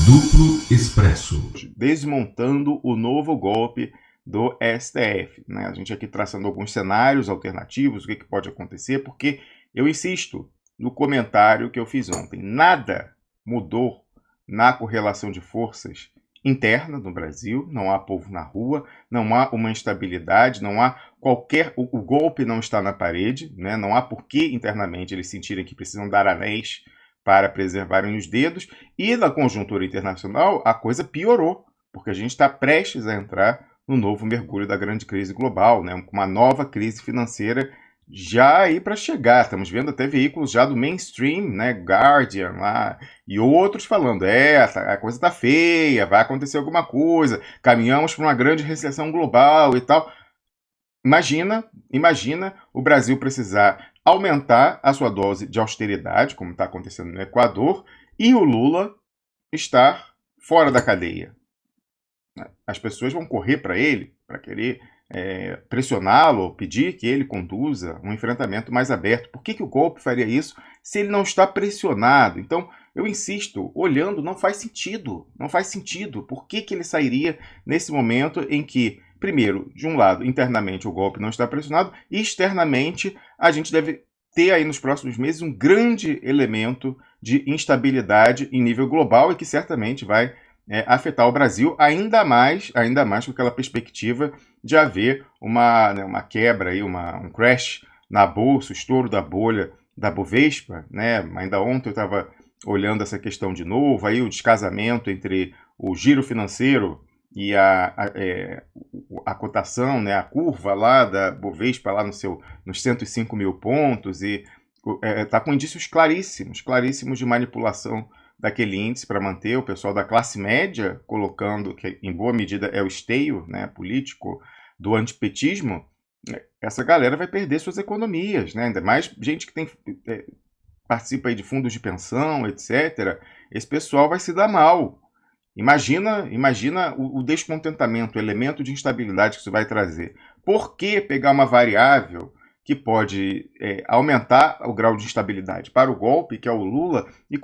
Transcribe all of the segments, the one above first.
Duplo Expresso. Desmontando o novo golpe do STF, né? A gente aqui traçando alguns cenários alternativos, o que pode acontecer, porque eu insisto no comentário que eu fiz ontem. Nada mudou na correlação de forças interna no Brasil, não há povo na rua, não há uma instabilidade, não há qualquer... O golpe não está na parede, né? Não há por que internamente eles sentirem que precisam dar anéis para preservarem os dedos, e na conjuntura internacional a coisa piorou, porque a gente está prestes a entrar no novo mergulho da grande crise global, né? Uma nova crise financeira já aí para chegar. Estamos vendo até veículos já do mainstream, né? Guardian lá, e outros falando, a coisa está feia, vai acontecer alguma coisa, caminhamos para uma grande recessão global e tal. Imagina o Brasil precisar aumentar a sua dose de austeridade, como está acontecendo no Equador, e o Lula estar fora da cadeia. As pessoas vão correr para ele, para querer pressioná-lo, pedir que ele conduza um enfrentamento mais aberto. Por que o golpe faria isso se ele não está pressionado? Então, eu insisto, olhando, não faz sentido. Não faz sentido. Por que ele sairia nesse momento em que, primeiro, de um lado, internamente o golpe não está pressionado, e externamente a gente deve ter aí nos próximos meses um grande elemento de instabilidade em nível global e que certamente vai afetar o Brasil ainda mais com aquela perspectiva de haver uma quebra, aí, um crash na bolsa, o estouro da bolha da Bovespa, né? Ainda ontem eu estava olhando essa questão de novo, aí o descasamento entre o giro financeiro e a cotação, né, a curva lá da Bovespa lá nos 105 mil pontos, e está com indícios claríssimos de manipulação daquele índice para manter o pessoal da classe média, colocando que em boa medida é o esteio, né, político do antipetismo. Essa galera vai perder suas economias, né? Ainda mais gente que participa aí de fundos de pensão, etc. Esse pessoal vai se dar mal. Imagina o descontentamento, o elemento de instabilidade que isso vai trazer. Por que pegar uma variável que pode aumentar o grau de instabilidade para o golpe, que é o Lula, e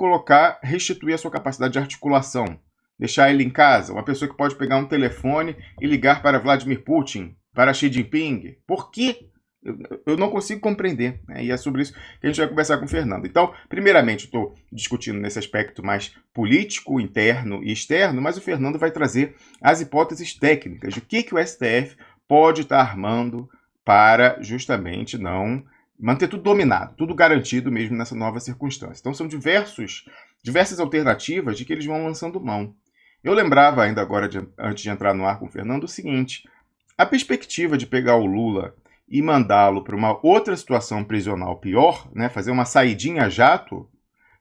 restituir a sua capacidade de articulação? Deixar ele em casa, uma pessoa que pode pegar um telefone e ligar para Vladimir Putin, para Xi Jinping. Por quê? Eu não consigo compreender, né? E é sobre isso que a gente vai conversar com o Fernando. Então, primeiramente, estou discutindo nesse aspecto mais político, interno e externo, mas o Fernando vai trazer as hipóteses técnicas de o que o STF pode estar armando para justamente não manter tudo dominado, tudo garantido mesmo nessa nova circunstância. Então, são diversas alternativas de que eles vão lançando mão. Eu lembrava ainda agora, antes de entrar no ar com o Fernando, o seguinte: a perspectiva de pegar o Lula e mandá-lo para uma outra situação prisional pior, né, fazer uma saidinha jato,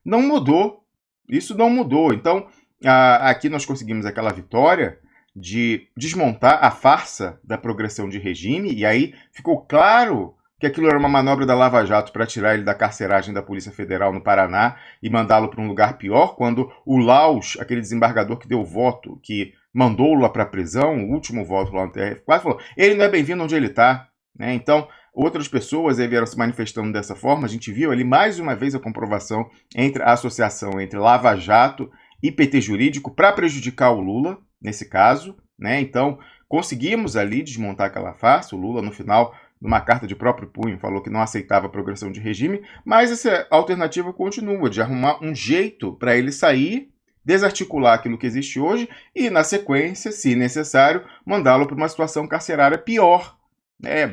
não mudou. Isso não mudou. Então, aqui nós conseguimos aquela vitória de desmontar a farsa da progressão de regime, e aí ficou claro que aquilo era uma manobra da Lava Jato para tirar ele da carceragem da Polícia Federal no Paraná e mandá-lo para um lugar pior, quando o Laus, aquele desembargador que deu o voto, que mandou o Lula para a prisão, o último voto lá no TRF4, falou: ele não é bem-vindo onde ele está. Né? Então, outras pessoas vieram se manifestando dessa forma. A gente viu ali mais uma vez a comprovação entre a associação entre Lava Jato e PT jurídico para prejudicar o Lula, nesse caso. Né? Então, conseguimos ali desmontar aquela farsa. O Lula, no final, numa carta de próprio punho, falou que não aceitava a progressão de regime, mas essa alternativa continua, de arrumar um jeito para ele sair, desarticular aquilo que existe hoje e, na sequência, se necessário, mandá-lo para uma situação carcerária pior.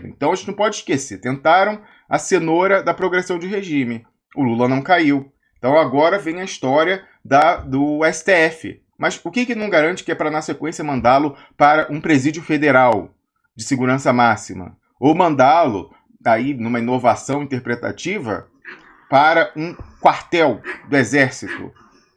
Então a gente não pode esquecer, tentaram a cenoura da progressão de regime, o Lula não caiu. Então agora vem a história do STF. Mas o que não garante que é para, na sequência, mandá-lo para um presídio federal de segurança máxima? Ou mandá-lo, aí, numa inovação interpretativa, para um quartel do Exército?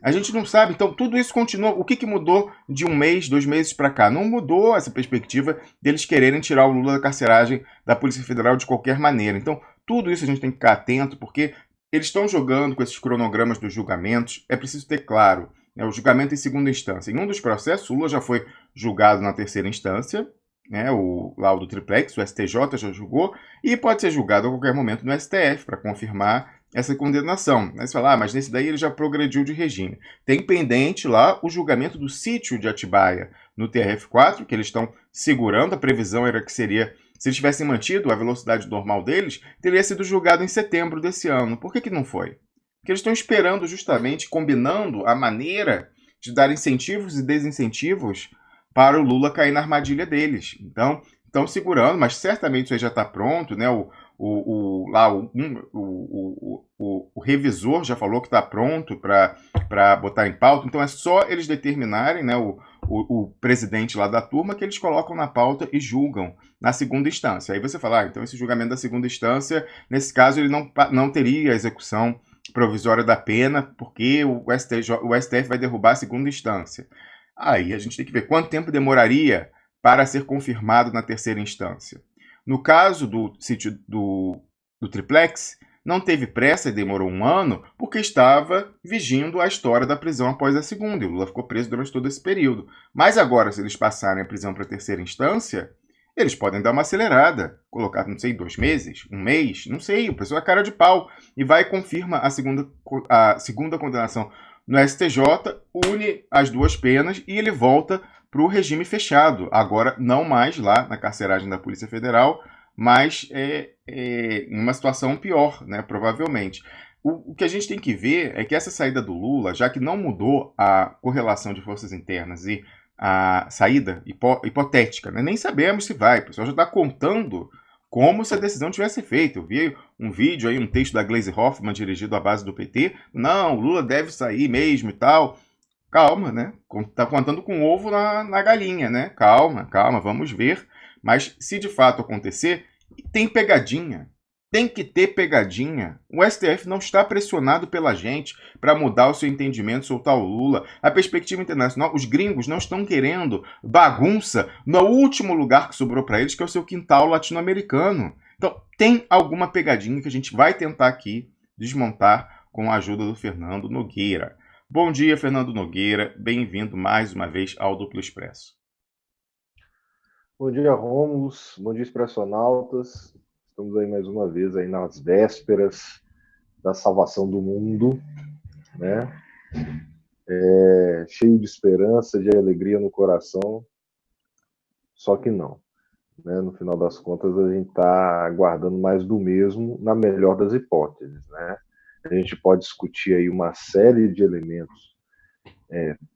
A gente não sabe, então tudo isso continua. O que mudou de 1 mês, 2 meses para cá? Não mudou essa perspectiva deles quererem tirar o Lula da carceragem da Polícia Federal de qualquer maneira. Então, tudo isso a gente tem que ficar atento, porque eles estão jogando com esses cronogramas dos julgamentos. É preciso ter claro, né, o julgamento em segunda instância. Em um dos processos, o Lula já foi julgado na terceira instância, né, lá o do triplex, o STJ já julgou, e pode ser julgado a qualquer momento no STF para confirmar essa condenação. Aí você fala, mas nesse daí ele já progrediu de regime. Tem pendente lá o julgamento do sítio de Atibaia no TRF4, que eles estão segurando. A previsão era que seria, se eles tivessem mantido a velocidade normal deles, teria sido julgado em setembro desse ano. Por que não foi? Porque eles estão esperando justamente, combinando a maneira de dar incentivos e desincentivos para o Lula cair na armadilha deles. Então, estão segurando, mas certamente isso aí já está pronto, né? O revisor já falou que está pronto para botar em pauta, então é só eles determinarem, né, o presidente lá da turma, que eles colocam na pauta e julgam na segunda instância. Aí você fala, então esse julgamento da segunda instância, nesse caso, ele não teria execução provisória da pena, porque o STF vai derrubar a segunda instância. Aí a gente tem que ver quanto tempo demoraria para ser confirmado na terceira instância. No caso do sítio do Triplex, não teve pressa e demorou um ano porque estava vigindo a história da prisão após a segunda, e o Lula ficou preso durante todo esse período. Mas agora, se eles passarem a prisão para a terceira instância, eles podem dar uma acelerada, colocar, não sei, 2 meses, um mês, não sei, o pessoal é cara de pau, e vai e confirma a segunda condenação no STJ, une as duas penas e ele volta para o regime fechado. Agora, não mais lá na carceragem da Polícia Federal, mas em uma situação pior, né, provavelmente. O que a gente tem que ver é que essa saída do Lula, já que não mudou a correlação de forças internas e a saída hipotética, né, nem sabemos se vai, o pessoal já está contando como se a decisão tivesse feita. Eu vi um vídeo aí, um texto da Gleisi Hoffmann, dirigido à base do PT. Não, o Lula deve sair mesmo e tal. Calma, né? Tá contando com o ovo na galinha, né? Calma, calma, vamos ver. Mas se de fato acontecer, tem pegadinha. Tem que ter pegadinha. O STF não está pressionado pela gente para mudar o seu entendimento, soltar o Lula. A perspectiva internacional, os gringos não estão querendo bagunça no último lugar que sobrou para eles, que é o seu quintal latino-americano. Então, tem alguma pegadinha que a gente vai tentar aqui desmontar com a ajuda do Fernando Nogueira. Bom dia, Fernando Nogueira. Bem-vindo mais uma vez ao Duplo Expresso. Bom dia, Rômulus. Bom dia, expressionautas. Estamos aí mais uma vez aí nas vésperas da salvação do mundo, né? Cheio de esperança, de alegria no coração, só que não. Né? No final das contas, a gente está aguardando mais do mesmo, na melhor das hipóteses. Né? A gente pode discutir aí uma série de elementos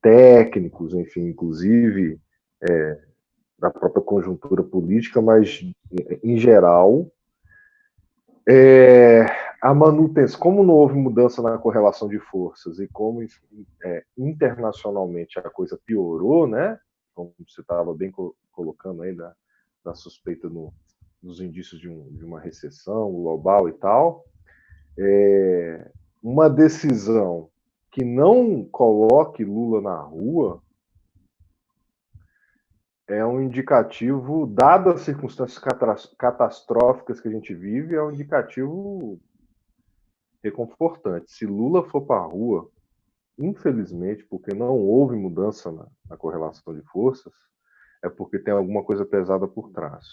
técnicos, enfim, inclusive da própria conjuntura política, mas, em geral, a manutenção, como não houve mudança na correlação de forças e como internacionalmente a coisa piorou, né? Como você estava bem colocando aí da suspeita nos indícios de uma recessão global e tal, uma decisão que não coloque Lula na rua é um indicativo, dado as circunstâncias catastróficas que a gente vive, é um indicativo reconfortante. Se Lula for para a rua, infelizmente, porque não houve mudança na correlação de forças, é porque tem alguma coisa pesada por trás.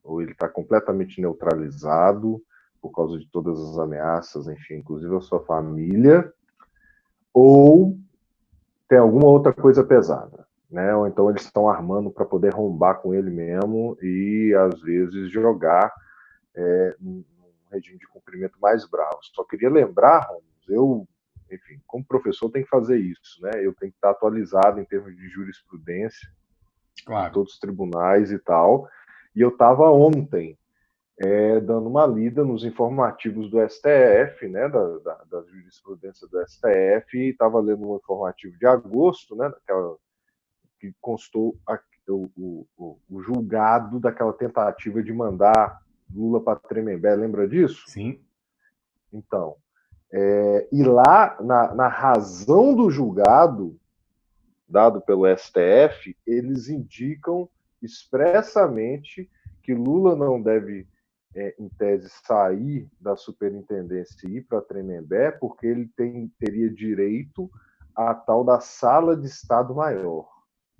Ou ele está completamente neutralizado por causa de todas as ameaças, enfim, inclusive a sua família, ou tem alguma outra coisa pesada. Né? Ou então eles estão armando para poder rombar com ele mesmo e, às vezes, jogar num regime de cumprimento mais bravo. Só queria lembrar, Ramos, enfim, como professor, tem que fazer isso. Né? Eu tenho que estar atualizado em termos de jurisprudência, claro, em todos os tribunais e tal. E eu estava ontem dando uma lida nos informativos do STF, né, da jurisprudência do STF, e estava lendo um informativo de agosto, né, que constou o julgado daquela tentativa de mandar Lula para Tremembé, lembra disso? sim. Então, e lá, na razão do julgado dado pelo STF, eles indicam expressamente que Lula não deve, em tese, sair da superintendência e ir para Tremembé, porque ele teria direito à tal da sala de Estado-Maior.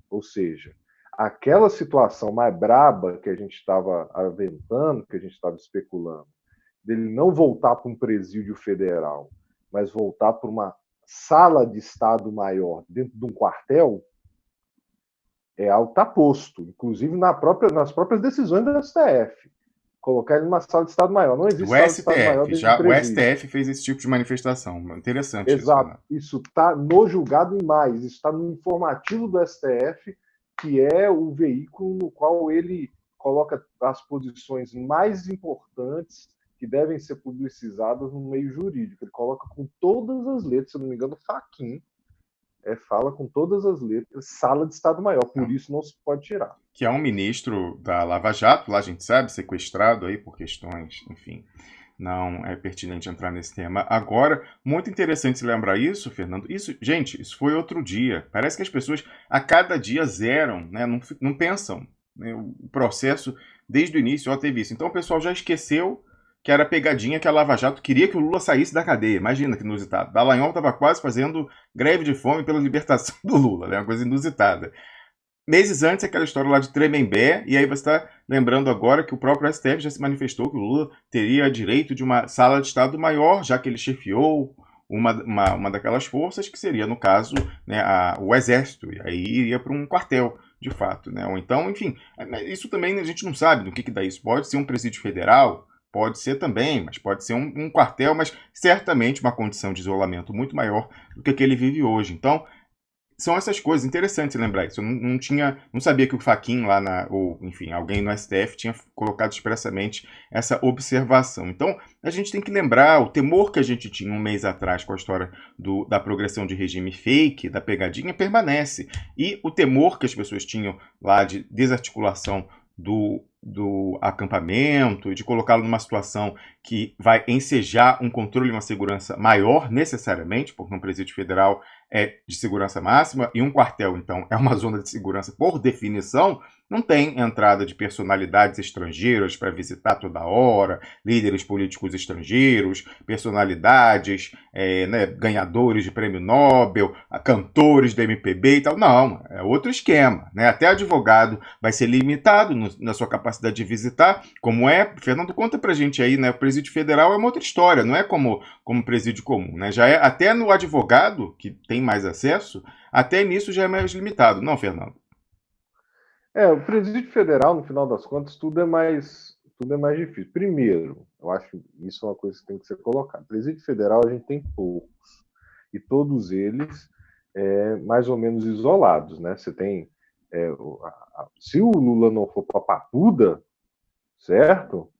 Ou seja, aquela situação mais braba que a gente estava aventando, que a gente estava especulando, dele não voltar para um presídio federal, mas voltar para uma sala de Estado Maior dentro de um quartel, é algo que está posto, inclusive nas próprias decisões do STF. Colocar ele numa sala de Estado Maior. Não existe O sala de Estado Maior STF, dentro de já o presídio. STF fez esse tipo de manifestação. Interessante isso, Exato. Fernando. Isso está no julgado e mais. Isso está no informativo do STF, que é o veículo no qual ele coloca as posições mais importantes que devem ser publicizadas no meio jurídico. Ele coloca com todas as letras, se eu não me engano, o Fachin fala com todas as letras, sala de Estado Maior, por isso não se pode tirar. Que é um ministro da Lava Jato, lá a gente sabe, sequestrado aí por questões, enfim, não é pertinente entrar nesse tema agora. Muito interessante se lembrar isso, Fernando. Isso, gente, isso foi outro dia. Parece que as pessoas a cada dia zeram, né? Não pensam, né? O processo desde o início já teve isso. Então o pessoal já esqueceu que era a pegadinha que a Lava Jato queria que o Lula saísse da cadeia. Imagina que inusitado. Dallagnol estava quase fazendo greve de fome pela libertação do Lula, né? Uma coisa inusitada. Meses antes, aquela história lá de Tremembé, e aí você está lembrando agora que o próprio STF já se manifestou que o Lula teria direito de uma sala de Estado maior, já que ele chefiou uma daquelas forças, que seria, no caso, né, o Exército, e aí iria para um quartel, de fato. Né? Ou então, enfim, isso também a gente não sabe do que dá isso. Pode ser um presídio federal, pode ser também, mas pode ser um quartel, mas certamente uma condição de isolamento muito maior do que ele vive hoje. Então, são essas coisas, interessantes lembrar isso. Eu não sabia que o Fachin lá ou enfim, alguém no STF tinha colocado expressamente essa observação. Então, a gente tem que lembrar o temor que a gente tinha um mês atrás com a história da progressão de regime fake, da pegadinha, permanece. E o temor que as pessoas tinham lá de desarticulação do acampamento e de colocá-lo numa situação que vai ensejar um controle e uma segurança maior, necessariamente, porque um presídio federal é de segurança máxima e um quartel, então, é uma zona de segurança por definição, não tem entrada de personalidades estrangeiras para visitar toda hora, líderes políticos estrangeiros, personalidades, né, ganhadores de prêmio Nobel, cantores da MPB e tal. Não, é outro esquema. Né? Até advogado vai ser limitado na sua capacidade de visitar, como é. Fernando, conta pra gente aí, né? O presídio federal é uma outra história, não é como presídio comum. Né? Já é até no advogado, que tem mais acesso, até nisso já é mais limitado, não, Fernando? O presídio federal, no final das contas, tudo é mais difícil. Primeiro, eu acho que isso é uma coisa que tem que ser colocada. Presídio federal a gente tem poucos, e todos eles mais ou menos isolados, né? Você tem, se o Lula não for para Papuda, certo?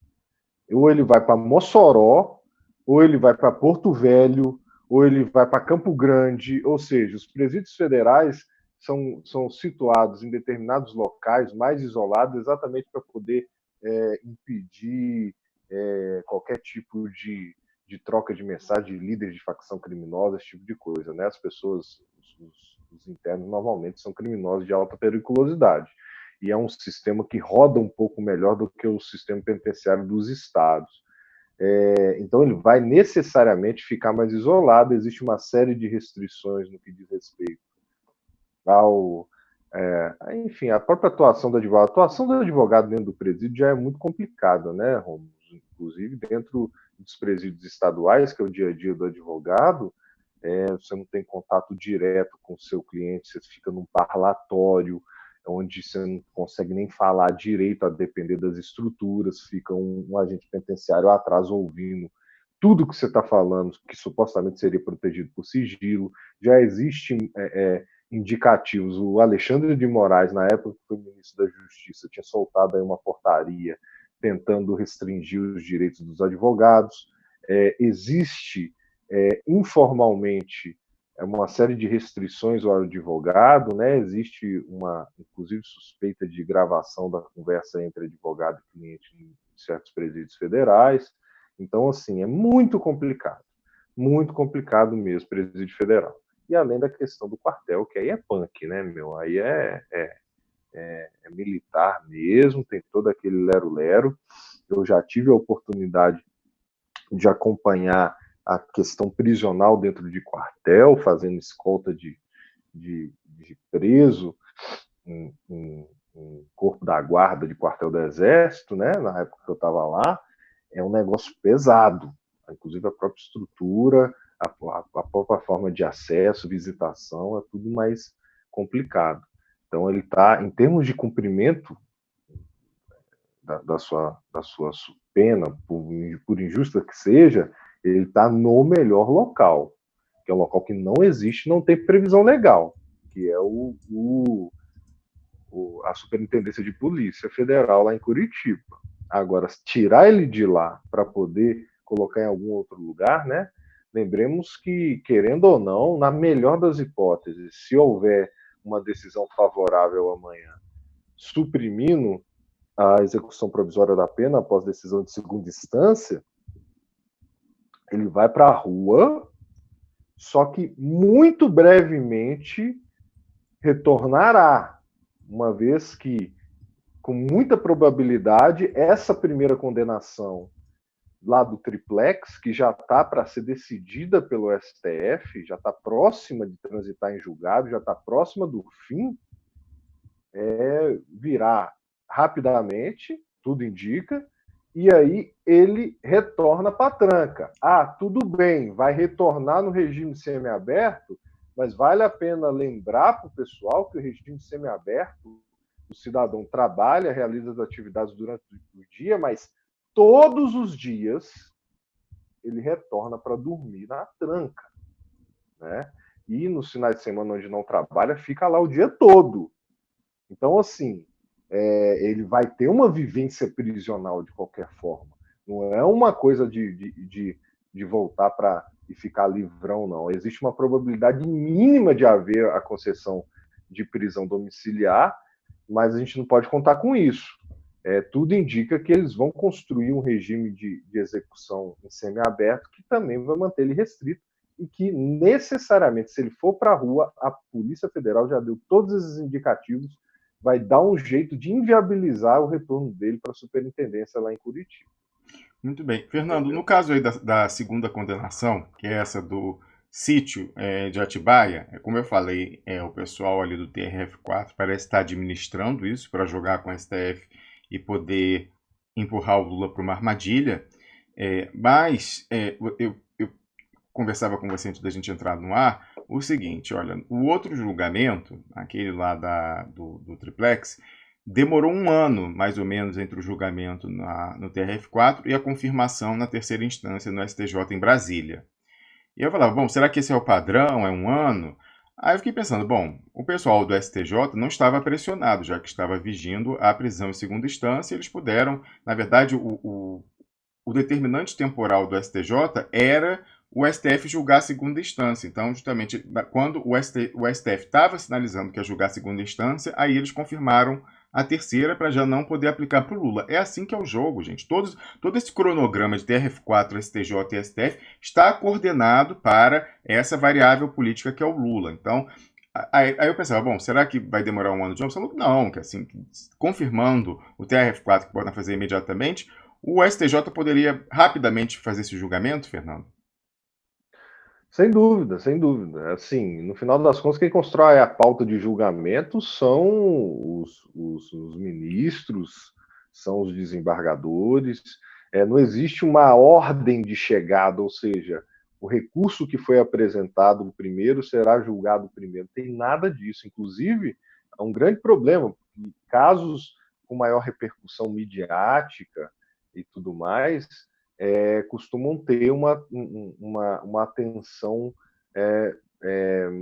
Ou ele vai para Mossoró, ou ele vai para Porto Velho, ou ele vai para Campo Grande, ou seja, os presídios federais são situados em determinados locais mais isolados, exatamente para poder impedir qualquer tipo de troca de mensagem de líderes de facção criminosa, esse tipo de coisa. Né? As pessoas, os internos, normalmente são criminosos de alta periculosidade. E é um sistema que roda um pouco melhor do que o sistema penitenciário dos estados. Então ele vai necessariamente ficar mais isolado, existe uma série de restrições no que diz respeito ao... enfim, a própria atuação do advogado. A atuação do advogado dentro do presídio já é muito complicada, né, Romulo? Inclusive dentro dos presídios estaduais, que é o dia a dia do advogado, você não tem contato direto com o seu cliente, você fica num parlatório, onde você não consegue nem falar direito a depender das estruturas, fica um agente penitenciário atrás ouvindo tudo que você está falando, que supostamente seria protegido por sigilo. Já existem indicativos. O Alexandre de Moraes, na época que foi ministro da Justiça, tinha soltado aí uma portaria tentando restringir os direitos dos advogados. Existe informalmente uma série de restrições ao advogado, né? Existe inclusive, suspeita de gravação da conversa entre advogado e cliente em certos presídios federais. Então, assim, é muito complicado mesmo, presídio federal. E além da questão do quartel, que aí é punk, né, meu? Aí é militar mesmo, tem todo aquele lero-lero. Eu já tive a oportunidade de acompanhar a questão prisional dentro de quartel, fazendo escolta de preso em corpo da guarda de quartel do Exército, né, na época que eu estava lá. é um negócio pesado. Inclusive a própria estrutura, a própria forma de acesso, visitação, é tudo mais complicado. Então ele está, em termos de cumprimento da sua pena, por injusta que seja, ele está no melhor local, que é um local que não existe, não tem previsão legal, que é a Superintendência de Polícia Federal lá em Curitiba. Agora, tirar ele de lá para poder colocar em algum outro lugar, né? Lembremos que, querendo ou não, na melhor das hipóteses, se houver uma decisão favorável amanhã, suprimindo a execução provisória da pena após decisão de segunda instância, ele vai para a rua, só que muito brevemente retornará, uma vez que, com muita probabilidade, essa primeira condenação lá do triplex, que já está para ser decidida pelo STF, já está próxima de transitar em julgado, já está próxima do fim, virá rapidamente, tudo indica, e aí ele retorna para a tranca. Tudo bem, vai retornar no regime semiaberto, mas vale a pena lembrar para o pessoal que o regime semiaberto, o cidadão trabalha, realiza as atividades durante o dia, mas todos os dias ele retorna para dormir na tranca, né? E nos finais de semana onde não trabalha, fica lá o dia todo. Então, assim, ele vai ter uma vivência prisional de qualquer forma. Não é uma coisa de voltar para e ficar livrão, não. Existe uma probabilidade mínima de haver a concessão de prisão domiciliar, mas a gente não pode contar com isso. Tudo indica que eles vão construir um regime de execução em semiaberto que também vai manter ele restrito e que, necessariamente, se ele for para a rua, a Polícia Federal já deu todos esses indicativos, vai dar um jeito de inviabilizar o retorno dele para a superintendência lá em Curitiba. Muito bem. Fernando, no caso aí da segunda condenação, que é essa do sítio de Atibaia, como eu falei, o pessoal ali do TRF4 parece estar administrando isso para jogar com a STF e poder empurrar o Lula para uma armadilha, mas eu conversava com você antes da gente entrar no ar, o seguinte, olha, o outro julgamento, aquele lá do triplex, demorou um ano, mais ou menos, entre o julgamento no TRF4 e a confirmação na terceira instância no STJ em Brasília. E eu falava, bom, será que esse é o padrão? É um ano? Aí eu fiquei pensando, bom, o pessoal do STJ não estava pressionado, já que estava vigindo a prisão em segunda instância, eles puderam, na verdade, o determinante temporal do STJ era o STF julgar a segunda instância. Então, justamente, quando o STF estava sinalizando que ia julgar a segunda instância, aí eles confirmaram a terceira para já não poder aplicar para o Lula. É assim que é o jogo, gente. Todo esse cronograma de TRF4, STJ e STF está coordenado para essa variável política que é o Lula. Então, aí eu pensava, bom, será que vai demorar um ano de novo? Você falou que não, que assim, confirmando o TRF4 que podem fazer imediatamente, o STJ poderia rapidamente fazer esse julgamento, Fernando? Sem dúvida, sem dúvida. Assim, no final das contas, quem constrói a pauta de julgamento são os ministros, são os desembargadores. Não existe uma ordem de chegada, ou seja, o recurso que foi apresentado primeiro será julgado primeiro. Tem nada disso. Inclusive, é um grande problema, porque casos com maior repercussão midiática e tudo mais, costumam ter uma atenção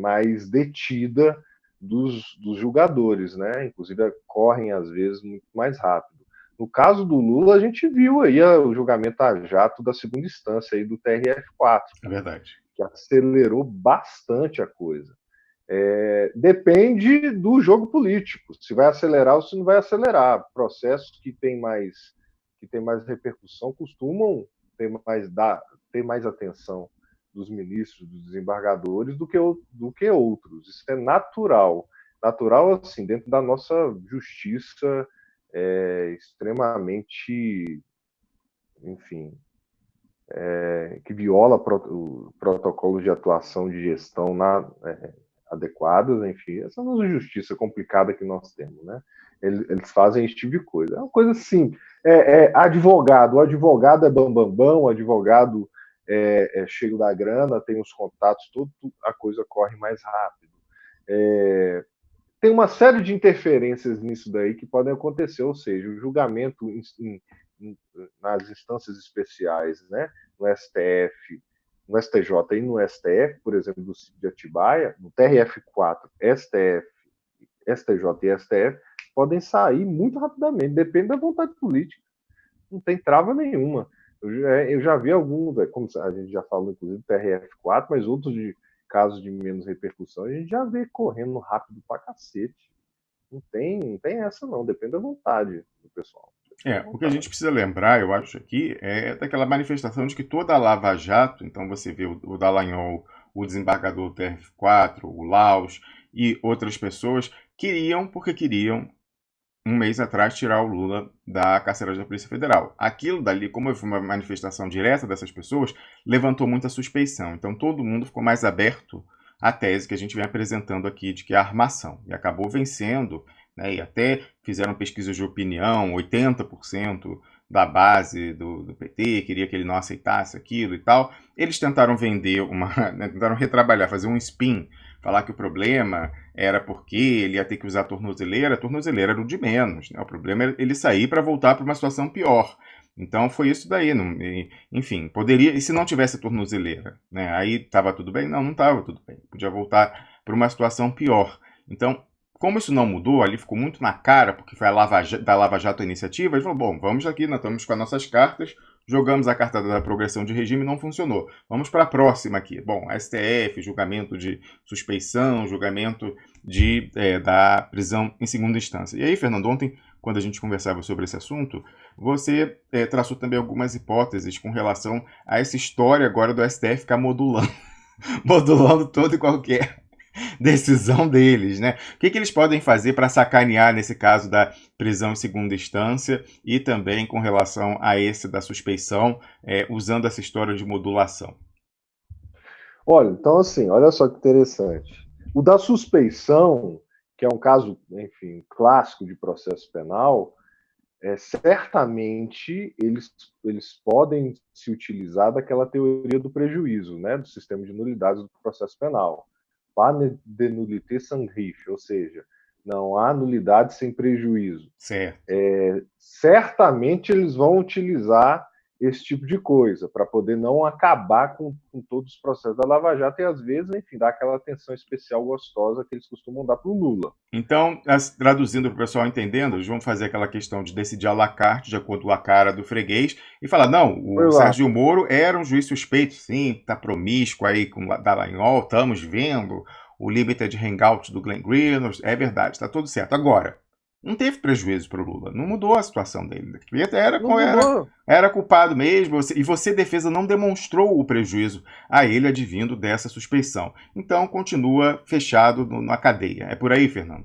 mais detida dos julgadores, né? Inclusive correm às vezes muito mais rápido. No caso do Lula, a gente viu aí o julgamento a jato da segunda instância aí do TRF4, É verdade. que acelerou bastante a coisa. Depende do jogo político, se vai acelerar ou se não vai acelerar. Processos que têm mais repercussão costumam ter mais atenção dos ministros, dos desembargadores do que outros. Isso é natural. Natural, assim, dentro da nossa justiça extremamente, enfim, que viola o protocolo de atuação de gestão adequados, enfim, essa é uma justiça complicada que nós temos, né? Eles fazem esse tipo de coisa. É uma coisa assim, Advogado. O advogado é bambambam, o advogado é cheio da grana, tem os contatos, tudo, a coisa corre mais rápido. Tem uma série de interferências nisso daí que podem acontecer, ou seja, o julgamento nas instâncias especiais, né, no STF, no STJ e no STF, por exemplo, do sítio de Atibaia, no TRF4, STF, STJ e STF, podem sair muito rapidamente, depende da vontade política. Não tem trava nenhuma. Eu já vi alguns, como a gente já falou, inclusive, do TRF4, mas outros de casos de menos repercussão, a gente já vê correndo rápido pra cacete. Não tem essa não, depende da vontade do pessoal. O que a gente precisa lembrar, eu acho aqui, é daquela manifestação de que toda a Lava Jato, então você vê o Dallagnol, o desembargador do TRF4, o Laus e outras pessoas, porque queriam, um mês atrás, tirar o Lula da carceral da Polícia Federal. Aquilo dali, como foi uma manifestação direta dessas pessoas, levantou muita suspeição. Então todo mundo ficou mais aberto à tese que a gente vem apresentando aqui de que é armação. E acabou vencendo, né, e até fizeram pesquisas de opinião, 80% da base do PT queria que ele não aceitasse aquilo e tal. Eles tentaram vender tentaram retrabalhar, fazer um spin, falar que o problema era porque ele ia ter que usar a tornozeleira era o de menos, né? O problema era ele sair para voltar para uma situação pior. Então foi isso daí, enfim, poderia, e se não tivesse a tornozeleira, né? Aí estava tudo bem? Não estava tudo bem, podia voltar para uma situação pior. Então, como isso não mudou, ali ficou muito na cara, porque foi da Lava Jato a iniciativa, eles falaram, bom, vamos aqui, nós estamos com as nossas cartas, jogamos a carta da progressão de regime, não funcionou. Vamos para a próxima aqui. Bom, STF, julgamento de suspeição, julgamento da prisão em segunda instância. E aí, Fernando, ontem, quando a gente conversava sobre esse assunto, você traçou também algumas hipóteses com relação a essa história agora do STF ficar modulando todo e qualquer decisão deles, né? O que eles podem fazer para sacanear nesse caso da prisão em segunda instância e também com relação a esse da suspeição, usando essa história de modulação? Olha, então assim, olha só que interessante. O da suspeição, que é um caso, enfim, clássico de processo penal, certamente eles podem se utilizar daquela teoria do prejuízo, né, do sistema de nulidades do processo penal. Pas de nullité sans risque, ou seja, não há nulidade sem prejuízo. Certo. Certamente eles vão utilizar esse tipo de coisa para poder não acabar com todos os processos da Lava Jato e, às vezes, enfim, dar aquela atenção especial gostosa que eles costumam dar para o Lula. Então, traduzindo para o pessoal entendendo, eles vão fazer aquela questão de decidir à la carte, de acordo com a cara do freguês, e falar, não, o Sérgio Moro era um juiz suspeito, sim, tá promíscuo aí com o Dallagnol, estamos vendo o limited hangout do Glenn Green, é verdade, está tudo certo. Agora, não teve prejuízo para o Lula, não mudou a situação dele. Era culpado mesmo, e você, defesa, não demonstrou o prejuízo a ele advindo dessa suspeição. Então, continua fechado na cadeia. É por aí, Fernando?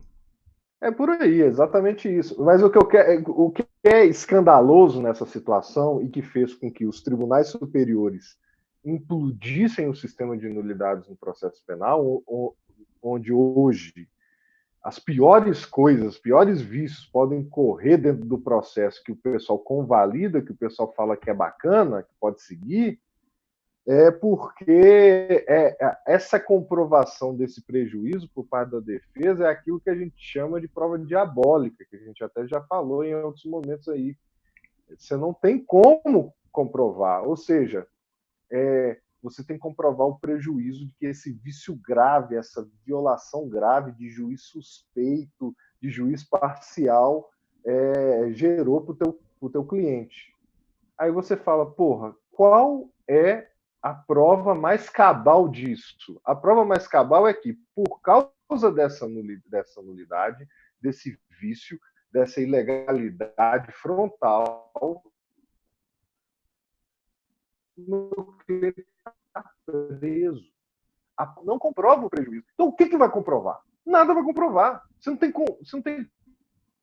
É por aí, exatamente isso. Mas o que é escandaloso nessa situação e que fez com que os tribunais superiores implodissem o sistema de nulidades no processo penal, onde hoje as piores coisas, os piores vícios podem correr dentro do processo que o pessoal convalida, que o pessoal fala que é bacana, que pode seguir, porque essa comprovação desse prejuízo por parte da defesa é aquilo que a gente chama de prova diabólica, que a gente até já falou em outros momentos aí. Você não tem como comprovar, ou seja, você tem que comprovar o prejuízo de que esse vício grave, essa violação grave de juiz suspeito, de juiz parcial, gerou para o teu cliente. Aí você fala, porra, qual é a prova mais cabal disso? A prova mais cabal é que, por causa dessa nulidade, desse vício, dessa ilegalidade frontal, o cliente está preso. Não comprova o prejuízo. Então, o que vai comprovar? Nada vai comprovar. Você não tem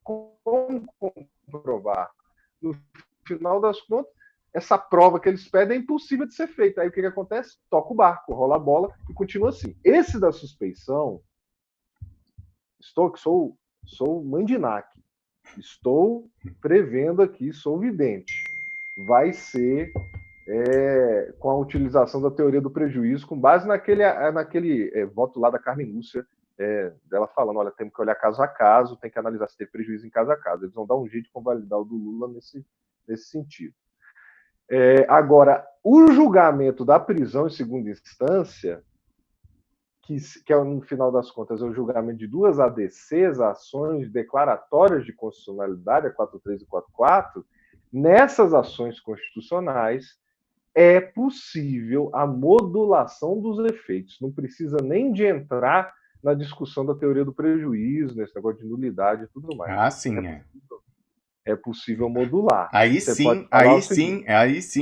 como comprovar. No final das contas, essa prova que eles pedem é impossível de ser feita. Aí o que acontece? Toca o barco, rola a bola e continua assim. Esse da suspeição, sou Mandinac. Estou prevendo aqui, sou vidente. Vai ser com a utilização da teoria do prejuízo, com base naquele voto lá da Carmen Lúcia, dela falando, olha, temos que olhar caso a caso, tem que analisar se tem prejuízo em caso a caso. Eles vão dar um jeito de convalidar o do Lula nesse sentido. Agora, o julgamento da prisão em segunda instância, que é, no final das contas, é o julgamento de duas ADCs, ações declaratórias de constitucionalidade, a 43 e 44, nessas ações constitucionais, é possível a modulação dos efeitos. Não precisa nem de entrar na discussão da teoria do prejuízo, nesse negócio de nulidade e tudo mais. Ah, sim, É possível modular. Aí sim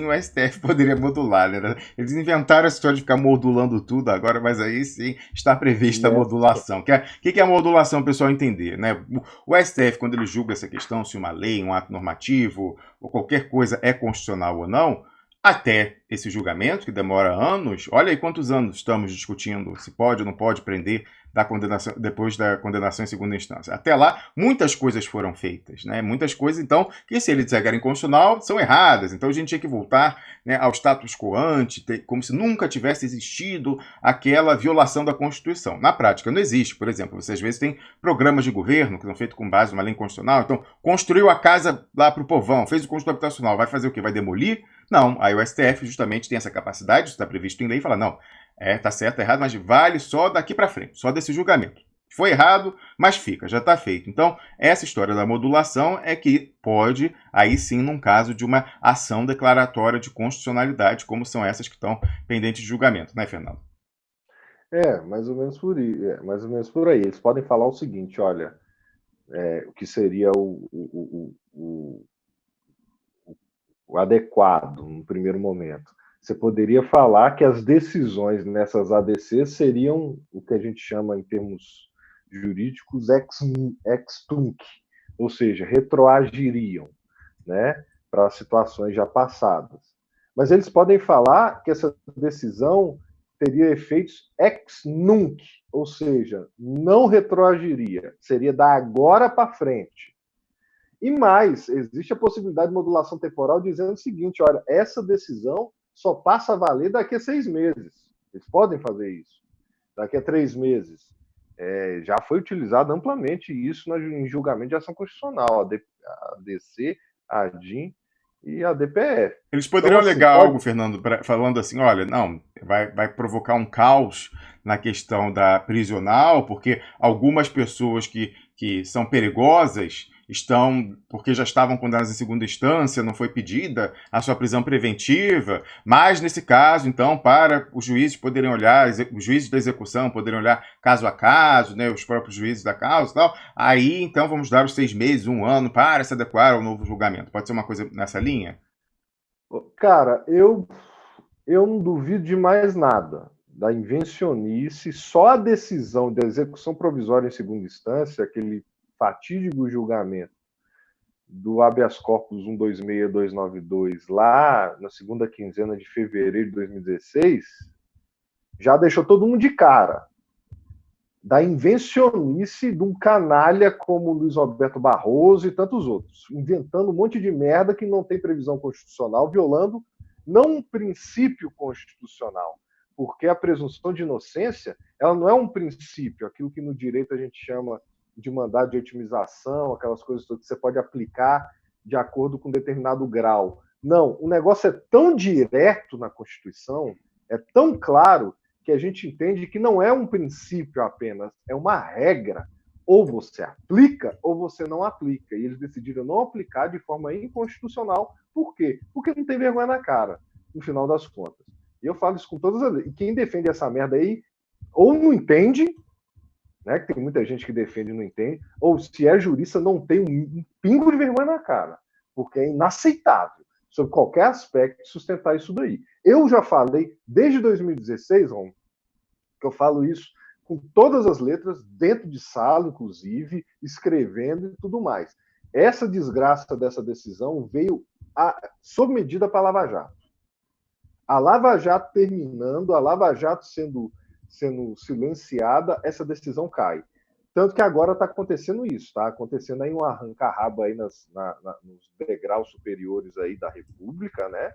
o STF poderia modular, né? Eles inventaram a história de ficar modulando tudo agora, mas aí sim está prevista a modulação. O que é a modulação, o pessoal entender, né? O STF, quando ele julga essa questão, se uma lei, um ato normativo ou qualquer coisa é constitucional ou não, até esse julgamento, que demora anos, olha aí quantos anos estamos discutindo se pode ou não pode prender depois da condenação em segunda instância. Até lá, muitas coisas foram feitas, né? Muitas coisas, então, que se ele disser que era inconstitucional, são erradas. Então a gente tinha que voltar, né, ao status quo ante, como se nunca tivesse existido aquela violação da Constituição. Na prática, não existe. Por exemplo, você às vezes tem programas de governo que são feitos com base numa lei constitucional. Então, construiu a casa lá para o povão, fez o Constituto Habitacional, vai fazer o quê? Vai demolir? Não. Aí o STF justamente tem essa capacidade, isso está previsto em lei, e fala, não, tá certo, errado, mas vale só daqui para frente, só desse julgamento. Foi errado, mas fica, já está feito. Então, essa história da modulação é que pode, aí sim, num caso de uma ação declaratória de constitucionalidade, como são essas que estão pendentes de julgamento, né, Fernando? Mais ou menos por aí. Mais ou menos por aí. Eles podem falar o seguinte, olha, o que seria o adequado no primeiro momento. Você poderia falar que as decisões nessas ADCs seriam o que a gente chama, em termos jurídicos, ex tunc, ou seja, retroagiriam, né, para situações já passadas. Mas eles podem falar que essa decisão teria efeitos ex nunc, ou seja, não retroagiria, seria da agora para frente. E mais, existe a possibilidade de modulação temporal dizendo o seguinte, olha, essa decisão só passa a valer daqui a 6 meses. Eles podem fazer isso. Daqui a 3 meses. Já foi utilizado amplamente isso em julgamento de ação constitucional. A DC, a DIN e a DPF. Eles poderiam alegar algo, Fernando, falando assim, olha, não, vai provocar um caos na questão da prisional, porque algumas pessoas que são perigosas estão, porque já estavam condenadas em segunda instância, não foi pedida a sua prisão preventiva, mas nesse caso, então, para os juízes poderem olhar, os juízes da execução poderem olhar caso a caso, né, os próprios juízes da causa e tal, aí, então, vamos dar os 6 meses, 1 ano, para se adequar ao novo julgamento. Pode ser uma coisa nessa linha? Cara, eu não duvido de mais nada da invencionice, só a decisão da execução provisória em segunda instância, aquele fatídico julgamento do habeas corpus 126292 lá na segunda quinzena de fevereiro de 2016, já deixou todo mundo de cara da invencionice de um canalha como Luiz Roberto Barroso e tantos outros, inventando um monte de merda que não tem previsão constitucional, violando não um princípio constitucional, porque a presunção de inocência, ela não é um princípio, aquilo que no direito a gente chama de mandado de otimização, aquelas coisas que você pode aplicar de acordo com determinado grau. Não, o negócio é tão direto na Constituição, é tão claro, que a gente entende que não é um princípio apenas, é uma regra. Ou você aplica, ou você não aplica. E eles decidiram não aplicar de forma inconstitucional. Por quê? Porque não tem vergonha na cara, no final das contas. E eu falo isso com todas as... E quem defende essa merda aí, ou não entende, né, que tem muita gente que defende e não entende, ou se é jurista, não tem um pingo de vergonha na cara, porque é inaceitável, sob qualquer aspecto, sustentar isso daí. Eu já falei, desde 2016, Ron, que eu falo isso com todas as letras, dentro de sala, inclusive, escrevendo e tudo mais. Essa desgraça dessa decisão veio sob medida para a Lava Jato. A Lava Jato terminando, a Lava Jato sendo silenciada, essa decisão cai. Tanto que agora está acontecendo isso, está acontecendo aí um arranca-rabo aí nos degraus superiores aí da República, né?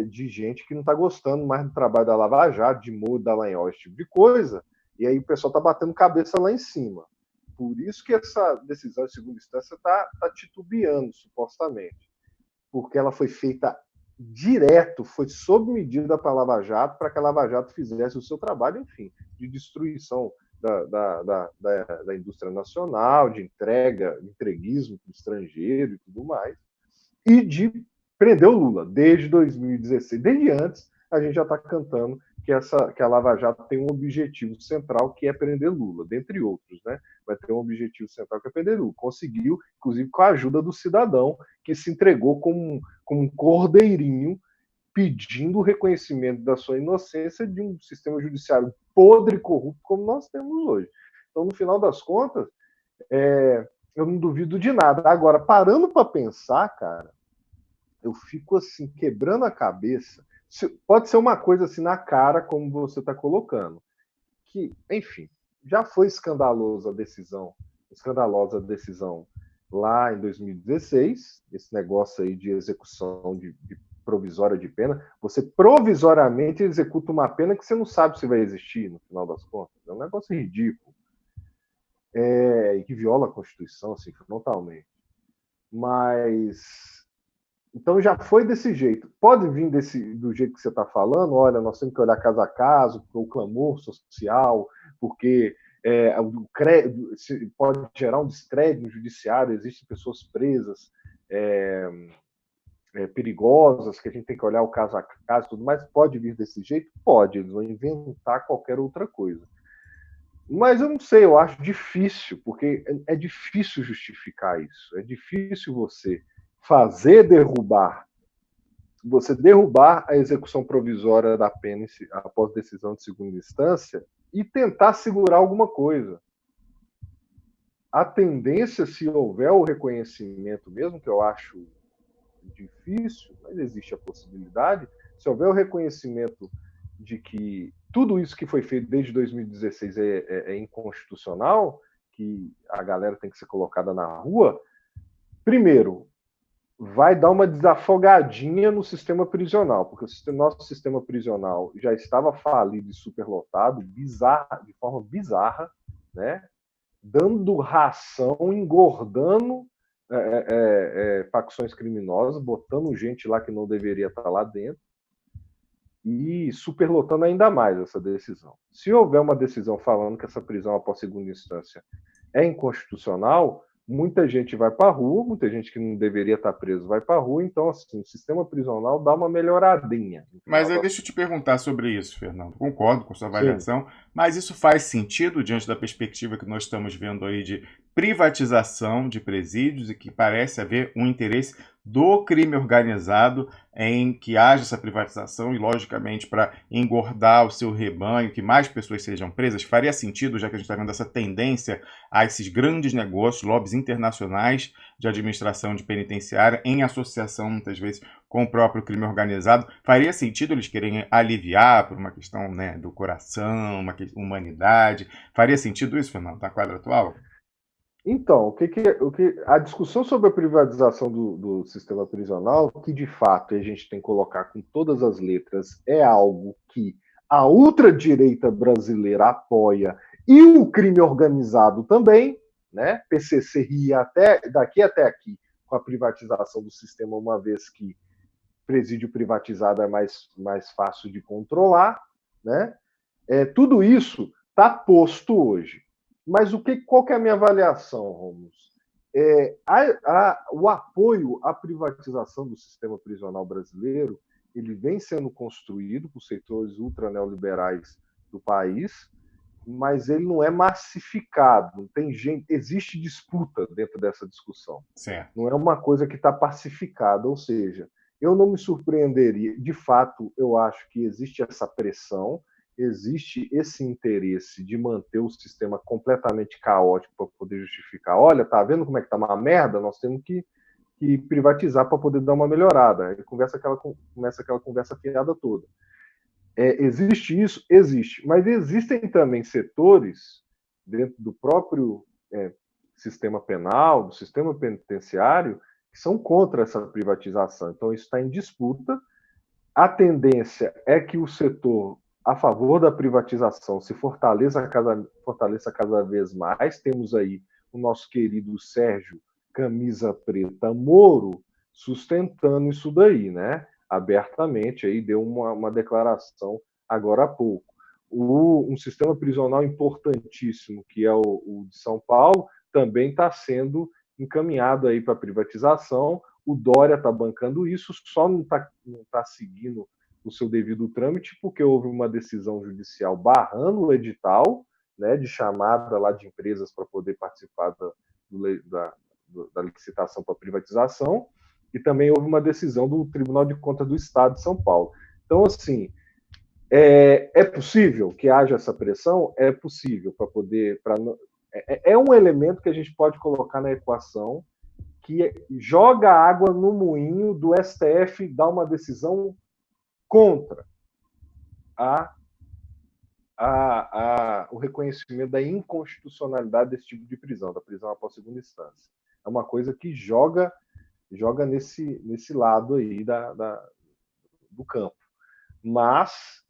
De gente que não está gostando mais do trabalho da Lava Jato, de Moro, da Dallagnol, esse tipo de coisa, e aí o pessoal está batendo cabeça lá em cima. Por isso que essa decisão de segunda instância está titubeando, supostamente, porque ela foi feita direto, foi sob medida para a Lava Jato, para que a Lava Jato fizesse o seu trabalho, enfim, de destruição da indústria nacional, de entreguismo para o estrangeiro e tudo mais, e de prender o Lula desde 2016. Desde antes, a gente já está cantando que a Lava Jato tem um objetivo central, que é prender Lula, dentre outros, né? Vai ter um objetivo central que é prender Lula. Conseguiu, inclusive, com a ajuda do cidadão, que se entregou como um cordeirinho, pedindo o reconhecimento da sua inocência de um sistema judiciário podre e corrupto como nós temos hoje. Então, no final das contas, eu não duvido de nada. Agora, parando para pensar, cara, eu fico assim, quebrando a cabeça. Pode ser uma coisa assim na cara, como você está colocando. Que, enfim, já foi escandalosa a decisão lá em 2016, esse negócio aí de execução de provisória de pena. Você provisoriamente executa uma pena que você não sabe se vai existir no final das contas. É um negócio ridículo. E que viola a Constituição, assim, frontalmente. Mas então já foi desse jeito. Pode vir do jeito que você está falando, olha, nós temos que olhar caso a caso, o clamor social, porque pode gerar um descrédito no judiciário, existem pessoas presas, perigosas, que a gente tem que olhar o caso a caso e tudo mais. Pode vir desse jeito? Pode, eles vão inventar qualquer outra coisa. Mas eu não sei, eu acho difícil, porque é difícil justificar isso, é difícil você derrubar a execução provisória da pena após decisão de segunda instância e tentar segurar alguma coisa. A tendência, se houver o reconhecimento, mesmo que eu acho difícil, mas existe a possibilidade, se houver o reconhecimento de que tudo isso que foi feito desde 2016 é inconstitucional, que a galera tem que ser colocada na rua, primeiro, vai dar uma desafogadinha no sistema prisional, porque o nosso sistema prisional já estava falido e superlotado, de forma bizarra, né? Dando ração, engordando facções criminosas, botando gente lá que não deveria estar lá dentro e superlotando ainda mais essa decisão. Se houver uma decisão falando que essa prisão após segunda instância é inconstitucional, muita gente vai para a rua, muita gente que não deveria estar preso vai para a rua, então assim, o sistema prisional dá uma melhoradinha. Mas aí deixa eu te perguntar sobre isso, Fernando. Concordo com a sua avaliação, mas isso faz sentido diante da perspectiva que nós estamos vendo aí de privatização de presídios e que parece haver um interesse do crime organizado em que haja essa privatização e, logicamente, para engordar o seu rebanho, que mais pessoas sejam presas? Faria sentido, já que a gente está vendo essa tendência a esses grandes negócios, lobbies internacionais de administração de penitenciária, em associação, muitas vezes, com o próprio crime organizado? Faria sentido eles querem aliviar por uma questão, né, do coração, uma questão de humanidade? Faria sentido isso, Fernando, na quadra atual? Então, a discussão sobre a privatização do sistema prisional, que de fato a gente tem que colocar com todas as letras, é algo que a ultradireita brasileira apoia e o crime organizado também, né? PCC ria daqui até aqui com a privatização do sistema, uma vez que presídio privatizado é mais fácil de controlar, né? Tudo isso está posto hoje. Mas qual que é a minha avaliação, Romulo? O apoio à privatização do sistema prisional brasileiro, ele vem sendo construído por setores ultraneoliberais do país, mas ele não é massificado. Existe disputa dentro dessa discussão. Certo. Não é uma coisa que está pacificada, ou seja, eu não me surpreenderia. De fato, eu acho que existe essa pressão, existe esse interesse de manter o sistema completamente caótico para poder justificar. Olha, tá vendo como é que tá uma merda? Nós temos que privatizar para poder dar uma melhorada. Aí começa aquela conversa fiada toda. Existe isso? Existe. Mas existem também setores dentro do próprio sistema penal, do sistema penitenciário, que são contra essa privatização. Então, isso está em disputa. A tendência é que o setor a favor da privatização se fortaleça cada vez mais. Temos aí o nosso querido Sérgio Camisa Preta Moro sustentando isso daí, né? Abertamente, aí deu uma declaração agora há pouco. Um sistema prisional importantíssimo, que é o de São Paulo, também está sendo encaminhado aí para privatização. O Dória está bancando isso, só não tá seguindo o seu devido trâmite, porque houve uma decisão judicial barrando o edital, né, de chamada lá de empresas para poder participar da licitação para privatização, e também houve uma decisão do Tribunal de Contas do Estado de São Paulo. Então, assim, é possível que haja essa pressão? É possível para poder... É um elemento que a gente pode colocar na equação que joga água no moinho do STF dar uma decisão contra o reconhecimento da inconstitucionalidade desse tipo de prisão, da prisão após segunda instância. É uma coisa que joga nesse lado aí do campo. Mas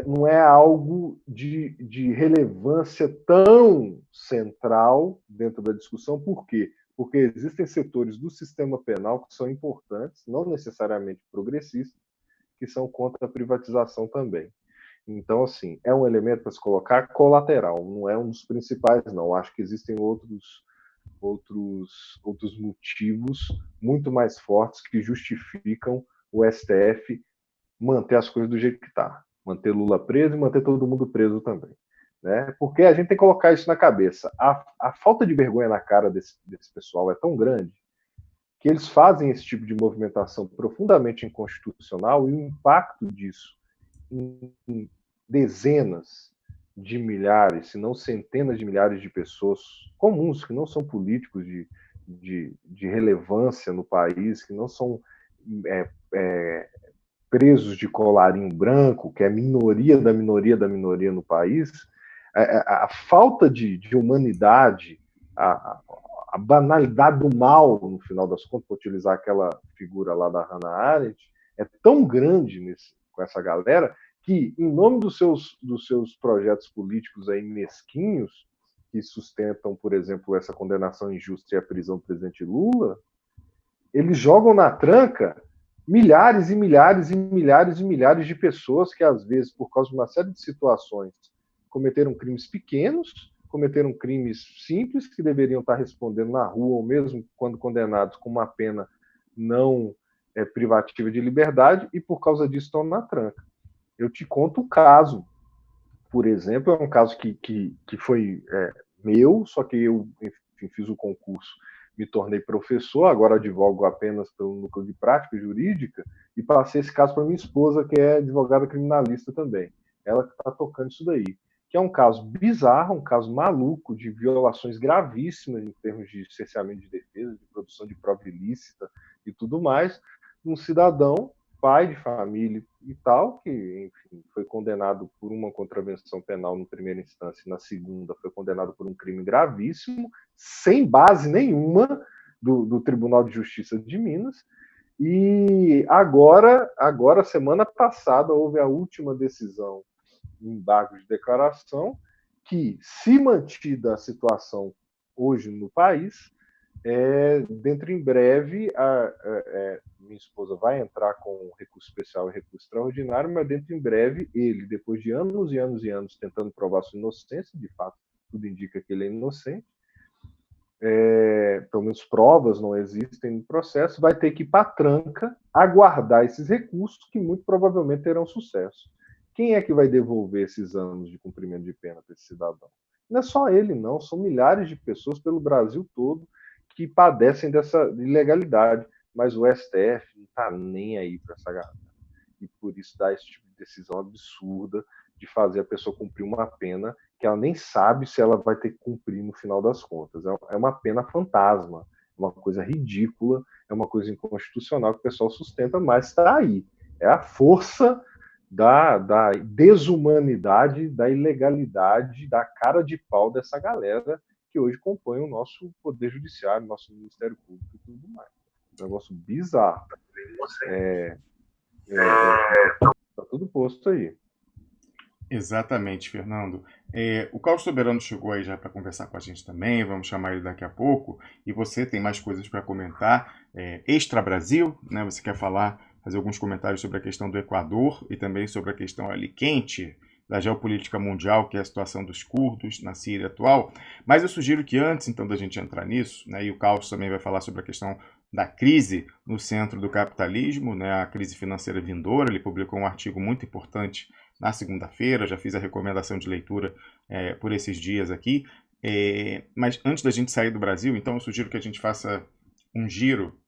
não é algo de relevância tão central dentro da discussão. Por quê? Porque existem setores do sistema penal que são importantes, não necessariamente progressistas, que são contra a privatização também. Então, assim, é um elemento para se colocar colateral, não é um dos principais, não. Acho que existem outros motivos muito mais fortes que justificam o STF manter as coisas do jeito que está. Manter Lula preso e manter todo mundo preso também. Né? Porque a gente tem que colocar isso na cabeça. A falta de vergonha na cara desse pessoal é tão grande que eles fazem esse tipo de movimentação profundamente inconstitucional, e o impacto disso em dezenas de milhares, se não centenas de milhares de pessoas comuns, que não são políticos de relevância no país, que não são presos de colarinho branco, que é minoria da minoria da minoria no país, a falta de humanidade, a banalidade do mal, no final das contas, para utilizar aquela figura lá da Hannah Arendt, é tão grande com essa galera que, em nome dos seus projetos políticos aí mesquinhos, que sustentam, por exemplo, essa condenação injusta e a prisão do presidente Lula, eles jogam na tranca milhares e milhares e milhares e milhares de pessoas que, às vezes, por causa de uma série de situações, cometeram crimes pequenos, cometeram crimes simples, que deveriam estar respondendo na rua, ou mesmo quando condenados com uma pena não privativa de liberdade, e por causa disso estão na tranca. Eu te conto um caso, por exemplo, é um caso que foi meu, só que eu, enfim, fiz o concurso, me tornei professor, agora advogo apenas pelo núcleo de prática jurídica, e passei esse caso para minha esposa, que é advogada criminalista também. Ela que está tocando isso daí. Que é um caso bizarro, um caso maluco, de violações gravíssimas em termos de cerceamento de defesa, de produção de prova ilícita e tudo mais, um cidadão, pai de família e tal, que, enfim, foi condenado por uma contravenção penal na primeira instância, e na segunda foi condenado por um crime gravíssimo, sem base nenhuma do Tribunal de Justiça de Minas. E agora, semana passada, houve a última decisão em embargo de declaração, que, se mantida a situação hoje no país, dentro em breve, minha esposa vai entrar com recurso especial e recurso extraordinário, mas dentro em breve, ele, depois de anos e anos e anos tentando provar sua inocência, de fato, tudo indica que ele é inocente, pelo menos provas não existem no processo, vai ter que ir para a tranca aguardar esses recursos, que muito provavelmente terão sucesso. Quem é que vai devolver esses anos de cumprimento de pena para esse cidadão? Não é só ele, não. São milhares de pessoas pelo Brasil todo que padecem dessa ilegalidade. Mas o STF não está nem aí para essa galera. E por isso dá esse tipo de decisão absurda de fazer a pessoa cumprir uma pena que ela nem sabe se ela vai ter que cumprir no final das contas. É uma pena fantasma, é uma coisa ridícula, é uma coisa inconstitucional que o pessoal sustenta, mas está aí. É a força da desumanidade, da ilegalidade, da cara de pau dessa galera que hoje compõe o nosso Poder Judiciário, nosso Ministério Público e tudo mais. Um negócio bizarro. Tá tudo posto aí. Exatamente, Fernando. O Carlos Soberano chegou aí já para conversar com a gente também, vamos chamar ele daqui a pouco. E você tem mais coisas para comentar. Extra Brasil, né? Você quer fazer alguns comentários sobre a questão do Equador e também sobre a questão ali quente da geopolítica mundial, que é a situação dos curdos na Síria atual. Mas eu sugiro que antes, então, da gente entrar nisso, né, e o Carlos também vai falar sobre a questão da crise no centro do capitalismo, né, a crise financeira vindoura. Ele publicou um artigo muito importante na segunda-feira, já fiz a recomendação de leitura por esses dias aqui. Mas antes da gente sair do Brasil, então eu sugiro que a gente faça um giro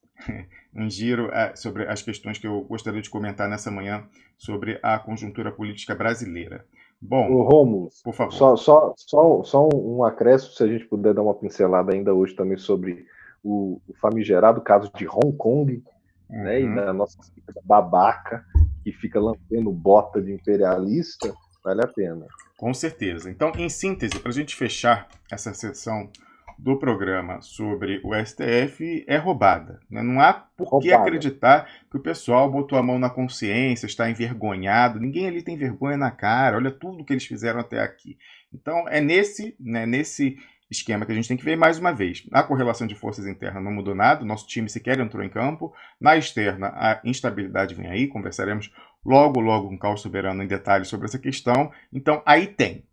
sobre as questões que eu gostaria de comentar nessa manhã sobre a conjuntura política brasileira. Bom, Rômulo, por favor. Só um acréscimo, se a gente puder dar uma pincelada ainda hoje também sobre o famigerado caso de Hong Kong, né, e da nossa babaca que fica lambendo bota de imperialista, vale a pena. Com certeza. Então, em síntese, para a gente fechar essa sessão do programa sobre o STF, é roubada, né? Não há por que acreditar que o pessoal botou a mão na consciência, está envergonhado. Ninguém ali tem vergonha na cara. Olha tudo que eles fizeram até aqui. Então, é nesse esquema que a gente tem que ver mais uma vez. A correlação de forças interna não mudou nada, o nosso time sequer entrou em campo. Na externa, a instabilidade vem aí, conversaremos logo com o Carlos Soberano em detalhes sobre essa questão. Então, aí tem.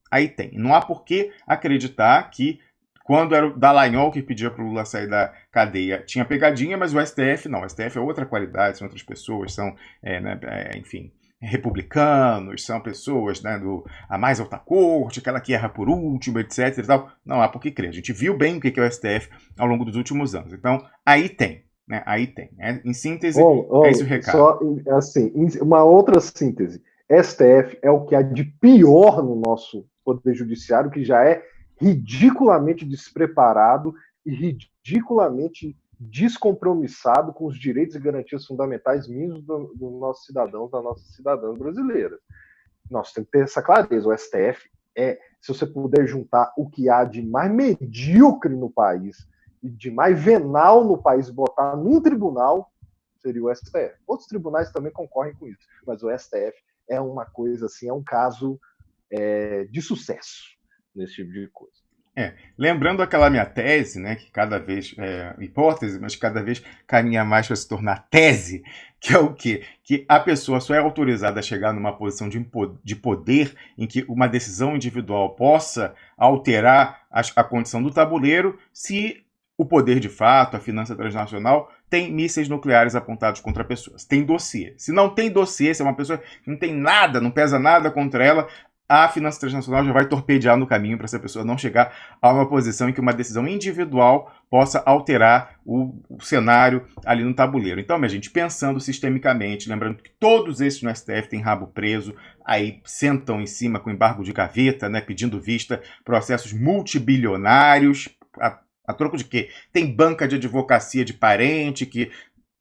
Não há por que acreditar que quando era o Dallagnol que pedia para o Lula sair da cadeia, tinha pegadinha, mas o STF não. O STF é outra qualidade, são outras pessoas, são, enfim, republicanos, são pessoas, né, a mais alta corte, aquela que erra por último, etc. E tal. Não há por que crer. A gente viu bem o que é o STF ao longo dos últimos anos. Então, aí tem. Né? Aí tem. Em síntese, é esse o recado. Só, assim, uma outra síntese. STF é o que há de pior no nosso Poder Judiciário, que já é ridiculamente despreparado e ridiculamente descompromissado com os direitos e garantias fundamentais mínimos dos nossos cidadãos, das nossas cidadãs brasileiras. Nós temos que ter essa clareza. O STF se você puder juntar o que há de mais medíocre no país e de mais venal no país, botar num tribunal, seria o STF. Outros tribunais também concorrem com isso, mas o STF é uma coisa assim, é um caso de sucesso nesse tipo de coisa. Lembrando aquela minha tese, né, que cada vez hipótese, mas cada vez caminha mais para se tornar tese, que é o quê? Que a pessoa só é autorizada a chegar numa posição de poder em que uma decisão individual possa alterar a condição do tabuleiro se o poder de fato, a finança transnacional, tem mísseis nucleares apontados contra pessoas. Tem dossiê. Se não tem dossiê, se é uma pessoa que não tem nada, não pesa nada contra ela, a finança transnacional já vai torpedear no caminho para essa pessoa não chegar a uma posição em que uma decisão individual possa alterar o cenário ali no tabuleiro. Então, minha gente, pensando sistemicamente, lembrando que todos esses no STF têm rabo preso, aí sentam em cima com embargo de gaveta, né, pedindo vista, processos multibilionários, a troco de quê? Tem banca de advocacia de parente, que,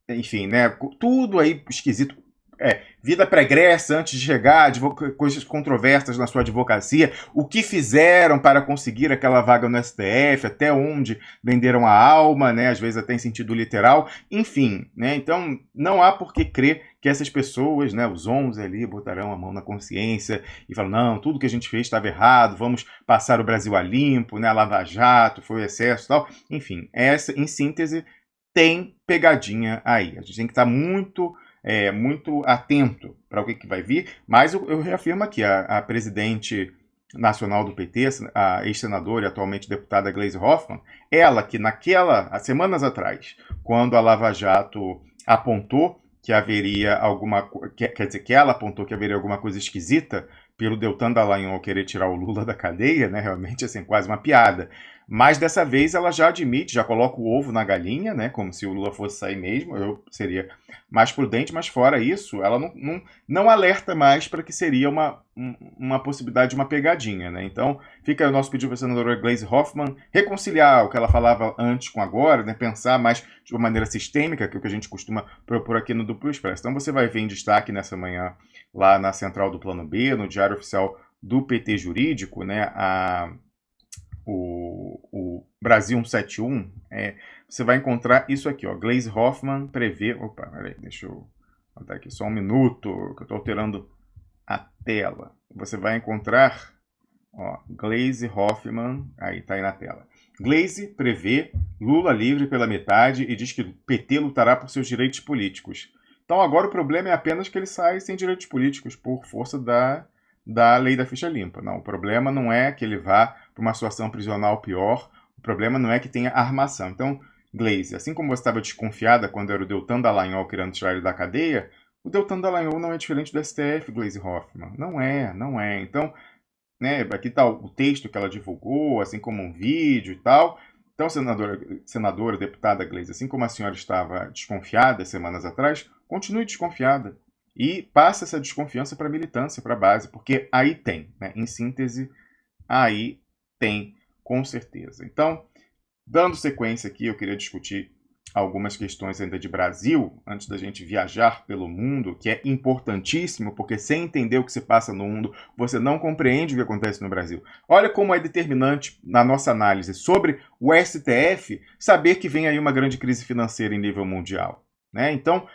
enfim, né, tudo aí esquisito. Vida pregressa antes de chegar, coisas controversas na sua advocacia, o que fizeram para conseguir aquela vaga no STF, até onde venderam a alma, né, às vezes até em sentido literal, enfim, né, então não há por que crer que essas pessoas, né, os 11 ali, botarão a mão na consciência e falam, não, tudo que a gente fez estava errado, vamos passar o Brasil a limpo, né, a Lava Jato, foi o excesso e tal, enfim, em síntese, tem pegadinha aí, a gente tem que estar muito atento para o que vai vir, mas eu reafirmo aqui, a presidente nacional do PT, a ex-senadora e atualmente deputada Gleisi Hoffmann, ela que há semanas atrás, quando a Lava Jato apontou que haveria que ela apontou que haveria alguma coisa esquisita pelo Deltan Dallagnol querer tirar o Lula da cadeia, né, realmente assim, quase uma piada. Mas dessa vez ela já admite, já coloca o ovo na galinha, né, como se o Lula fosse sair mesmo, eu seria mais prudente, mas fora isso, ela não alerta mais para que seria uma possibilidade de uma pegadinha, né? Então, fica o nosso pedido para a senadora Gleisi Hoffmann reconciliar o que ela falava antes com agora, né, pensar mais de uma maneira sistêmica, que é o que a gente costuma propor aqui no Duplo Expresso. Então, você vai ver em destaque nessa manhã lá na central do Plano B, no Diário Oficial do PT Jurídico, né, o Brasil 171, você vai encontrar isso aqui, ó, Gleisi Hoffmann prevê... Opa, peraí, deixa eu botar aqui só um minuto, que eu estou alterando a tela. Você vai encontrar, ó, Gleisi Hoffmann, aí tá aí na tela. Gleisi prevê Lula livre pela metade e diz que o PT lutará por seus direitos políticos. Então agora o problema é apenas que ele sai sem direitos políticos por força da lei da ficha limpa. Não, o problema não é que ele vá para uma situação prisional pior, o problema não é que tenha armação. Então, Gleisi, assim como você estava desconfiada quando era o Deltan Dallagnol querendo tirar ele da cadeia, o Deltan Dallagnol não é diferente do STF, Gleisi Hoffmann. Não é. Então, né, aqui está o texto que ela divulgou, assim como um vídeo e tal. Então, senadora, deputada Gleisi, assim como a senhora estava desconfiada semanas atrás, continue desconfiada. E passe essa desconfiança para a militância, para a base, porque aí tem, né? Em síntese, aí tem, com certeza. Então, dando sequência aqui, eu queria discutir algumas questões ainda de Brasil, antes da gente viajar pelo mundo, que é importantíssimo, porque sem entender o que se passa no mundo, você não compreende o que acontece no Brasil. Olha como é determinante na nossa análise sobre o STF saber que vem aí uma grande crise financeira em nível mundial. Né? Então,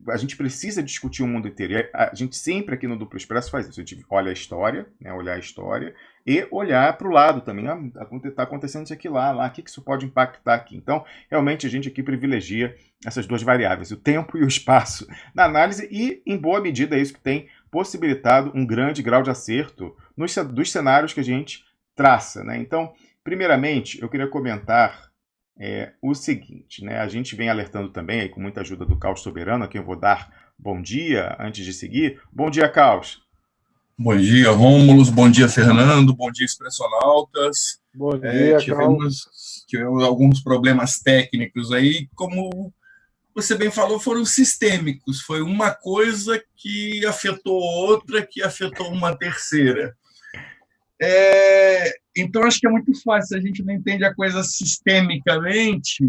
a gente precisa discutir o mundo inteiro. E a gente sempre aqui no Duplo Expresso faz isso. A gente olha a história, né? Olhar a história e olhar para o lado também. Está acontecendo isso aqui lá. O que isso pode impactar aqui? Então, realmente, a gente aqui privilegia essas duas variáveis, o tempo e o espaço, na análise. E, em boa medida, é isso que tem possibilitado um grande grau de acerto dos cenários que a gente traça. Né? Então, primeiramente, eu queria comentar o seguinte, né? A gente vem alertando também, aí, com muita ajuda do Caos Soberano, a quem eu vou dar bom dia antes de seguir. Bom dia, Caos. Bom dia, Rômulo. Bom dia, Fernando. Bom dia, Expressionautas. Bom dia, tivemos alguns problemas técnicos aí, como você bem falou, foram sistêmicos. Foi uma coisa que afetou outra, que afetou uma terceira. Então, acho que é muito fácil, a gente não entende a coisa sistemicamente,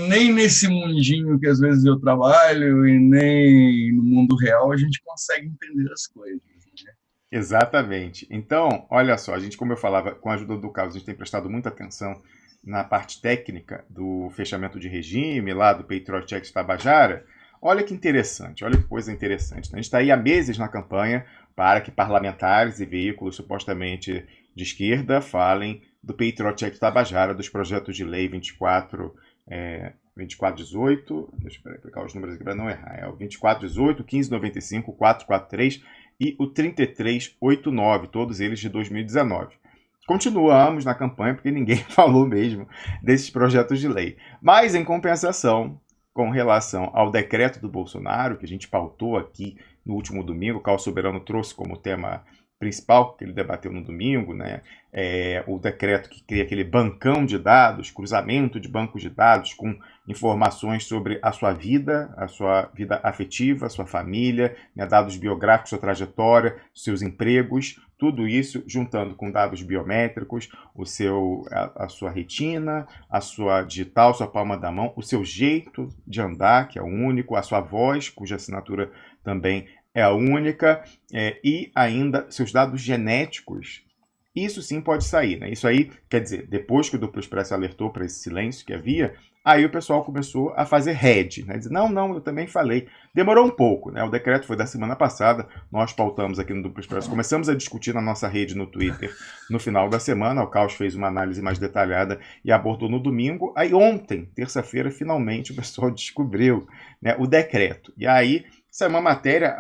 nem nesse mundinho que às vezes eu trabalho e nem no mundo real a gente consegue entender as coisas. Né? Exatamente. Então, olha só, a gente, como eu falava, com a ajuda do Carlos, a gente tem prestado muita atenção na parte técnica do fechamento de regime, lá do Patriot Act Tabajara. Olha que interessante, olha que coisa interessante. A gente está aí há meses na campanha para que parlamentares e veículos supostamente de esquerda falem do Patriot Act Tabajara, dos projetos de lei 2418, deixa eu pegar os números aqui para não errar, é o 2418, 1595, 443 e o 3389, todos eles de 2019. Continuamos na campanha porque ninguém falou mesmo desses projetos de lei. Mas, em compensação, com relação ao decreto do Bolsonaro, que a gente pautou aqui no último domingo, o Caos Soberano trouxe como tema principal, que ele debateu no domingo, né? O decreto que cria aquele bancão de dados, cruzamento de bancos de dados com informações sobre a sua vida afetiva, a sua família, né? Dados biográficos, sua trajetória, seus empregos, tudo isso juntando com dados biométricos, a sua retina, a sua digital, sua palma da mão, o seu jeito de andar, que é o único, a sua voz, cuja assinatura também é a única, e ainda seus dados genéticos. Isso sim pode sair, né? Isso aí, quer dizer, depois que o Duplo Expresso alertou para esse silêncio que havia, aí o pessoal começou a fazer head, né? Dizer, não, eu também falei. Demorou um pouco, né? O decreto foi da semana passada, nós pautamos aqui no Duplo Expresso, começamos a discutir na nossa rede no Twitter no final da semana, o Caos fez uma análise mais detalhada e abordou no domingo. Aí ontem, terça-feira, finalmente o pessoal descobriu, né, o decreto. E aí, isso é uma matéria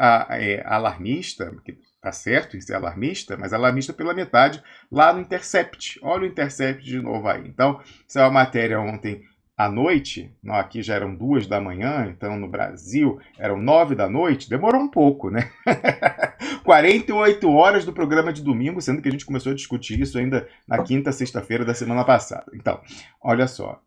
alarmista, que tá certo isso é alarmista, mas alarmista pela metade, lá no Intercept. Olha o Intercept de novo aí. Então, isso é uma matéria ontem à noite, não, aqui já eram 2 da manhã, então no Brasil eram 9 da noite, demorou um pouco, né? 48 horas do programa de domingo, sendo que a gente começou a discutir isso ainda na quinta, sexta-feira da semana passada. Então, olha só,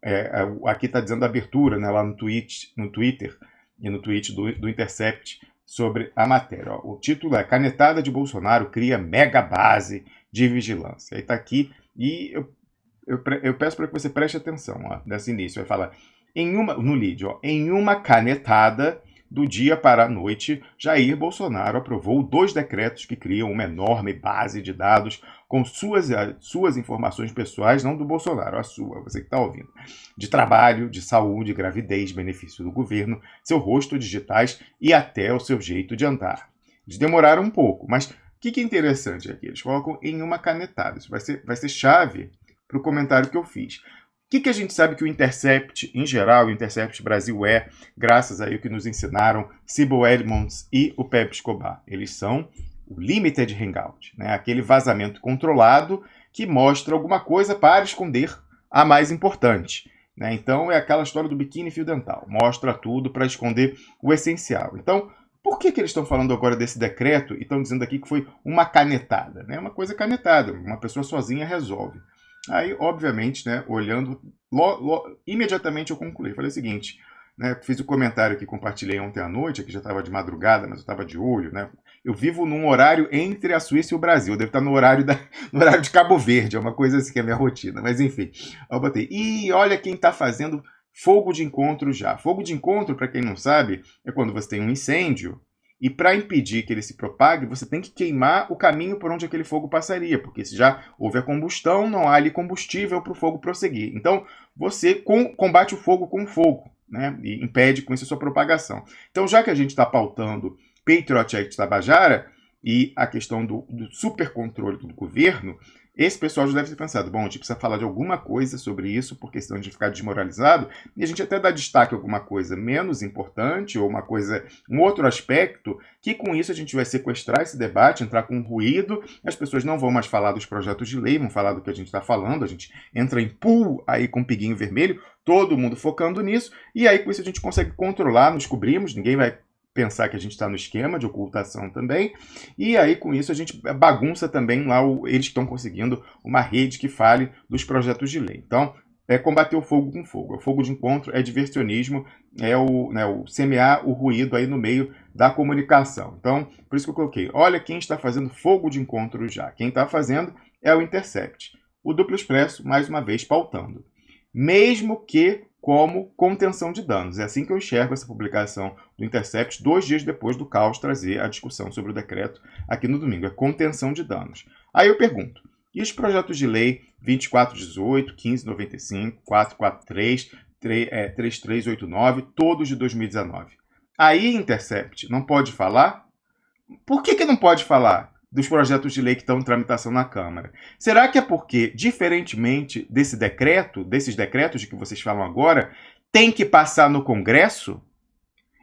aqui está dizendo a abertura, né, lá no Twitter e no tweet do Intercept sobre a matéria. Ó, o título é Canetada de Bolsonaro cria mega base de vigilância. Aí está aqui e eu peço para que você preste atenção, ó, nesse início. Vai falar, no lead, ó, em uma canetada, do dia para a noite, Jair Bolsonaro aprovou 2 decretos que criam uma enorme base de dados com suas informações pessoais, não do Bolsonaro, a sua, você que está ouvindo, de trabalho, de saúde, gravidez, benefício do governo, seu rosto digitais e até o seu jeito de andar. Eles demoraram um pouco, mas o que é interessante aqui? Eles colocam em uma canetada. Isso vai ser chave para o comentário que eu fiz. O que a gente sabe que o Intercept, em geral, o Intercept Brasil graças a ele que nos ensinaram Sybil Edmonds e o Pepe Escobar? Eles são o Limited Hangout, né? Aquele vazamento controlado que mostra alguma coisa para esconder a mais importante, né? Então é aquela história do biquíni fio dental, mostra tudo para esconder o essencial. Então, por que eles estão falando agora desse decreto e estão dizendo aqui que foi uma canetada? Né? Uma coisa canetada, uma pessoa sozinha resolve. Aí, obviamente, né, olhando, imediatamente eu concluí. Falei o seguinte, né, fiz o comentário que compartilhei ontem à noite, que já estava de madrugada, mas eu estava de olho. Né? Eu vivo num horário entre a Suíça e o Brasil. Eu devo estar no horário de Cabo Verde, é uma coisa assim que é a minha rotina. Mas enfim, eu botei. E olha quem está fazendo fogo de encontro já. Fogo de encontro, para quem não sabe, é quando você tem um incêndio e para impedir que ele se propague, você tem que queimar o caminho por onde aquele fogo passaria, porque se já houve a combustão, não há ali combustível para o fogo prosseguir. Então, você combate o fogo com fogo, né? E impede com isso a sua propagação. Então, já que a gente está pautando Patriot Act Tabajara e a questão do supercontrole do governo, esse pessoal já deve ter pensado, bom, a gente precisa falar de alguma coisa sobre isso, porque senão a gente ficar desmoralizado, e a gente até dá destaque a alguma coisa menos importante, ou um outro aspecto, que com isso a gente vai sequestrar esse debate, entrar com ruído, as pessoas não vão mais falar dos projetos de lei, vão falar do que a gente está falando, a gente entra em pool aí com um piguinho vermelho, todo mundo focando nisso, e aí com isso a gente consegue controlar, nos cobrimos, ninguém vai pensar que a gente está no esquema de ocultação também, e aí com isso a gente bagunça também lá, eles estão conseguindo uma rede que fale dos projetos de lei. Então, é combater o fogo com fogo. O fogo de encontro é diversionismo, é o semear o ruído aí no meio da comunicação. Então, por isso que eu coloquei, olha quem está fazendo fogo de encontro já. Quem está fazendo é o Intercept. O Duplo Expresso, mais uma vez, pautando. Mesmo que como contenção de danos. É assim que eu enxergo essa publicação do Intercept, 2 dias depois do Caos trazer a discussão sobre o decreto aqui no domingo. É contenção de danos. Aí eu pergunto, e os projetos de lei 2418, 1595, 443, 3389, todos de 2019? Aí, Intercept, não pode falar? Por que não pode falar dos projetos de lei que estão em tramitação na Câmara? Será que é porque, diferentemente desses decretos de que vocês falam agora, tem que passar no Congresso?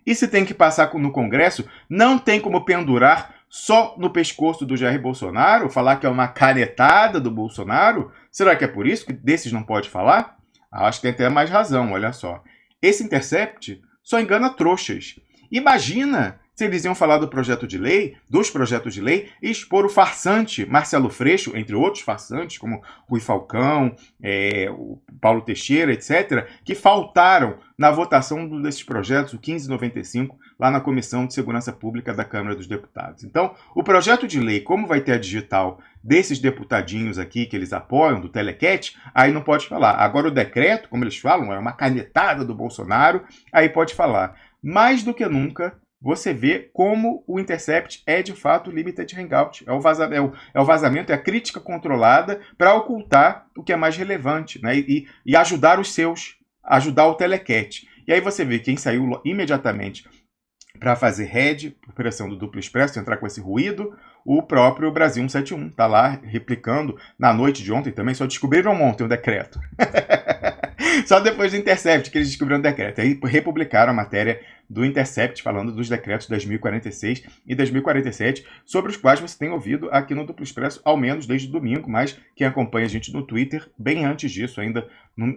E se tem que passar no Congresso, não tem como pendurar só no pescoço do Jair Bolsonaro? Falar que é uma canetada do Bolsonaro? Será que é por isso que desses não pode falar? Acho que tem até mais razão, olha só. Esse Intercept só engana trouxas. Imagina se eles iam falar dos projetos de lei, e expor o farsante Marcelo Freixo, entre outros farsantes, como Rui Falcão, o Paulo Teixeira, etc., que faltaram na votação desses projetos, o 1595, lá na Comissão de Segurança Pública da Câmara dos Deputados. Então, o projeto de lei, como vai ter a digital desses deputadinhos aqui que eles apoiam, do Telecat, aí não pode falar. Agora o decreto, como eles falam, é uma canetada do Bolsonaro, aí pode falar. Mais do que nunca, você vê como o Intercept é de fato o Limited Hangout. É o vazamento, é a crítica controlada para ocultar o que é mais relevante, né? E ajudar os seus, ajudar o Telecat. E aí você vê quem saiu imediatamente para fazer head, por pressão do Duplo Expresso, entrar com esse ruído, o próprio Brasil 171. Está lá replicando na noite de ontem também, só descobriram ontem o decreto. Só depois do Intercept que eles descobriram o decreto. Aí republicaram a matéria do Intercept falando dos decretos 2046 e 2047, sobre os quais você tem ouvido aqui no Duplo Expresso, ao menos desde domingo, mas quem acompanha a gente no Twitter, bem antes disso, ainda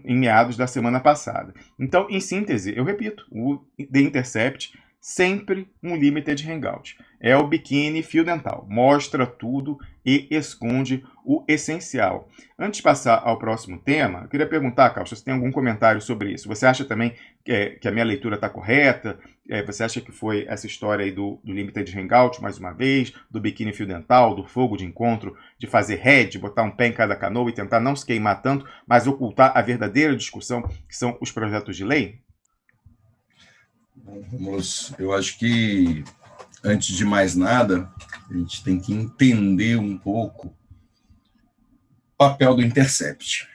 em meados da semana passada. Então, em síntese, eu repito, o The Intercept sempre um Limited Hangout. É o biquíni fio dental. Mostra tudo e esconde o essencial. Antes de passar ao próximo tema, eu queria perguntar, Carlos, se você tem algum comentário sobre isso. Você acha também que a minha leitura está correta? Você acha que foi essa história aí do Limited Hangout, mais uma vez, do biquíni fio dental, do fogo de encontro, de fazer head, botar um pé em cada canoa e tentar não se queimar tanto, mas ocultar a verdadeira discussão, que são os projetos de lei? Vamos, eu acho que, antes de mais nada, a gente tem que entender um pouco o papel do Intercept.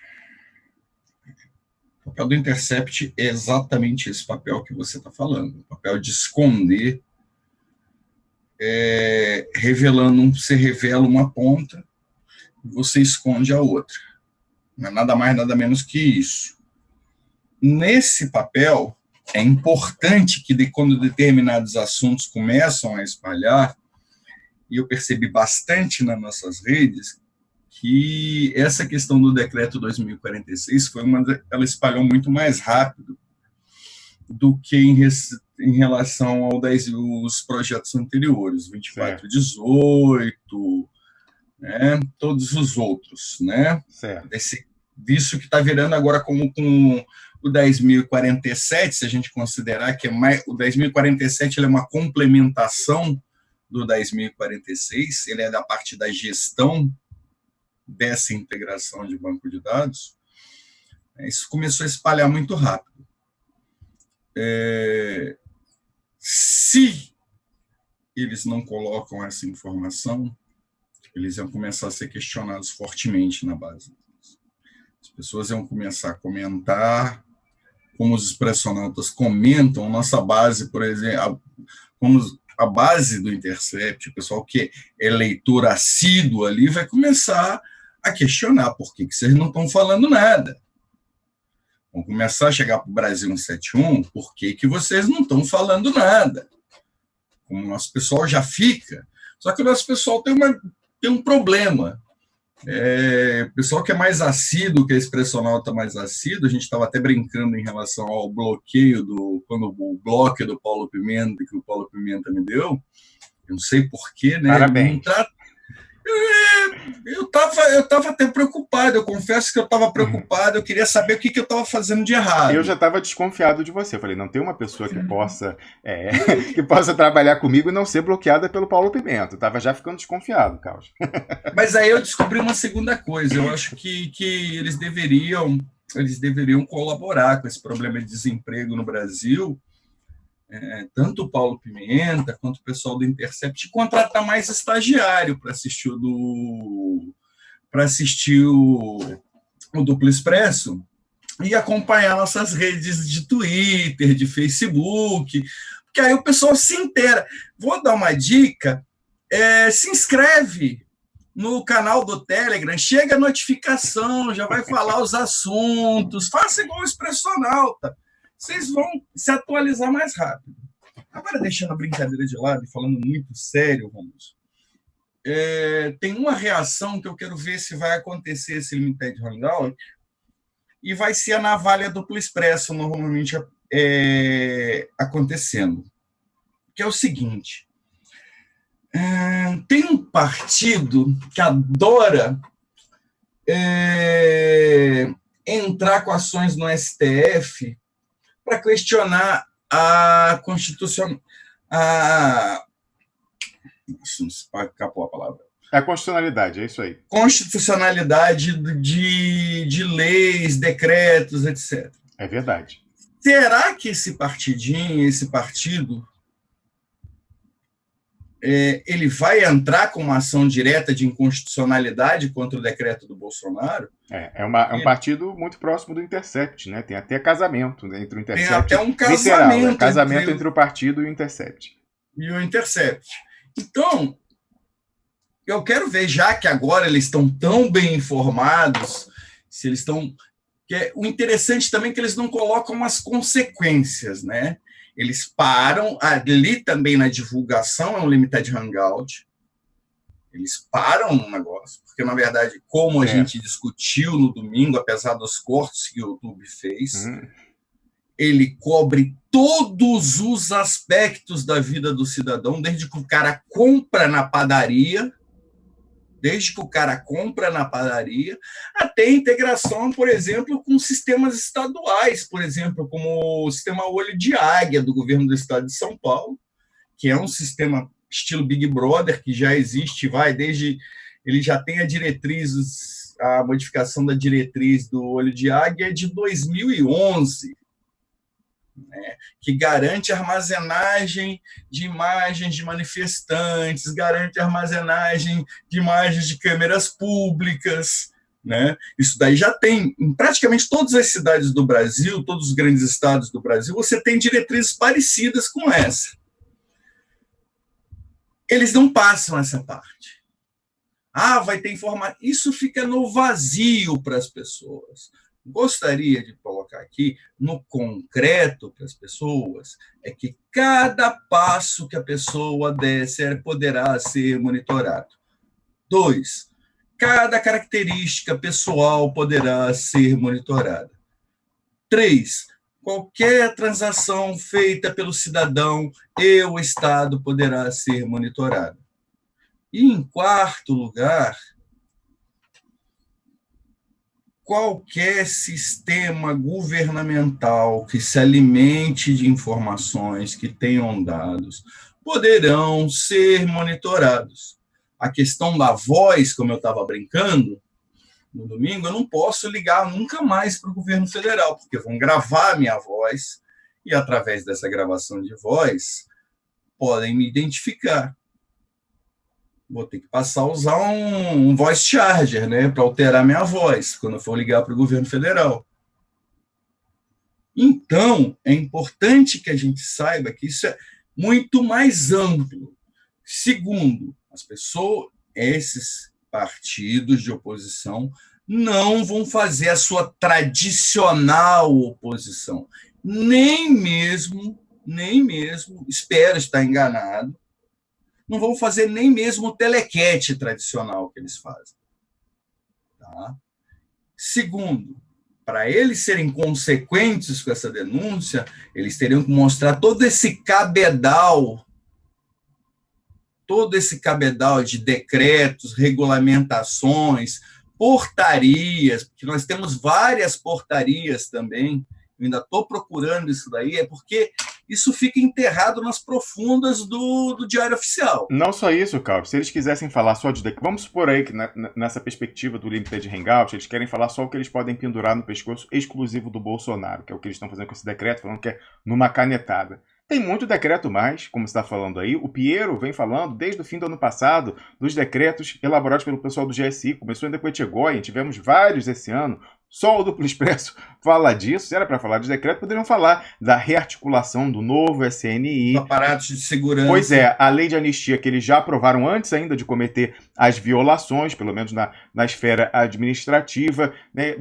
O papel do Intercept é exatamente esse papel que você está falando, o papel de esconder, revelando, você revela uma ponta, você esconde a outra. Não é nada mais, nada menos que isso. Nesse papel, é importante que, quando determinados assuntos começam a espalhar, e eu percebi bastante nas nossas redes, que essa questão do decreto 2046 ela espalhou muito mais rápido do que em relação aos projetos anteriores, 2418, né, todos os outros, né? Disso que está virando agora como com o 10.047, se a gente considerar que o 10.047 ele é uma complementação do 10.046, ele é da parte da gestão dessa integração de banco de dados. Isso começou a espalhar muito rápido. Se eles não colocam essa informação, eles iam começar a ser questionados fortemente na base. As pessoas iam começar a comentar, como os expressionautas comentam, nossa base, por exemplo, como a base do Intercept, o pessoal que é leitor assíduo ali, vai começar a questionar por que vocês não estão falando nada. Vão começar a chegar para o Brasil 171, por que vocês não estão falando nada? Como o nosso pessoal já fica. Só que o nosso pessoal tem um problema. O pessoal que é mais assíduo, que é expressionauta mais assíduo, a gente estava até brincando em relação ao bloqueio quando o bloco do Paulo Pimenta, que o Paulo Pimenta me deu, eu não sei porquê, né? Parabéns. Eu estava até preocupado, eu confesso que eu estava preocupado, eu queria saber o que eu estava fazendo de errado. Eu já estava desconfiado de você, eu falei, não tem uma pessoa que possa trabalhar comigo e não ser bloqueada pelo Paulo Pimenta. Eu estava já ficando desconfiado, Carlos. Mas aí eu descobri uma segunda coisa, eu acho que eles deveriam colaborar com esse problema de desemprego no Brasil, tanto o Paulo Pimenta quanto o pessoal do Intercept, contratar mais estagiário para assistir o Duplo Expresso e acompanhar nossas redes de Twitter, de Facebook, porque aí o pessoal se inteira. Vou dar uma dica, se inscreve no canal do Telegram, chega a notificação, já vai falar os assuntos, faça igual o Expressionauta. Vocês vão se atualizar mais rápido. Agora, deixando a brincadeira de lado e falando muito sério, Ramos, tem uma reação que eu quero ver se vai acontecer esse Limited Hangout, e vai ser a navalha Duplo Expresso normalmente acontecendo. Que é o seguinte, tem um partido que adora entrar com ações no STF para questionar a Constituição. Escapou a palavra. É a constitucionalidade, é isso aí. Constitucionalidade de leis, decretos, etc. É verdade. Será que esse partido, ele vai entrar com uma ação direta de inconstitucionalidade contra o decreto do Bolsonaro? É um partido muito próximo do Intercept, né? Tem até casamento entre o Intercept. Tem até um casamento. Literal, casamento entre o partido e o Intercept. Então, eu quero ver, já que agora eles estão tão bem informados, se eles estão... O interessante também é que eles não colocam as consequências, né? Eles param, ali também na divulgação é um Limited Hangout, eles param no negócio, porque, na verdade, como a gente discutiu no domingo, apesar dos cortes que o YouTube fez, ele cobre todos os aspectos da vida do cidadão, desde que o cara compra na padaria, até a integração, por exemplo, com sistemas estaduais, por exemplo, como o sistema Olho de Águia do governo do estado de São Paulo, que é um sistema estilo Big Brother, que já existe, ele já tem a modificação da diretriz do Olho de Águia de 2011. né, que garante armazenagem de imagens de manifestantes, garante armazenagem de imagens de câmeras públicas, né? Isso daí já tem em praticamente todas as cidades do Brasil, todos os grandes estados do Brasil, você tem diretrizes parecidas com essa. Eles não passam essa parte. Vai ter informação. Isso fica no vazio para as pessoas. Gostaria de colocar aqui, no concreto para as pessoas, é que cada passo que a pessoa der poderá ser monitorado. 2, cada característica pessoal poderá ser monitorada. 3, qualquer transação feita pelo cidadão e o Estado poderá ser monitorada. E, em quarto lugar, qualquer sistema governamental que se alimente de informações, que tenham dados, poderão ser monitorados. A questão da voz, como eu estava brincando, no domingo, eu não posso ligar nunca mais para o governo federal, porque vão gravar a minha voz e, através dessa gravação de voz, podem me identificar. Vou ter que passar a usar um voice charger, né, para alterar minha voz quando eu for ligar para o governo federal. Então, é importante que a gente saiba que isso é muito mais amplo. Segundo, as pessoas, esses partidos de oposição não vão fazer a sua tradicional oposição. Nem mesmo, espero estar enganado, não vão fazer nem mesmo o telequete tradicional que eles fazem. Tá? Segundo, para eles serem consequentes com essa denúncia, eles teriam que mostrar todo esse cabedal de decretos, regulamentações, portarias, porque nós temos várias portarias também. Eu ainda estou procurando isso daí, é porque isso fica enterrado nas profundas do Diário Oficial. Não só isso, Carlos. Se eles quisessem falar só de... Vamos supor aí que nessa perspectiva do Limited Hangout, eles querem falar só o que eles podem pendurar no pescoço exclusivo do Bolsonaro, que é o que eles estão fazendo com esse decreto, falando que é numa canetada. Tem muito decreto mais, como você está falando aí. O Piero vem falando desde o fim do ano passado dos decretos elaborados pelo pessoal do GSI. Começou ainda com o Etchegóin, tivemos vários esse ano. Só o Duplo Expresso fala disso. Se era para falar de decreto, poderiam falar da rearticulação do novo SNI. Aparatos de segurança. Pois é, a lei de anistia que eles já aprovaram antes ainda de cometer as violações, pelo menos na esfera administrativa, né?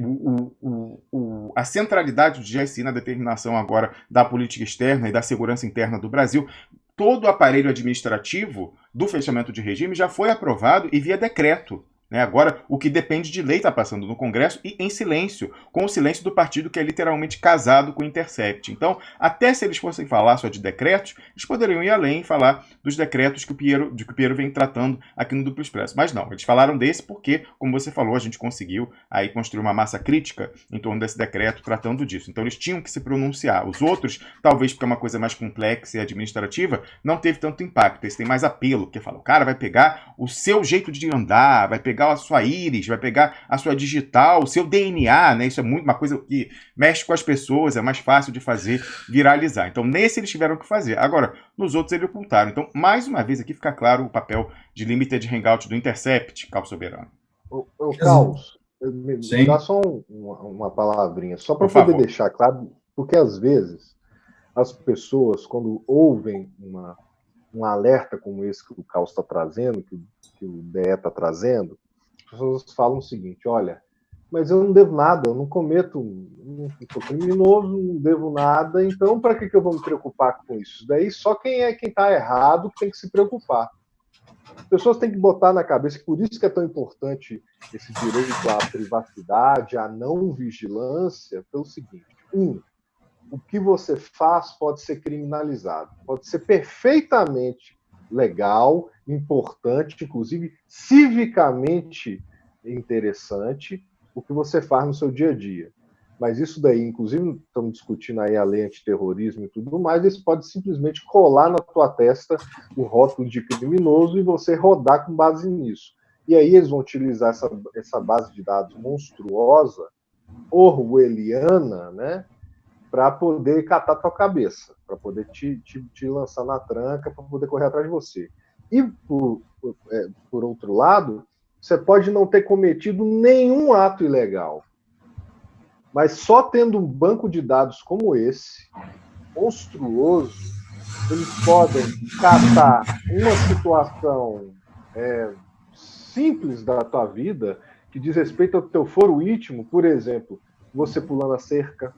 A centralidade do GSI na determinação agora da política externa e da segurança interna do Brasil. Todo o aparelho administrativo do fechamento de regime já foi aprovado e via decreto. Agora, o que depende de lei está passando no Congresso e em silêncio, com o silêncio do partido que é literalmente casado com o Intercept. Então, até se eles fossem falar só de decretos, eles poderiam ir além e falar dos decretos que o Piero vem tratando aqui no Duplo Expresso. Mas não, eles falaram desse porque, como você falou, a gente conseguiu aí construir uma massa crítica em torno desse decreto tratando disso. Então, eles tinham que se pronunciar. Os outros, talvez porque é uma coisa mais complexa e administrativa, não teve tanto impacto. Esse tem mais apelo, porque fala, o cara vai pegar o seu jeito de andar, vai pegar a sua íris, vai pegar a sua digital, o seu DNA, né? Isso é muito uma coisa que mexe com as pessoas, é mais fácil de fazer viralizar. Então, nesse eles tiveram que fazer. Agora, nos outros eles ocultaram. Então, mais uma vez aqui fica claro o papel de Limited Hangout do Intercept, Carlos Soberano. Carlos, me dá só uma palavrinha, só para poder deixar claro, porque às vezes as pessoas, quando ouvem um alerta como esse que o Carlos está trazendo, que o DE está trazendo, as pessoas falam o seguinte, olha, mas eu não devo nada, eu não não sou criminoso, não devo nada, então para que eu vou me preocupar com isso? Daí só quem está errado tem que se preocupar. As pessoas têm que botar na cabeça que por isso que é tão importante esse direito à privacidade, à não vigilância, pelo seguinte, o que você faz pode ser criminalizado, pode ser perfeitamente legal, importante, inclusive civicamente interessante, o que você faz no seu dia a dia. Mas isso daí, inclusive, estamos discutindo aí a lei antiterrorismo e tudo mais, isso pode simplesmente colar na tua testa o rótulo de criminoso e você rodar com base nisso. E aí eles vão utilizar essa base de dados monstruosa, orwelliana, né, para poder catar tua cabeça, para poder te lançar na tranca, para poder correr atrás de você. E, por outro lado, você pode não ter cometido nenhum ato ilegal, mas só tendo um banco de dados como esse, monstruoso, eles podem catar uma situação simples da tua vida, que diz respeito ao teu foro íntimo, por exemplo, você pulando a cerca,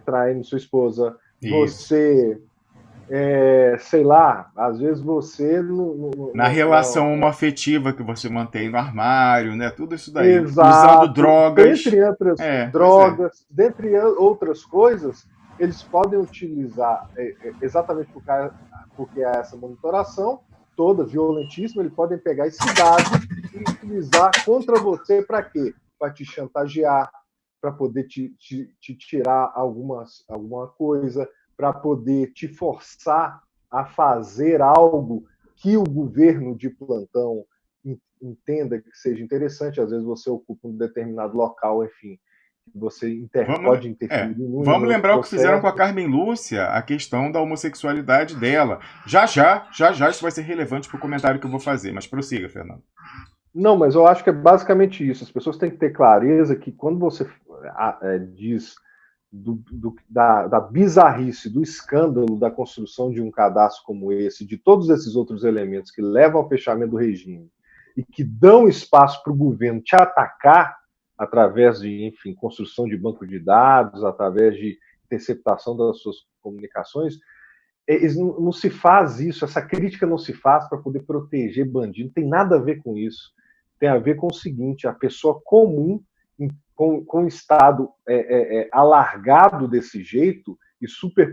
traindo sua esposa, Isso. você, sei lá, às vezes você... Na relação homoafetiva que você mantém no armário, né? Tudo isso daí. Exato. Usando drogas. Dentre outras drogas, dentre outras coisas, eles podem utilizar, exatamente porque há essa monitoração toda violentíssima, eles podem pegar esse dado e utilizar contra você para quê? Para te chantagear, para poder te tirar alguma coisa, para poder te forçar a fazer algo que o governo de plantão entenda que seja interessante. Às vezes você ocupa um determinado local, enfim, você pode interferir. Vamos lembrar o que fizeram com a Carmen Lúcia, a questão da homossexualidade dela. Já isso vai ser relevante para o comentário que eu vou fazer, mas prossiga, Fernando. Não, mas eu acho que é basicamente isso. As pessoas têm que ter clareza que quando você diz da bizarrice, do escândalo da construção de um cadastro como esse, de todos esses outros elementos que levam ao fechamento do regime e que dão espaço para o governo te atacar através de, enfim, construção de banco de dados, através de interceptação das suas comunicações, não se faz isso, essa crítica não se faz para poder proteger bandido, não tem nada a ver com isso. Tem a ver com o seguinte, a pessoa comum, com o Estado alargado desse jeito e super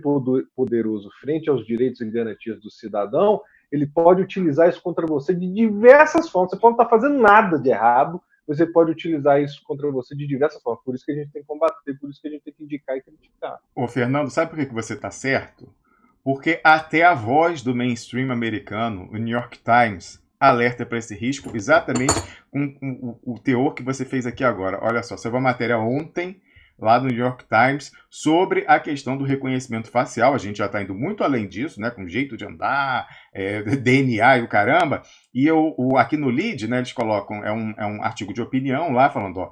poderoso frente aos direitos e garantias do cidadão, ele pode utilizar isso contra você de diversas formas. Você pode não estar fazendo nada de errado, você pode utilizar isso contra você de diversas formas. Por isso que a gente tem que combater, por isso que a gente tem que indicar e criticar. Ô, Fernando, sabe por que você está certo? Porque até a voz do mainstream americano, o New York Times, alerta para esse risco exatamente com o teor que você fez aqui agora. Olha só, saiu uma matéria ontem, lá no New York Times, sobre a questão do reconhecimento facial. A gente já está indo muito além disso, né, com jeito de andar, DNA e o caramba. E aqui no lead, né, eles colocam, é um artigo de opinião lá, falando, ó,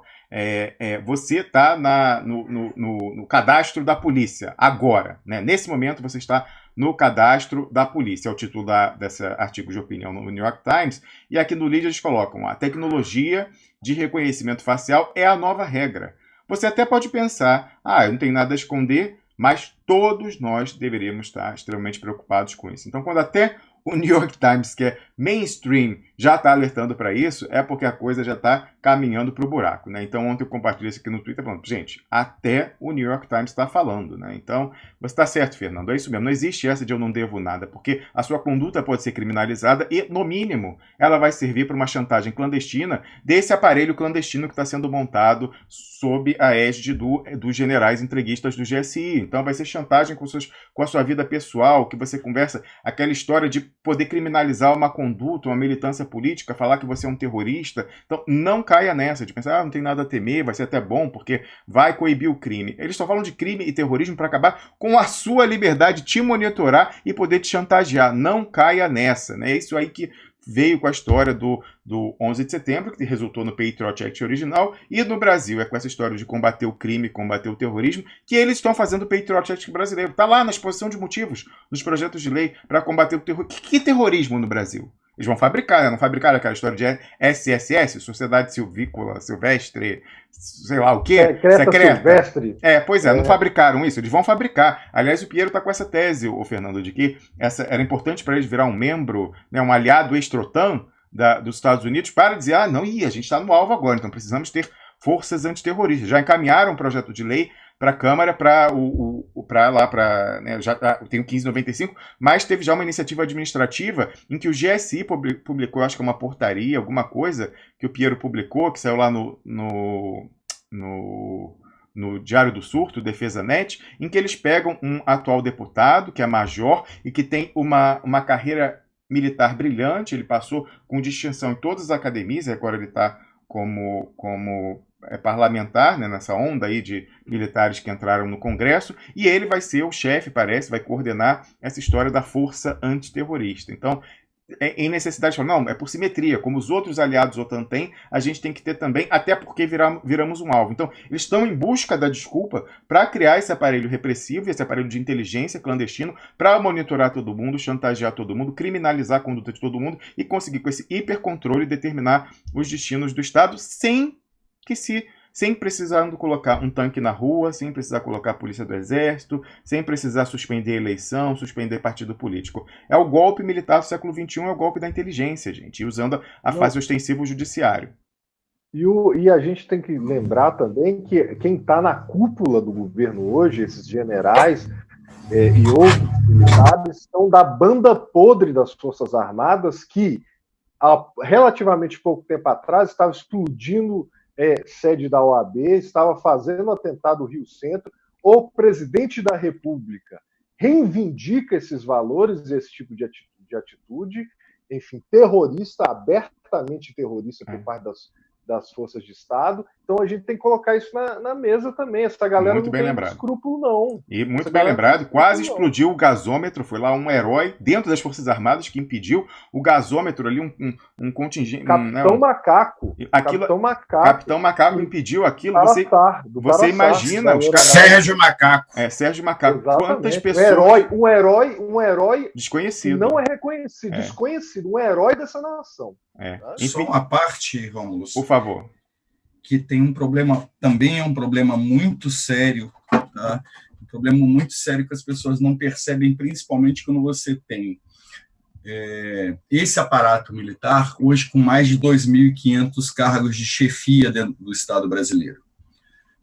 você está no cadastro da polícia agora, né? Nesse momento você está no cadastro da polícia, é o título desse artigo de opinião no New York Times. E aqui no lead eles colocam, a tecnologia de reconhecimento facial é a nova regra. Você até pode pensar, eu não tenho nada a esconder, mas todos nós deveríamos estar extremamente preocupados com isso. Então, quando até o New York Times, que é mainstream, já está alertando para isso, é porque a coisa já está caminhando para o buraco, né? Então, ontem eu compartilhei isso aqui no Twitter, falando, gente, até o New York Times está falando, né? Então, você está certo, Fernando, é isso mesmo. Não existe essa de eu não devo nada, porque a sua conduta pode ser criminalizada e, no mínimo, ela vai servir para uma chantagem clandestina desse aparelho clandestino que está sendo montado sob a égide dos generais entreguistas do GSI. Então, vai ser chantagem com a sua vida pessoal, que você conversa, aquela história de poder criminalizar uma conduta, uma militância política, falar que você é um terrorista. Então, não caia nessa de pensar, não tem nada a temer, vai ser até bom, porque vai coibir o crime. Eles estão falando de crime e terrorismo para acabar com a sua liberdade, te monitorar e poder te chantagear. Não caia nessa, né? É isso aí que veio com a história do 11 de setembro, que resultou no Patriot Act original, e no Brasil é com essa história de combater o crime, combater o terrorismo, que eles estão fazendo o Patriot Act brasileiro. Está lá na exposição de motivos, nos projetos de lei para combater o terrorismo. Que terrorismo no Brasil? Eles vão fabricar, né? Não fabricaram aquela história de SSS, Sociedade Silvícola, Silvestre, sei lá o quê, secreta. Silvestre. Pois é, não fabricaram isso, eles vão fabricar. Aliás, o Piero está com essa tese, o Fernando, de que era importante para eles virar um membro, né, um aliado ex-OTAN dos Estados Unidos, para dizer, a gente está no alvo agora, então precisamos ter forças antiterroristas. Já encaminharam um projeto de lei para a Câmara, né, já tem o 1595, mas teve já uma iniciativa administrativa em que o GSI publicou, acho que uma portaria, alguma coisa que o Piero publicou, que saiu lá no Diário do Surto, Defesa Net, em que eles pegam um atual deputado, que é major, e que tem uma carreira militar brilhante, ele passou com distinção em todas as academias, e agora ele está parlamentar, né, nessa onda aí de militares que entraram no Congresso, e ele vai ser o chefe, parece, vai coordenar essa história da força antiterrorista. Então, em necessidade de falar, não, é por simetria, como os outros aliados OTAN têm, a gente tem que ter também, até porque viramos um alvo. Então, eles estão em busca da desculpa para criar esse aparelho repressivo, esse aparelho de inteligência clandestino, para monitorar todo mundo, chantagear todo mundo, criminalizar a conduta de todo mundo e conseguir, com esse hipercontrole, determinar os destinos do Estado sem precisando colocar um tanque na rua, sem precisar colocar a polícia do exército, sem precisar suspender eleição, suspender partido político. É o golpe militar do século XXI, é o golpe da inteligência, gente, usando a fase ostensiva judiciário. E a gente tem que lembrar também que quem está na cúpula do governo hoje, esses generais e outros militares, são da banda podre das Forças Armadas que, há relativamente pouco tempo atrás, estava explodindo sede da OAB, estava fazendo atentado no Rio Centro. O presidente da República reivindica esses valores, esse tipo de atitude, enfim, terrorista, abertamente terrorista por parte das forças de Estado. Então a gente tem que colocar isso na mesa também. Essa galera muito não bem tem lembrado. escrúpulo, não. E muito bem lembrado, quase explodiu o gasômetro, foi lá um herói dentro das Forças Armadas que impediu o gasômetro ali, um contingente... Capitão Macaco. Capitão Macaco impediu aquilo. Você imagina... Sérgio Macaco. Sérgio Macaco. Exatamente. Quantas pessoas... Um herói desconhecido. Que não é reconhecido, desconhecido, um herói dessa nação. Só uma parte, Rômulo. Por favor. Que tem um problema, também é um problema muito sério, tá? Um problema muito sério que as pessoas não percebem, principalmente quando você tem esse aparato militar, hoje com mais de 2.500 cargos de chefia dentro do Estado brasileiro.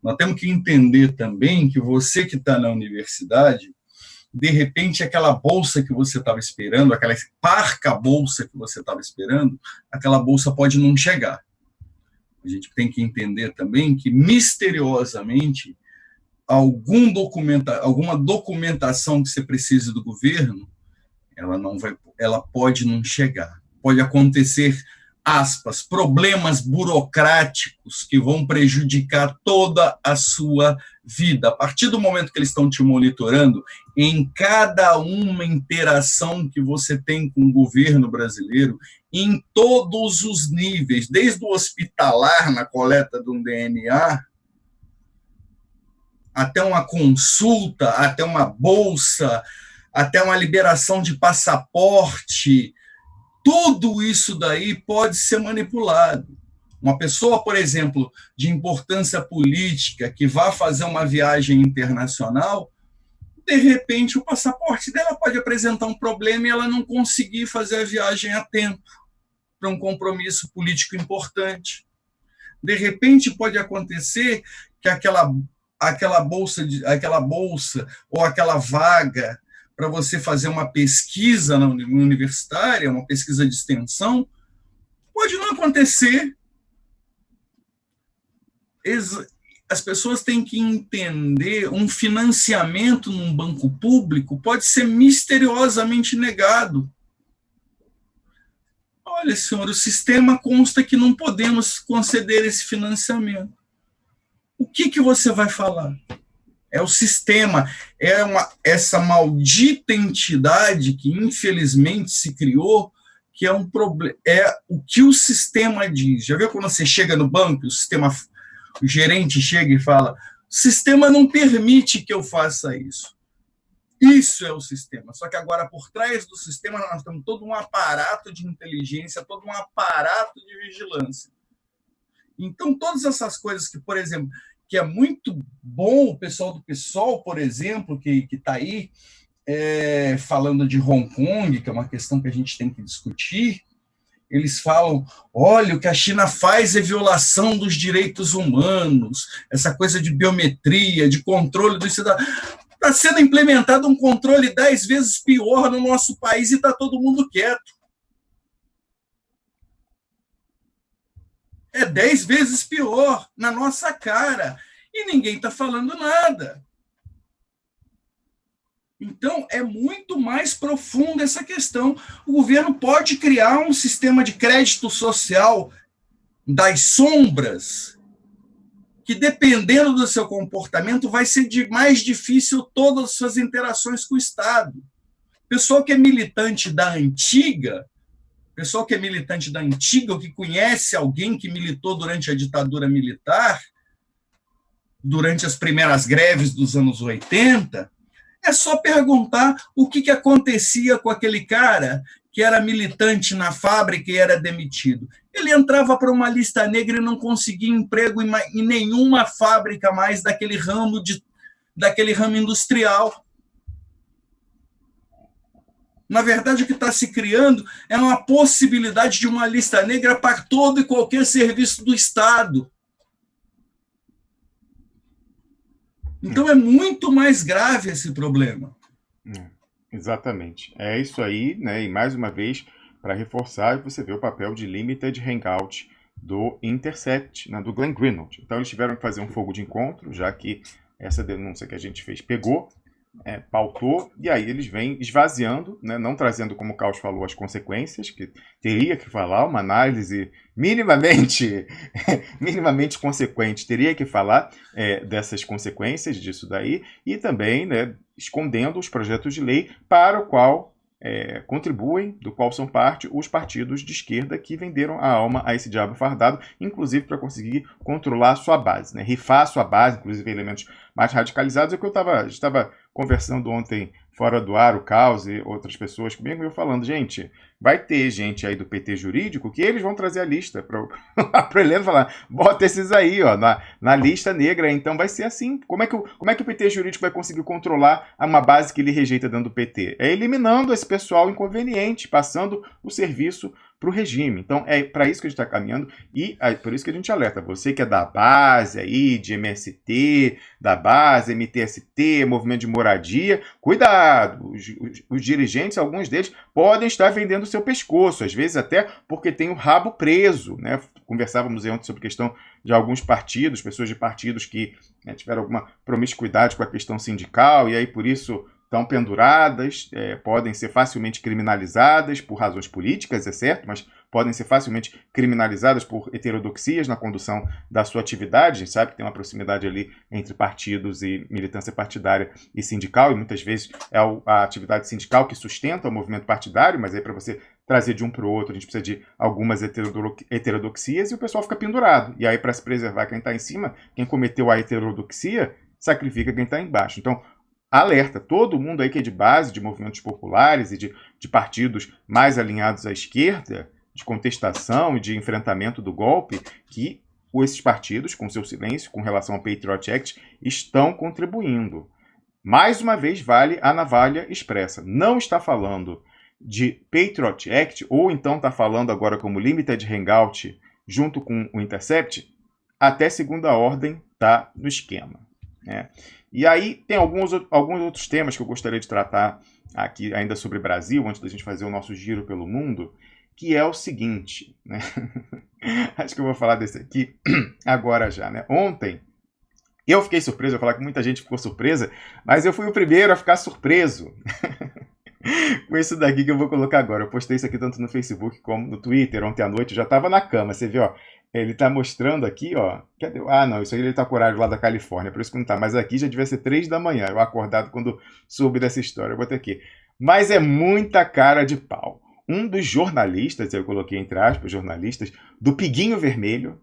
Nós temos que entender também que você que está na universidade, de repente aquela bolsa que você estava esperando, aquela parca bolsa que você estava esperando, aquela bolsa pode não chegar. A gente tem que entender também que, misteriosamente, alguma documentação que você precise do governo, ela pode não chegar. Pode acontecer, aspas, problemas burocráticos que vão prejudicar toda a sua vida. A partir do momento que eles estão te monitorando, em cada uma interação que você tem com o governo brasileiro, em todos os níveis, desde o hospitalar, na coleta de um DNA, até uma consulta, até uma bolsa, até uma liberação de passaporte, tudo isso daí pode ser manipulado. Uma pessoa, por exemplo, de importância política, que vá fazer uma viagem internacional, de repente o passaporte dela pode apresentar um problema e ela não conseguir fazer a viagem a tempo para um compromisso político importante. De repente pode acontecer que aquela bolsa ou aquela vaga para você fazer uma pesquisa universitária, uma pesquisa de extensão, pode não acontecer. As pessoas têm que entender, um financiamento num banco público pode ser misteriosamente negado. Olha, senhor, o sistema consta que não podemos conceder esse financiamento. O que você vai falar? É o sistema, essa maldita entidade que infelizmente se criou, que é um problema, é o que o sistema diz. Já viu quando você chega no banco, o gerente chega e fala: o sistema não permite que eu faça isso. Isso é o sistema. Só que agora, por trás do sistema, nós temos todo um aparato de inteligência, todo um aparato de vigilância. Então, todas essas coisas que, por exemplo, que é muito bom o pessoal do PSOL, por exemplo, que está aí falando de Hong Kong, que é uma questão que a gente tem que discutir, eles falam: olha, o que a China faz é violação dos direitos humanos, essa coisa de biometria, de controle dos cidadãos. Está sendo implementado um controle 10 vezes pior no nosso país e está todo mundo quieto. É 10 vezes pior na nossa cara e ninguém está falando nada. Então, é muito mais profunda essa questão. O governo pode criar um sistema de crédito social das sombras, que dependendo do seu comportamento vai ser mais difícil todas as suas interações com o Estado. Pessoal que é militante da antiga, ou que conhece alguém que militou durante a ditadura militar, durante as primeiras greves dos anos 80, é só perguntar o que acontecia com aquele cara que era militante na fábrica e era demitido. Ele entrava para uma lista negra e não conseguia emprego em nenhuma fábrica mais daquele ramo industrial. Na verdade, o que está se criando é uma possibilidade de uma lista negra para todo e qualquer serviço do Estado. Então, é muito mais grave esse problema. Exatamente. É isso aí, né? E mais uma vez, para reforçar, você vê o papel de limited hangout do Intercept, né, do Glenn Greenwald. Então, eles tiveram que fazer um fogo de encontro, já que essa denúncia que a gente fez pegou, pautou, e aí eles vêm esvaziando, né, não trazendo, como o Caos falou, as consequências, que teria que falar, uma análise minimamente consequente, teria que falar dessas consequências disso daí, e também, né, escondendo os projetos de lei para o qual contribuem, do qual são parte os partidos de esquerda que venderam a alma a esse diabo fardado, inclusive para conseguir controlar a sua base, né? Rifar a sua base, inclusive elementos mais radicalizados. É o que eu estava conversando ontem fora do ar, o Caos e outras pessoas comigo, eu falando, gente, vai ter gente aí do PT jurídico que eles vão trazer a lista para o Heleno falar, bota esses aí, ó, na lista negra, então vai ser assim. Como é que o PT jurídico vai conseguir controlar uma base que ele rejeita dentro do PT? É eliminando esse pessoal inconveniente, passando o serviço para o regime. Então, é para isso que a gente está caminhando e por isso que a gente alerta. Você que é da base aí, de MST, da base, MTST, Movimento de Moradia, cuidado! Os dirigentes, alguns deles, podem estar vendendo o seu pescoço, às vezes até porque tem o rabo preso, né? Conversávamos ontem sobre a questão de alguns partidos, pessoas de partidos que tiveram alguma promiscuidade com a questão sindical e aí por isso estão penduradas, podem ser facilmente criminalizadas por razões políticas, é certo, mas podem ser facilmente criminalizadas por heterodoxias na condução da sua atividade. A gente sabe que tem uma proximidade ali entre partidos e militância partidária e sindical, e muitas vezes é a atividade sindical que sustenta o movimento partidário, mas aí para você trazer de um para o outro, a gente precisa de algumas heterodoxias e o pessoal fica pendurado. E aí, para se preservar quem está em cima, quem cometeu a heterodoxia, sacrifica quem está embaixo. Então, alerta, todo mundo aí que é de base, de movimentos populares e de partidos mais alinhados à esquerda, de contestação e de enfrentamento do golpe, que esses partidos, com seu silêncio com relação ao Patriot Act, estão contribuindo. Mais uma vez, vale a navalha expressa. Não está falando de Patriot Act, ou então está falando agora como Limited Hangout junto com o Intercept, até segunda ordem está no esquema, né? E aí tem alguns outros temas que eu gostaria de tratar aqui ainda sobre Brasil, antes da gente fazer o nosso giro pelo mundo, que é o seguinte, né? Acho que eu vou falar desse aqui agora já, né? Ontem, eu fiquei surpreso, eu vou falar que muita gente ficou surpresa, mas eu fui o primeiro a ficar surpreso com isso daqui que eu vou colocar agora. Eu postei isso aqui tanto no Facebook como no Twitter ontem à noite, eu já estava na cama, você viu, ó. Ele está mostrando aqui, ó. Cadê? Ah, não, isso aí ele está com horário lá da Califórnia, por isso que não está. Mas aqui já devia ser 3 da manhã, eu acordado quando soube dessa história. Eu botei aqui. Mas é muita cara de pau. Um dos jornalistas, eu coloquei entre aspas, jornalistas, do Piguinho Vermelho,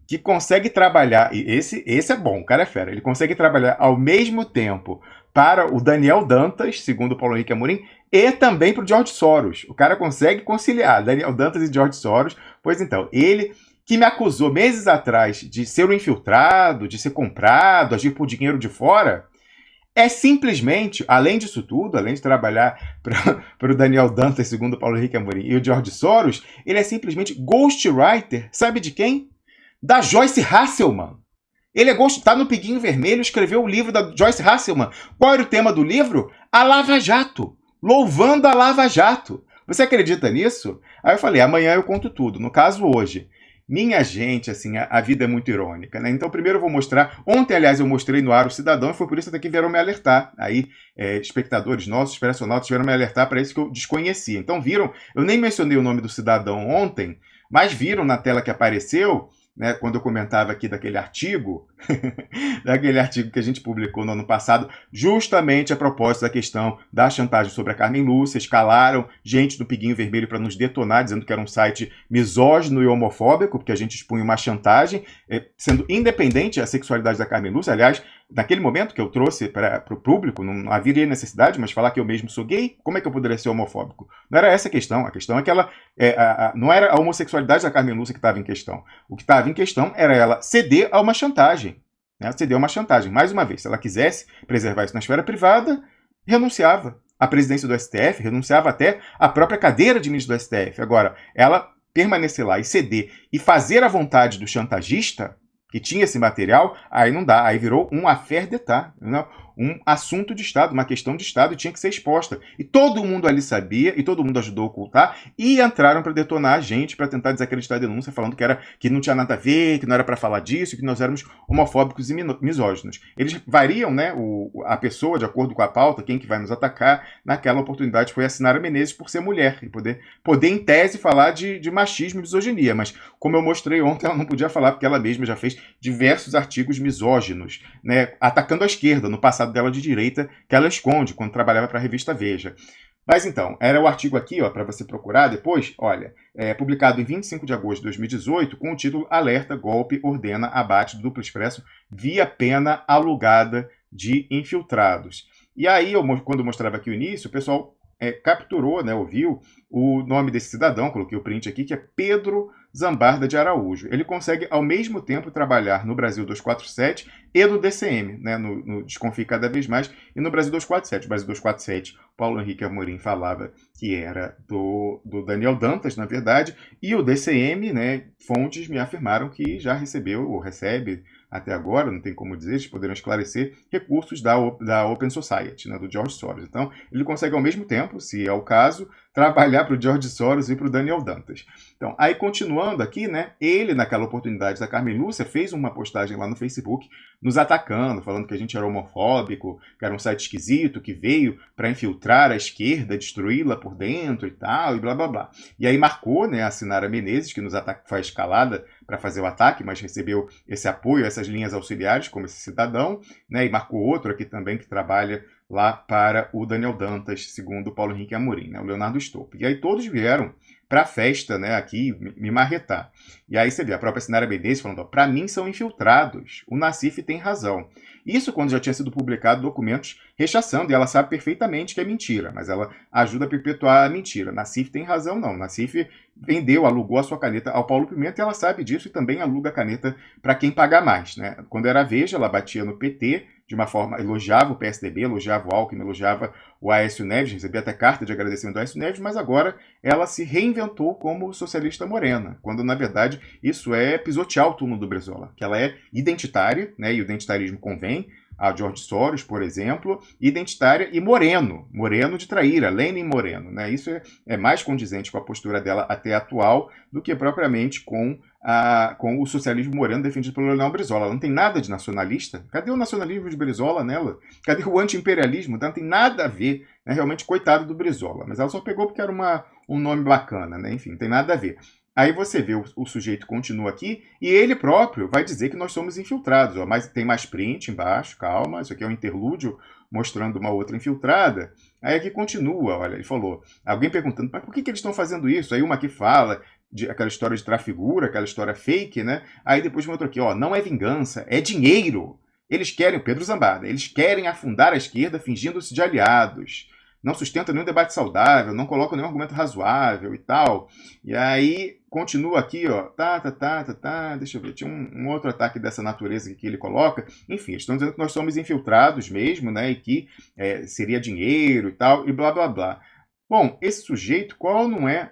que consegue trabalhar, e esse é bom, o cara é fera, ele consegue trabalhar ao mesmo tempo para o Daniel Dantas, segundo o Paulo Henrique Amorim, e também para o George Soros. O cara consegue conciliar Daniel Dantas e George Soros. Pois então, ele que me acusou meses atrás de ser um infiltrado, de ser comprado, agir por dinheiro de fora, é simplesmente, além disso tudo, além de trabalhar para o Daniel Dantas, segundo o Paulo Henrique Amorim, e o George Soros, ele é simplesmente ghostwriter, sabe de quem? Da Joyce Hasselman. Ele tá no Piguinho Vermelho, escreveu o livro da Joyce Hasselman. Qual era o tema do livro? A Lava Jato. Louvando a Lava Jato. Você acredita nisso? Aí eu falei, amanhã eu conto tudo. No caso, hoje. Minha gente, assim, a vida é muito irônica, né? Então, primeiro eu vou mostrar... Ontem, aliás, eu mostrei no ar o Cidadão e foi por isso até que vieram me alertar. Aí, espectadores nossos, expressionautas, vieram me alertar para isso que eu desconhecia. Então, viram? Eu nem mencionei o nome do Cidadão ontem, Mas viram na tela que apareceu, né, quando eu comentava aqui daquele artigo, daquele artigo que a gente publicou no ano passado, justamente a propósito da questão da chantagem sobre a Carmen Lúcia. Escalaram gente do Piguinho Vermelho para nos detonar, dizendo que era um site misógino e homofóbico, porque a gente expunha uma chantagem, sendo independente da sexualidade da Carmen Lúcia. Aliás, naquele momento que eu trouxe para o público, não haveria necessidade, mas falar que eu mesmo sou gay, como é que eu poderia ser homofóbico? Não era essa a questão é que ela não era a homossexualidade da Carmen Lúcia que estava em questão. O que estava em questão era ela ceder a uma chantagem. Né? Ceder a uma chantagem. Mais uma vez, se ela quisesse preservar isso na esfera privada, renunciava à presidência do STF, renunciava até à própria cadeira de ministro do STF. Agora, ela permanecer lá e ceder e fazer a vontade do chantagista, que tinha esse material, aí não dá. Aí virou um affaire d'État, um assunto de Estado, uma questão de Estado, e tinha que ser exposta. E todo mundo ali sabia, e todo mundo ajudou a ocultar, e entraram para detonar a gente, para tentar desacreditar a denúncia, falando que não tinha nada a ver, que não era para falar disso, que nós éramos homofóbicos e misóginos. Eles variam, né, a pessoa, de acordo com a pauta, quem que vai nos atacar. Naquela oportunidade foi a Sinara Menezes, por ser mulher, e poder em tese, falar de machismo e misoginia. Mas, como eu mostrei ontem, ela não podia falar, porque ela mesma já fez diversos artigos misóginos, né, atacando a esquerda, no passado dela de direita, que ela esconde quando trabalhava para a revista Veja. Mas então, era o artigo aqui, para você procurar depois, olha, publicado em 25 de agosto de 2018, com o título Alerta, golpe ordena abate do Duplo Expresso via pena alugada de infiltrados. E aí, quando eu mostrava aqui o início, o pessoal capturou, né, ouviu o nome desse cidadão, coloquei o print aqui, que é Pedro Zambarda de Araújo. Ele consegue, ao mesmo tempo, trabalhar no Brasil 247 e no DCM, né, no Desconfie Cada Vez Mais, e no Brasil 247. O Brasil 247, Paulo Henrique Amorim falava que era do Daniel Dantas, na verdade, e o DCM, né, fontes me afirmaram que já recebeu, ou recebe até agora, não tem como dizer, eles poderão esclarecer, recursos da Open Society, né, do George Soros. Então, ele consegue, ao mesmo tempo, se é o caso, trabalhar para o George Soros e para o Daniel Dantas. Então, aí continuando aqui, né, ele, naquela oportunidade da Carmen Lúcia, fez uma postagem lá no Facebook, nos atacando, falando que a gente era homofóbico, que era um site esquisito, que veio para infiltrar a esquerda, destruí-la por dentro e tal, e blá blá blá. E aí marcou, né, a Sinara Menezes, que nos faz escalada para fazer o ataque, mas recebeu esse apoio, essas linhas auxiliares, como esse cidadão, né, e marcou outro aqui também que trabalha lá para o Daniel Dantas, segundo o Paulo Henrique Amorim, né, o Leonardo Stolpe. E aí todos vieram para a festa, né, aqui, me marretar. E aí você vê a própria Sinara Menezes falando, para mim são infiltrados, o Nassif tem razão. Isso quando já tinha sido publicado documentos rechaçando, e ela sabe perfeitamente que é mentira, mas ela ajuda a perpetuar a mentira. Nassif tem razão, não. Nassif vendeu, alugou a sua caneta ao Paulo Pimenta, e ela sabe disso, e também aluga a caneta para quem paga mais, né? Quando era Veja, ela batia no PT, de uma forma, elogiava o PSDB, elogiava o Alckmin, elogiava o Aécio Neves, recebia até carta de agradecimento do Aécio Neves, mas agora ela se reinventou como socialista morena, quando na verdade isso é pisotear o turno do Brizola, que ela é identitária, né, e o identitarismo convém a George Soros, por exemplo, identitária e moreno de traíra, Lenin Moreno, né? Isso é mais condizente com a postura dela até atual do que propriamente com o socialismo moreno defendido pelo Leonel Brizola. Ela não tem nada de nacionalista. Cadê o nacionalismo de Brizola nela? Cadê o anti-imperialismo? Não tem nada a ver, né? Realmente, coitado do Brizola. Mas ela só pegou porque era um nome bacana, né? Enfim, não tem nada a ver. Aí você vê o sujeito continua aqui e ele próprio vai dizer que nós somos infiltrados. Ó, mas tem mais print embaixo, calma, isso aqui é um interlúdio mostrando uma outra infiltrada. Aí aqui continua, olha, ele falou, alguém perguntando, mas por que eles estão fazendo isso? Aí uma aqui fala aquela história de trafigura, aquela história fake, né? Aí depois uma outra aqui, ó, não é vingança, é dinheiro. Eles querem, Pedro Zambarda, eles querem afundar a esquerda fingindo-se de aliados. Não sustentam nenhum debate saudável, não colocam nenhum argumento razoável e tal. E aí, continua aqui, ó, deixa eu ver, tinha um outro ataque dessa natureza que ele coloca. Enfim, eles estão dizendo que nós somos infiltrados mesmo, né, e que seria dinheiro e tal, e blá, blá, blá. Bom, esse sujeito, qual não é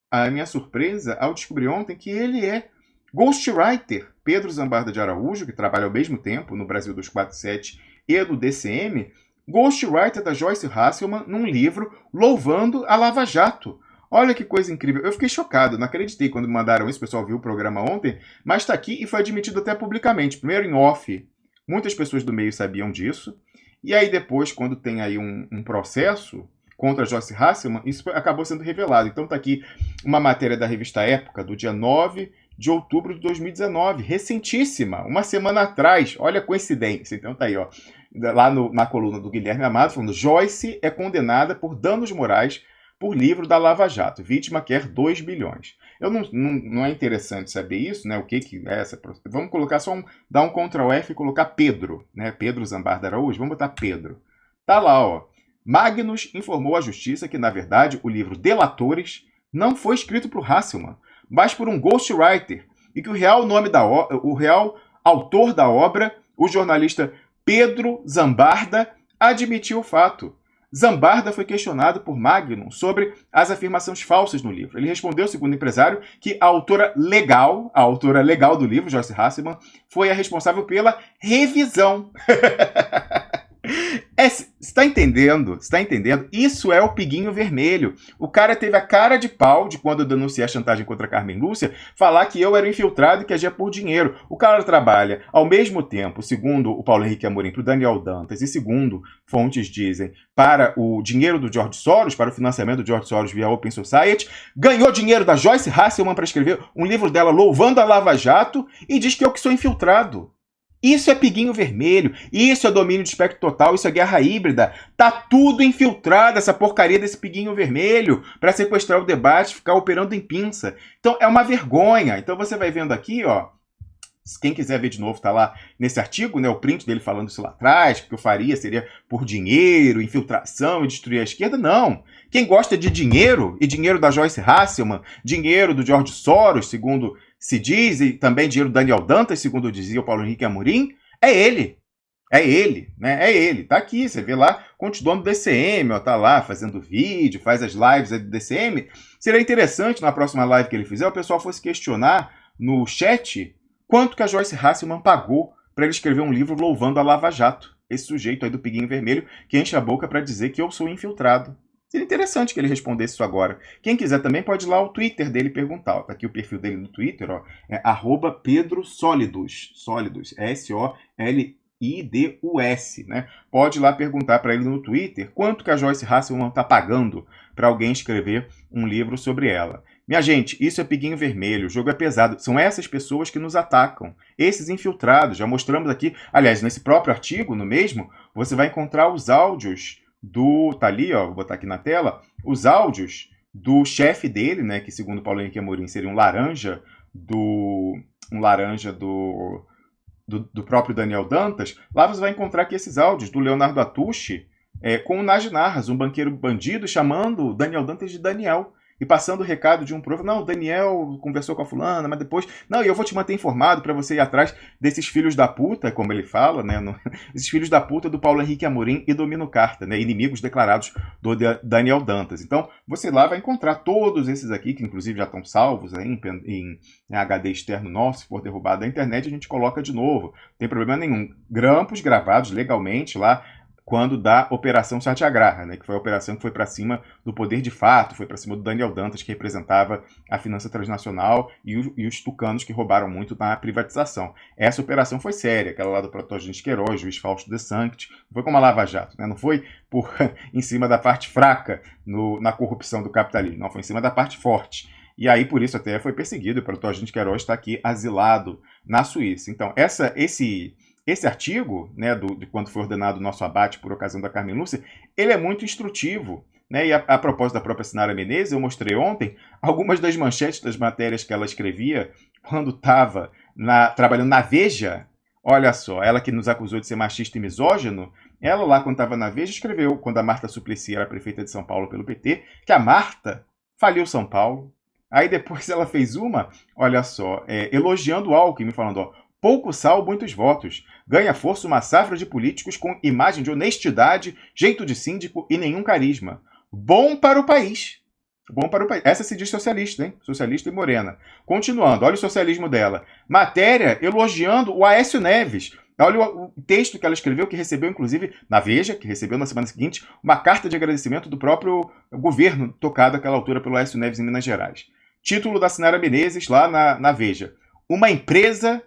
a minha surpresa ao descobrir ontem que ele é ghostwriter, Pedro Zambarda de Araújo, que trabalha ao mesmo tempo no Brasil 247 e do DCM, ghostwriter da Joyce Hasselman num livro louvando a Lava Jato. Olha que coisa incrível. Eu fiquei chocado, não acreditei quando me mandaram isso, o pessoal viu o programa ontem, mas está aqui e foi admitido até publicamente. Primeiro em off, muitas pessoas do meio sabiam disso, e aí depois, quando tem aí um processo, contra Joyce Hasselman, isso acabou sendo revelado. Então está aqui uma matéria da revista Época, do dia 9 de outubro de 2019, recentíssima, uma semana atrás. Olha a coincidência. Então tá aí, ó, lá na coluna do Guilherme Amado, falando: Joyce é condenada por danos morais por livro da Lava Jato. Vítima quer 2 bilhões. Não é interessante saber isso, né? O que é essa... Vamos colocar dar um Ctrl F e colocar Pedro, né? Pedro Zambarda Araújo. Vamos botar Pedro. Tá lá, ó. Magnus informou à justiça que, na verdade, o livro Delatores não foi escrito por Hasselman, mas por um ghostwriter, e que o real autor da obra, o jornalista Pedro Zambarda, admitiu o fato. Zambarda foi questionado por Magnus sobre as afirmações falsas no livro. Ele respondeu, segundo o empresário, que a autora legal do livro, Joyce Hasselman, foi a responsável pela revisão. Está entendendo? Está entendendo? Isso é o Piguinho Vermelho. O cara teve a cara de pau de, quando eu denunciei a chantagem contra a Carmen Lúcia, falar que eu era infiltrado e que agia por dinheiro. O cara trabalha ao mesmo tempo, segundo o Paulo Henrique Amorim, para o Daniel Dantas, e segundo fontes dizem, para o dinheiro do George Soros, para o financiamento do George Soros via Open Society, ganhou dinheiro da Joyce Hasselman para escrever um livro dela louvando a Lava Jato e diz que eu que sou infiltrado. Isso é Piguinho Vermelho, isso é domínio de espectro total, isso é guerra híbrida. Tá tudo infiltrado, essa porcaria desse Piguinho Vermelho, para sequestrar o debate, ficar operando em pinça. Então é uma vergonha. Então você vai vendo aqui, ó, quem quiser ver de novo, tá lá nesse artigo, né, o print dele falando isso lá atrás, que o que eu faria seria por dinheiro, infiltração e destruir a esquerda. Não. Quem gosta de dinheiro, e dinheiro da Joyce Hasselman, dinheiro do George Soros, segundo se diz, e também dinheiro do Daniel Dantas, segundo dizia o Paulo Henrique Amorim, é ele. É ele, né? É ele. Tá aqui, você vê lá, continuando do DCM, ó, tá lá fazendo vídeo, faz as lives do DCM. Seria interessante, na próxima live que ele fizer, o pessoal fosse questionar no chat quanto que a Joyce Hasselman pagou para ele escrever um livro louvando a Lava Jato. Esse sujeito aí do Piguinho Vermelho que enche a boca para dizer que eu sou infiltrado. Seria interessante que ele respondesse isso agora. Quem quiser também pode ir lá ao Twitter dele perguntar. Está aqui o perfil dele no Twitter, ó, é @PedroSolidus, Sólidos, SOLIDUS, né? Pode ir lá perguntar para ele no Twitter quanto que a Joyce Hasselman está pagando para alguém escrever um livro sobre ela. Minha gente, isso é Piguinho Vermelho, o jogo é pesado. São essas pessoas que nos atacam, esses infiltrados. Já mostramos aqui, aliás, nesse próprio artigo, no mesmo, você vai encontrar os áudios tá ali, ó, vou botar aqui na tela, os áudios do chefe dele, né, que segundo Paulo Henrique Amorim seria um laranja do próprio Daniel Dantas. Lá você vai encontrar aqui esses áudios do Leonardo Atushi com o Nagy Narras, um banqueiro bandido, chamando Daniel Dantas de Daniel. E passando o recado de um prof, não, o Daniel conversou com a fulana, mas depois, não, e eu vou te manter informado para você ir atrás desses filhos da puta, como ele fala, né, esses filhos da puta do Paulo Henrique Amorim e Domino Carta, né, inimigos declarados do Daniel Dantas. Então, você lá vai encontrar todos esses aqui, que inclusive já estão salvos aí em HD externo nosso. Se for derrubado da internet, a gente coloca de novo, não tem problema nenhum. Grampos gravados legalmente lá, quando da Operação Satyagraha, né, que foi a operação que foi para cima do poder de fato, foi para cima do Daniel Dantas, que representava a finança transnacional, e os tucanos que roubaram muito na privatização. Essa operação foi séria, aquela lá do Protógenes Queiroz, juiz Fausto de Sanctis, não foi como a Lava Jato, né, não foi em cima da parte fraca na corrupção do capitalismo, não, foi em cima da parte forte. E aí, por isso, até foi perseguido, e o Protógenes Queiroz está aqui asilado na Suíça. Então, esse artigo, né, de quando foi ordenado o nosso abate por ocasião da Carmen Lúcia, ele é muito instrutivo, né? E a propósito da própria Sinara Menezes, eu mostrei ontem algumas das manchetes das matérias que ela escrevia quando estava trabalhando na Veja. Olha só, ela que nos acusou de ser machista e misógino, ela lá quando estava na Veja escreveu, quando a Marta Suplicy era prefeita de São Paulo pelo PT, que a Marta faliu São Paulo. Aí depois ela fez olha só, elogiando o Alckmin, falando, ó, pouco sal, muitos votos. Ganha força uma safra de políticos com imagem de honestidade, jeito de síndico e nenhum carisma. Bom para o país. Bom para o país. Essa se diz socialista, hein? Socialista e morena. Continuando, olha o socialismo dela. Matéria elogiando o Aécio Neves. Olha o texto que ela escreveu, que recebeu, inclusive, na Veja, que recebeu na semana seguinte, uma carta de agradecimento do próprio governo, tocado àquela altura pelo Aécio Neves em Minas Gerais. Título da Sinara Menezes, lá na Veja. uma empresa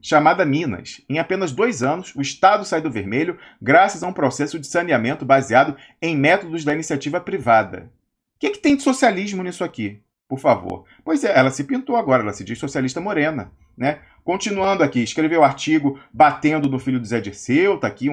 chamada Minas. Em apenas 2 anos, o Estado sai do vermelho graças a um processo de saneamento baseado em métodos da iniciativa privada. O que tem de socialismo nisso aqui? Por favor. Pois é, ela se pintou agora, ela se diz socialista morena, né? Continuando aqui, escreveu artigo batendo no filho do Zé Dirceu, tá aqui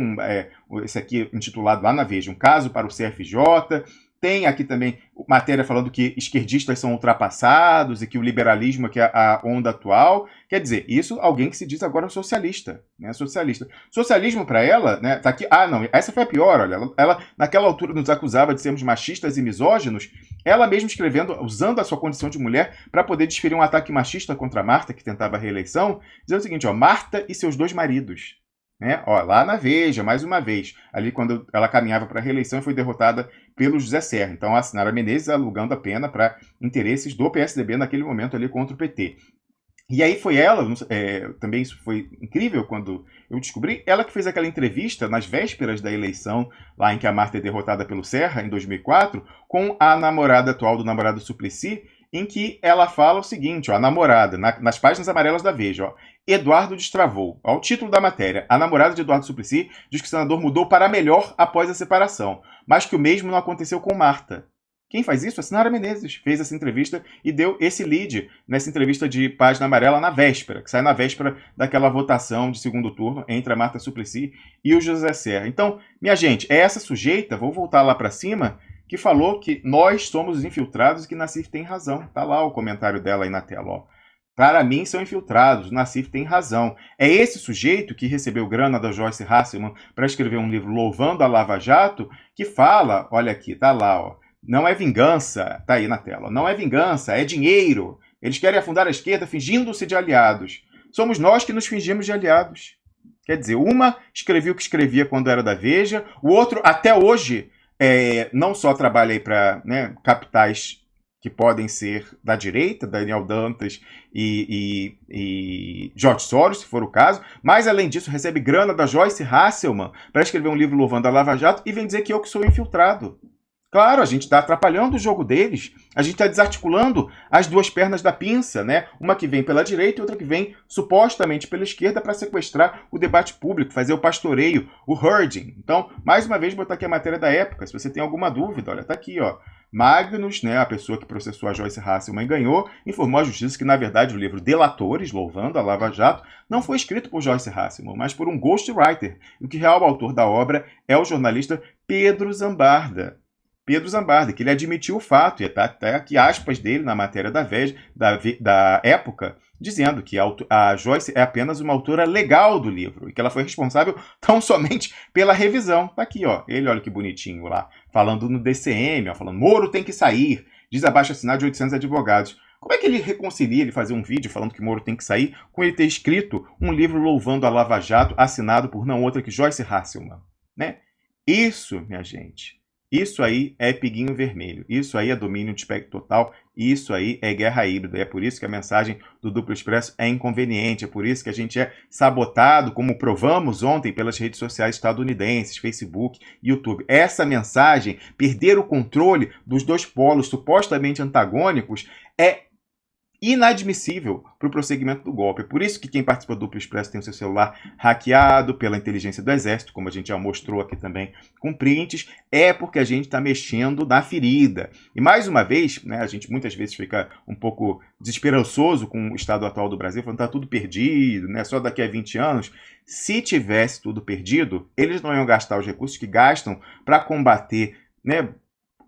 esse aqui intitulado lá na Veja, um caso para o CFJ. Tem aqui também matéria falando que esquerdistas são ultrapassados e que o liberalismo aqui é a onda atual. Quer dizer, isso alguém que se diz agora socialista, né? Socialista. Socialismo para ela, né? Tá aqui. Ah, não, essa foi a pior, olha. Ela naquela altura nos acusava de sermos machistas e misóginos. Ela mesma escrevendo, usando a sua condição de mulher para poder desferir um ataque machista contra Marta, que tentava a reeleição, dizendo o seguinte, ó, Marta e seus 2 maridos. Né? Ó, lá na Veja, mais uma vez, ali quando ela caminhava para a reeleição e foi derrotada pelo José Serra. Então, a Sinara Menezes alugando a pena para interesses do PSDB naquele momento ali contra o PT. E aí foi ela, também isso foi incrível quando eu descobri, ela que fez aquela entrevista nas vésperas da eleição, lá em que a Marta é derrotada pelo Serra, em 2004, com a namorada atual do namorado Suplicy, em que ela fala o seguinte, ó, a namorada, nas páginas amarelas da Veja, ó, Eduardo destravou. Ó, o título da matéria, a namorada de Eduardo Suplicy diz que o senador mudou para melhor após a separação, mas que o mesmo não aconteceu com Marta. Quem faz isso? A Sinara Menezes fez essa entrevista e deu esse lead nessa entrevista de página amarela na véspera, que sai na véspera daquela votação de segundo turno entre a Marta Suplicy e o José Serra. Então, minha gente, é essa sujeita, vou voltar lá para cima, que falou que nós somos os infiltrados e que Nassif tem razão. Tá lá o comentário dela aí na tela, ó. Para mim são infiltrados, o Nassif tem razão. É esse sujeito que recebeu grana da Joyce Hasselman para escrever um livro louvando a Lava Jato, que fala, olha aqui, tá lá, ó. Não é vingança, tá aí na tela. Não é vingança, é dinheiro. Eles querem afundar a esquerda fingindo-se de aliados. Somos nós que nos fingimos de aliados. Quer dizer, uma escrevia o que escrevia quando era da Veja, o outro, até hoje, não só trabalha aí para, né, capitais que podem ser da direita, Daniel Dantas e George Soros, se for o caso, mas, além disso, recebe grana da Joyce Hasselman para escrever um livro louvando a Lava Jato e vem dizer que eu que sou infiltrado. Claro, a gente está atrapalhando o jogo deles, a gente está desarticulando as 2 pernas da pinça, né? Uma que vem pela direita e outra que vem supostamente pela esquerda para sequestrar o debate público, fazer o pastoreio, o herding. Então, mais uma vez, botar aqui a matéria da época, se você tem alguma dúvida, olha, tá aqui, ó. Magnus, né, a pessoa que processou a Joyce Hasselman e ganhou, informou à justiça que, na verdade, o livro Delatores, louvando a Lava Jato, não foi escrito por Joyce Hasselman, mas por um ghostwriter, e que o real autor da obra é o jornalista Pedro Zambarda. Pedro Zambarda, que ele admitiu o fato, e tá até aqui aspas dele na matéria da Veja, da época, dizendo que a Joyce é apenas uma autora legal do livro, e que ela foi responsável tão somente pela revisão. Tá aqui, ó, ele, olha que bonitinho lá, falando no DCM, ó, falando, Moro tem que sair, diz abaixo-assinado de 800 advogados. Como é que ele reconcilia ele fazer um vídeo falando que Moro tem que sair, com ele ter escrito um livro louvando a Lava Jato, assinado por não outra que Joyce Hasselman, né? Isso, minha gente, isso aí é piguinho vermelho, isso aí é domínio de espectro total, isso aí é guerra híbrida, é por isso que a mensagem do Duplo Expresso é inconveniente, é por isso que a gente é sabotado, como provamos ontem pelas redes sociais estadunidenses, Facebook, YouTube. Essa mensagem, perder o controle dos 2 polos supostamente antagônicos, é inadmissível para o prosseguimento do golpe. É por isso que quem participa do Duplo Expresso tem o seu celular hackeado pela inteligência do Exército, como a gente já mostrou aqui também com prints, é porque a gente está mexendo na ferida. E mais uma vez, né, a gente muitas vezes fica um pouco desesperançoso com o estado atual do Brasil, falando que está tudo perdido, né, só daqui a 20 anos. Se tivesse tudo perdido, eles não iam gastar os recursos que gastam para combater, né,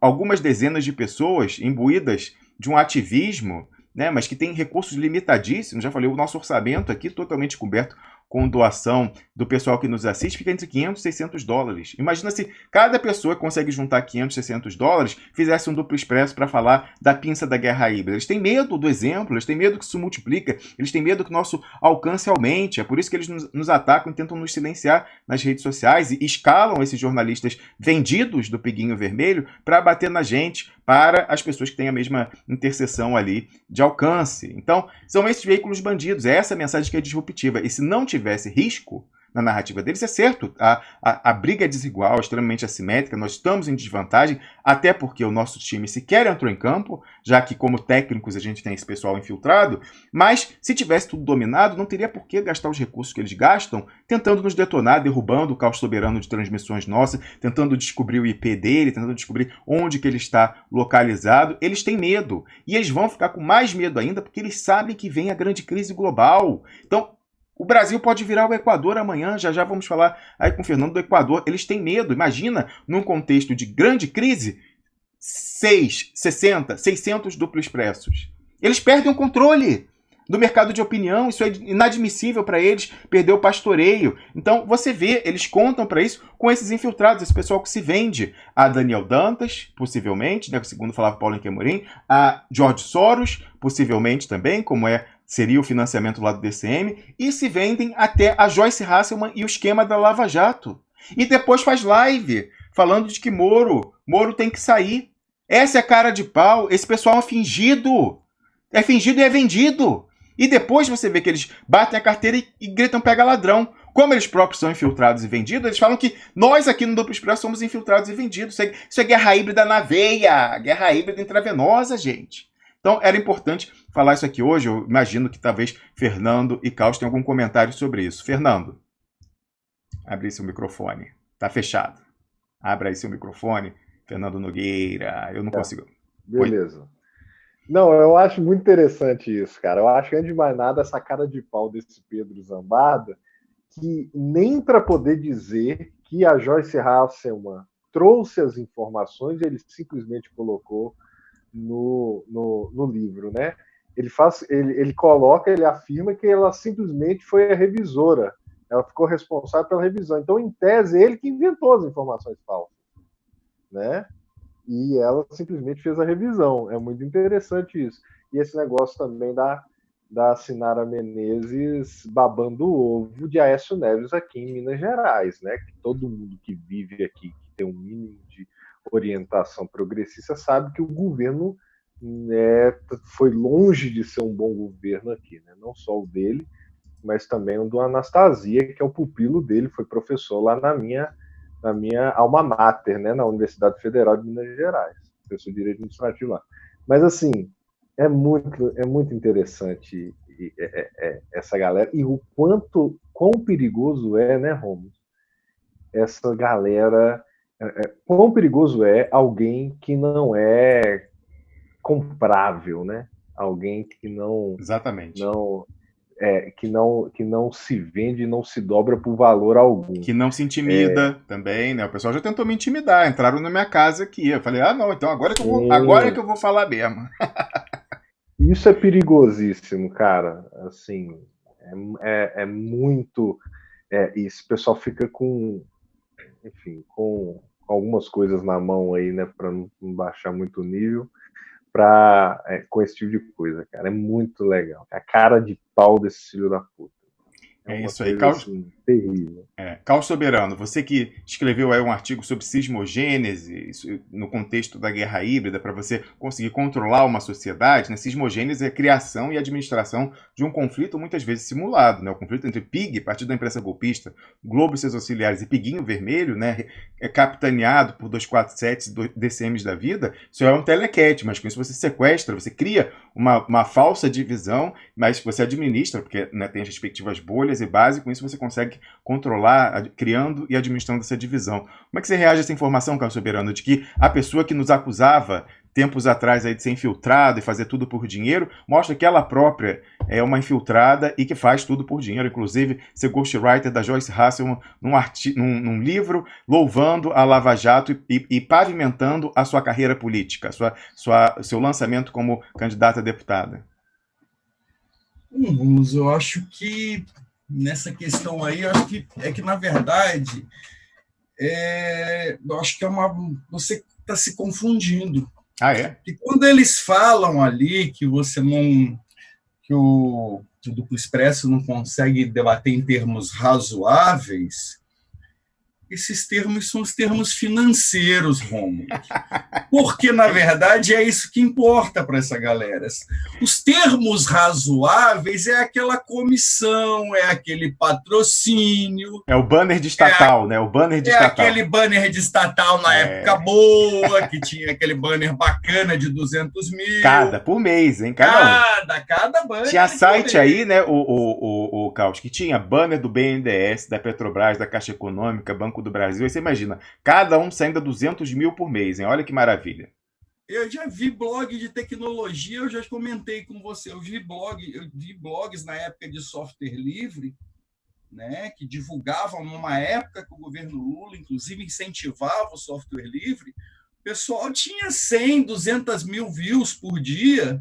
algumas dezenas de pessoas imbuídas de um ativismo, né, mas que tem recursos limitadíssimos. Já falei, o nosso orçamento aqui totalmente coberto com doação do pessoal que nos assiste, fica entre 500 e 600 dólares. Imagina se cada pessoa que consegue juntar 500, 600 dólares fizesse um Duplo Expresso para falar da pinça da guerra híbrida. Eles têm medo do exemplo, eles têm medo que isso multiplica, eles têm medo que o nosso alcance aumente. É por isso que eles nos atacam e tentam nos silenciar nas redes sociais e escalam esses jornalistas vendidos do Piguinho Vermelho para bater na gente, para as pessoas que têm a mesma interseção ali de alcance. Então, são esses veículos bandidos, é essa mensagem que é disruptiva. E se não tivesse risco, na narrativa deles. É certo, a briga é desigual, extremamente assimétrica, nós estamos em desvantagem, até porque o nosso time sequer entrou em campo, já que como técnicos a gente tem esse pessoal infiltrado, mas se tivesse tudo dominado, não teria por que gastar os recursos que eles gastam tentando nos detonar, derrubando o caos soberano de transmissões nossas, tentando descobrir o IP dele, tentando descobrir onde que ele está localizado. Eles têm medo, e eles vão ficar com mais medo ainda, porque eles sabem que vem a grande crise global. Então, o Brasil pode virar o Equador amanhã, já vamos falar aí com o Fernando do Equador. Eles têm medo, imagina, num contexto de grande crise, 600 duplos expressos. Eles perdem o controle do mercado de opinião, isso é inadmissível para eles, perder o pastoreio. Então, você vê, eles contam para isso com esses infiltrados, esse pessoal que se vende a Daniel Dantas, possivelmente, né, segundo falava Paulo Amorim, a George Soros, possivelmente também, como seria o financiamento lá do DCM, e se vendem até a Joyce Hasselman e o esquema da Lava Jato. E depois faz live, falando de que Moro tem que sair. Essa é a cara de pau, esse pessoal é fingido e é vendido. E depois você vê que eles batem a carteira e gritam pega ladrão. Como eles próprios são infiltrados e vendidos, eles falam que nós aqui no Duplo Expresso somos infiltrados e vendidos. Isso é guerra híbrida na veia, guerra híbrida intravenosa, gente. Então, era importante falar isso aqui hoje. Eu imagino que talvez Fernando e Caos tenham algum comentário sobre isso. Fernando, abre seu microfone. Tá fechado. Abra aí seu microfone. Fernando Nogueira, eu não consigo. Beleza. Oi? Não, eu acho muito interessante isso, cara. Eu acho que, antes de mais nada, essa cara de pau desse Pedro Zambada, que nem para poder dizer que a Joyce Hasselman trouxe as informações, ele simplesmente colocou no livro, né? Ele coloca, ele afirma que ela simplesmente foi a revisora, ela ficou responsável pela revisão. Então, em tese, ele que inventou as informações falsas, né? E ela simplesmente fez a revisão. É muito interessante isso. E esse negócio também da Sinara Menezes babando o ovo de Aécio Neves aqui em Minas Gerais, né? Que todo mundo que vive aqui, que tem um mínimo de orientação progressista, sabe que o governo, né, foi longe de ser um bom governo aqui, né? Não só o dele, mas também o do Anastasia, que é o pupilo dele, foi professor lá na minha alma mater, né, na Universidade Federal de Minas Gerais, professor de Direito Administrativo lá. Mas, assim, é muito interessante essa galera, e o quão perigoso né, Romulo? Essa galera, quão perigoso é alguém que não é comprável, né? Alguém que não... Exatamente. Que não se vende, não se dobra por valor algum. Que não se intimida também, né? O pessoal já tentou me intimidar, entraram na minha casa aqui. Eu falei, não, então agora que eu vou falar mesmo. Isso é perigosíssimo, cara. Assim, é muito... isso, o pessoal fica com algumas coisas na mão aí, né? Para não baixar muito o nível. Com esse tipo de coisa, cara. É muito legal. A cara de pau desse filho da puta. É isso aí, Caos, assim, terrível. Caos Soberano, você que escreveu aí um artigo sobre sismogênese, no contexto da guerra híbrida, para você conseguir controlar uma sociedade, né? Sismogênese é a criação e administração de um conflito muitas vezes simulado, né? O conflito entre PIG, Partido da Imprensa Golpista, Globo e seus auxiliares, e Piguinho Vermelho, né? É capitaneado por 247 DCMs da vida. Isso é um telequete, mas com isso você sequestra, você cria uma falsa divisão, mas você administra, porque, né, tem as respectivas bolhas e base, com isso você consegue controlar, criando e administrando essa divisão. Como é que você reage a essa informação, Caos Soberano, de que a pessoa que nos acusava tempos atrás aí de ser infiltrado e fazer tudo por dinheiro, mostra que ela própria é uma infiltrada e que faz tudo por dinheiro, inclusive ser ghostwriter da Joyce Hasselman num livro louvando a Lava Jato e pavimentando a sua carreira política, seu lançamento como candidata a deputada? Eu acho que nessa questão aí, eu acho que na verdade, eu acho que você está se confundindo. E quando eles falam ali que você não, que o Duplo Expresso não consegue debater em termos razoáveis, Esses termos são os termos financeiros, Rômulo. Porque, na verdade, é isso que importa para essa galera. Os termos razoáveis é aquela comissão, é aquele patrocínio. É o banner de estatal, né? O banner de estatal. Aquele banner de estatal na época boa, que tinha aquele banner bacana de 200 mil. Por mês, hein? Cada banner. Tinha site aí, né, o Caos, que tinha banner do BNDES, da Petrobras, da Caixa Econômica, Banco do Brasil. Aí você imagina, cada um saindo a 200 mil por mês, hein? Olha que maravilha. Eu já vi blog de tecnologia, eu já comentei com você, eu vi blogs na época de software livre, né, que divulgavam numa época que o governo Lula, inclusive, incentivava o software livre. O pessoal tinha 100, 200 mil views por dia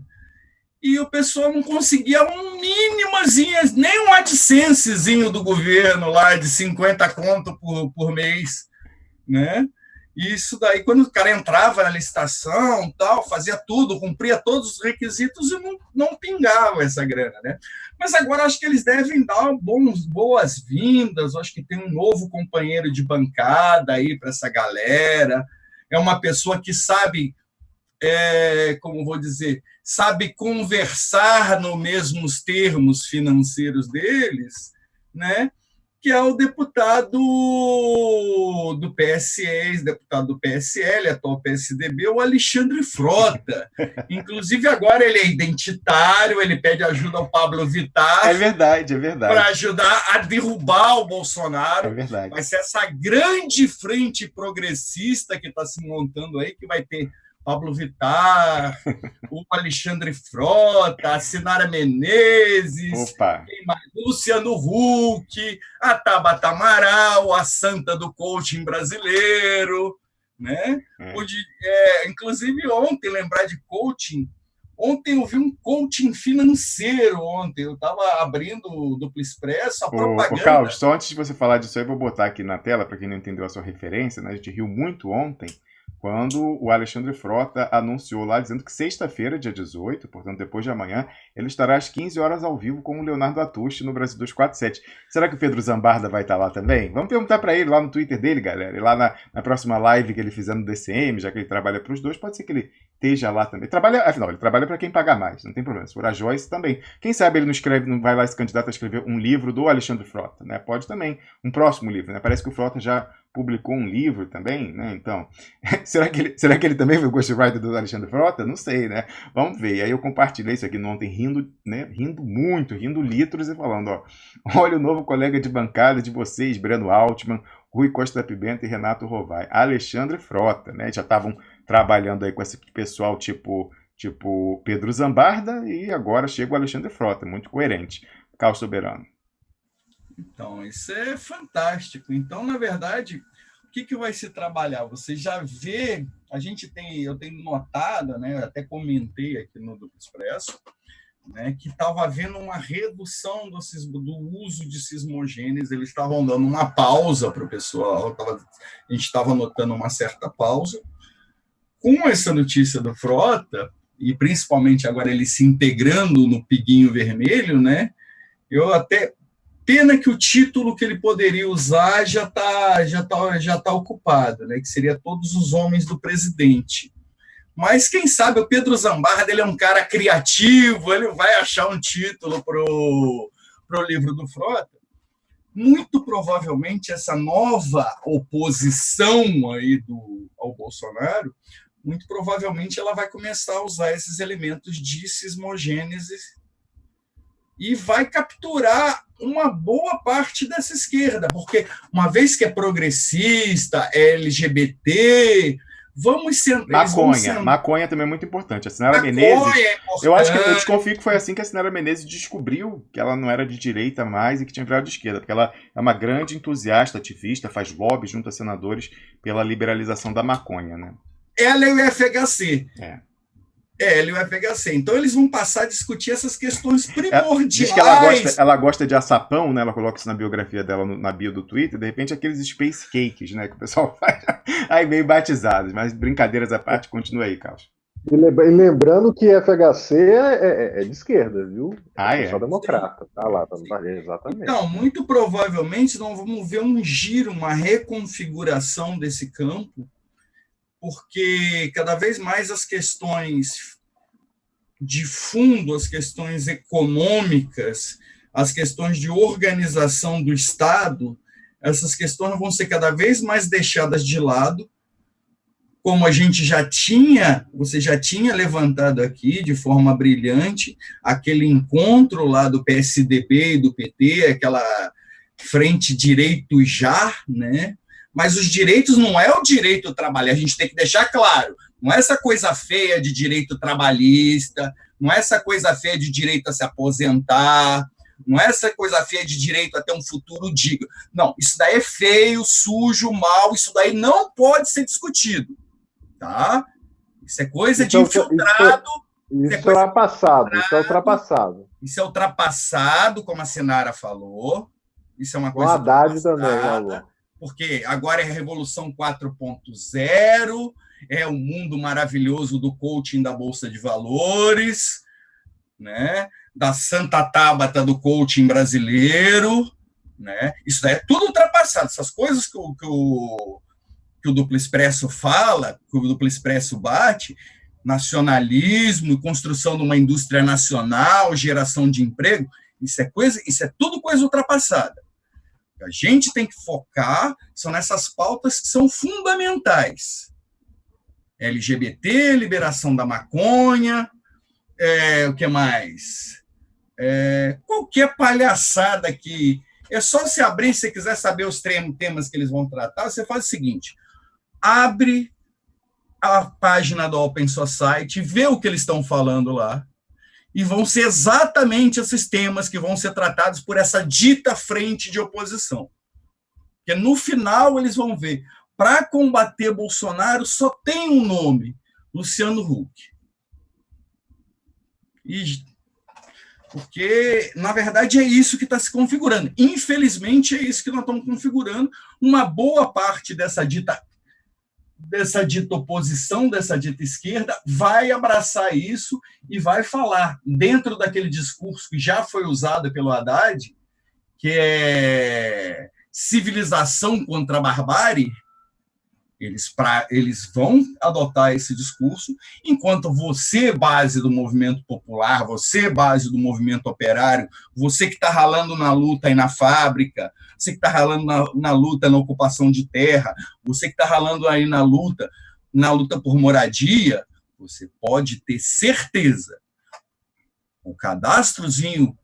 e o pessoal não conseguia um mínimozinho, nem um AdSensezinho do governo lá de 50 conto por mês, né? Isso daí, quando o cara entrava na licitação, tal, fazia tudo, cumpria todos os requisitos e não pingava essa grana, né? Mas agora acho que eles devem dar boas-vindas, acho que tem um novo companheiro de bancada aí para essa galera, é uma pessoa que sabe, como vou dizer, sabe conversar nos mesmos termos financeiros deles, né? Que é o deputado do PSE, deputado do PSL, atual PSDB, o Alexandre Frota. Inclusive, agora ele é identitário, ele pede ajuda ao Pablo Vittar. É verdade. Para ajudar a derrubar o Bolsonaro. É verdade. Vai ser essa grande frente progressista que está se montando aí, que vai ter Pablo Vittar, o Alexandre Frota, a Sinara Menezes, Luciano Huck, a Tabata Amaral, a santa do coaching brasileiro, né? Inclusive ontem, lembrar de coaching, ontem eu vi um coaching financeiro ontem, eu estava abrindo o Duplo Expresso, a propaganda... Carlos, só antes de você falar disso aí, eu vou botar aqui na tela, para quem não entendeu a sua referência, né? A gente riu muito ontem, quando o Alexandre Frota anunciou lá, dizendo que sexta-feira, dia 18, portanto depois de amanhã, ele estará às 15 horas ao vivo com o Leonardo Atushi no Brasil 247. Será que o Pedro Zambarda vai estar lá também? Vamos perguntar para ele lá no Twitter dele, galera. E lá na próxima live que ele fizer no DCM, já que ele trabalha para os dois, pode ser que ele esteja lá também. Afinal, ele trabalha para quem paga mais, não tem problema. Se for a Joyce, também. Quem sabe ele não vai lá se candidato a escrever um livro do Alexandre Frota, né? Pode também. Um próximo livro, né? Parece que o Frota já publicou um livro também, né? Então, será que ele também foi o ghostwriter do Alexandre Frota? Não sei, né? Vamos ver. E aí eu compartilhei isso aqui ontem rindo, né? Rindo muito, rindo litros e falando, ó, olha o novo colega de bancada de vocês, Breno Altman, Rui Costa da Pimenta e Renato Rovai, Alexandre Frota, né? Já estavam trabalhando aí com esse pessoal tipo Pedro Zambarda e agora chega o Alexandre Frota, muito coerente. Carlos Soberano. Então, isso é fantástico. Então, na verdade, o que vai se trabalhar? Você já vê, eu tenho notado, né, até comentei aqui no Duplo Expresso, né, que estava havendo uma redução do uso de cismogêneses, eles estavam dando uma pausa para o pessoal, a gente estava notando uma certa pausa. Com essa notícia do Frota, e principalmente agora ele se integrando no Piguinho Vermelho, né, eu até... Pena que o título que ele poderia usar já tá ocupado, né? Que seria Todos os Homens do Presidente. Mas quem sabe o Pedro Zambarda, ele é um cara criativo, ele vai achar um título pro livro do Frota. Muito provavelmente essa nova oposição aí ao Bolsonaro, muito provavelmente ela vai começar a usar esses elementos de cismogênese e vai capturar uma boa parte dessa esquerda, porque uma vez que é progressista, é LGBT, Maconha também é muito importante. A Sinara Menezes, eu desconfio que foi assim que a Sinara Menezes descobriu que ela não era de direita mais e que tinha virado de esquerda, porque ela é uma grande entusiasta, ativista, faz lobby junto a senadores pela liberalização da maconha, né? Ela e o FHC. Ela e o FHC. Então eles vão passar a discutir essas questões primordiais. Diz que ela gosta de açapão, né? Ela coloca isso na biografia dela, na bio do Twitter. De repente, aqueles space cakes, né? Que o pessoal faz aí meio batizados. Mas brincadeiras à parte, continua aí, Carlos. E lembrando que FHC é de esquerda, viu? É? Social-democrata. Tá lá, tá no partido, exatamente. Então, muito provavelmente nós vamos ver um giro, uma reconfiguração desse campo, porque cada vez mais as questões de fundo, as questões econômicas, as questões de organização do Estado, essas questões vão ser cada vez mais deixadas de lado, como a gente você já tinha levantado aqui de forma brilhante, aquele encontro lá do PSDB e do PT, aquela frente direito já, né? Mas os direitos não é o direito ao trabalho, a gente tem que deixar claro, não é essa coisa feia de direito trabalhista, não é essa coisa feia de direito a se aposentar, não é essa coisa feia de direito a ter um futuro digno. Não, isso daí é feio, sujo, mal, isso daí não pode ser discutido. Tá? Isso é coisa de infiltrado. Isso é ultrapassado. Isso é ultrapassado. Isso é ultrapassado, como a Sinara falou. Isso é uma coisa. O Haddad também, porque agora é a Revolução 4.0, é o mundo maravilhoso do coaching da Bolsa de Valores, né? Da Santa Tábata do coaching brasileiro. Né? Isso daí é tudo ultrapassado. Essas coisas que o Duplo Expresso fala, que o Duplo Expresso bate, nacionalismo, construção de uma indústria nacional, geração de emprego, isso é tudo coisa ultrapassada. A gente tem que focar são nessas pautas que são fundamentais. LGBT, liberação da maconha, o que mais? Qualquer palhaçada que... É só se abrir, se você quiser saber os temas que eles vão tratar, você faz o seguinte, abre a página do Open Society, vê o que eles estão falando lá, e vão ser exatamente esses temas que vão ser tratados por essa dita frente de oposição. Porque no final eles vão ver, para combater Bolsonaro só tem um nome, Luciano Huck. Porque, na verdade, é isso que está se configurando. Infelizmente, é isso que nós estamos configurando. Uma boa parte dessa dita oposição, dessa dita esquerda, vai abraçar isso e vai falar, dentro daquele discurso que já foi usado pelo Haddad, que é civilização contra a barbárie, eles vão adotar esse discurso, enquanto você, base do movimento popular, você, base do movimento operário, você que está ralando na luta aí na fábrica, você que está ralando na luta na ocupação de terra, você que está ralando aí na luta por moradia, você pode ter certeza, o cadastrozinho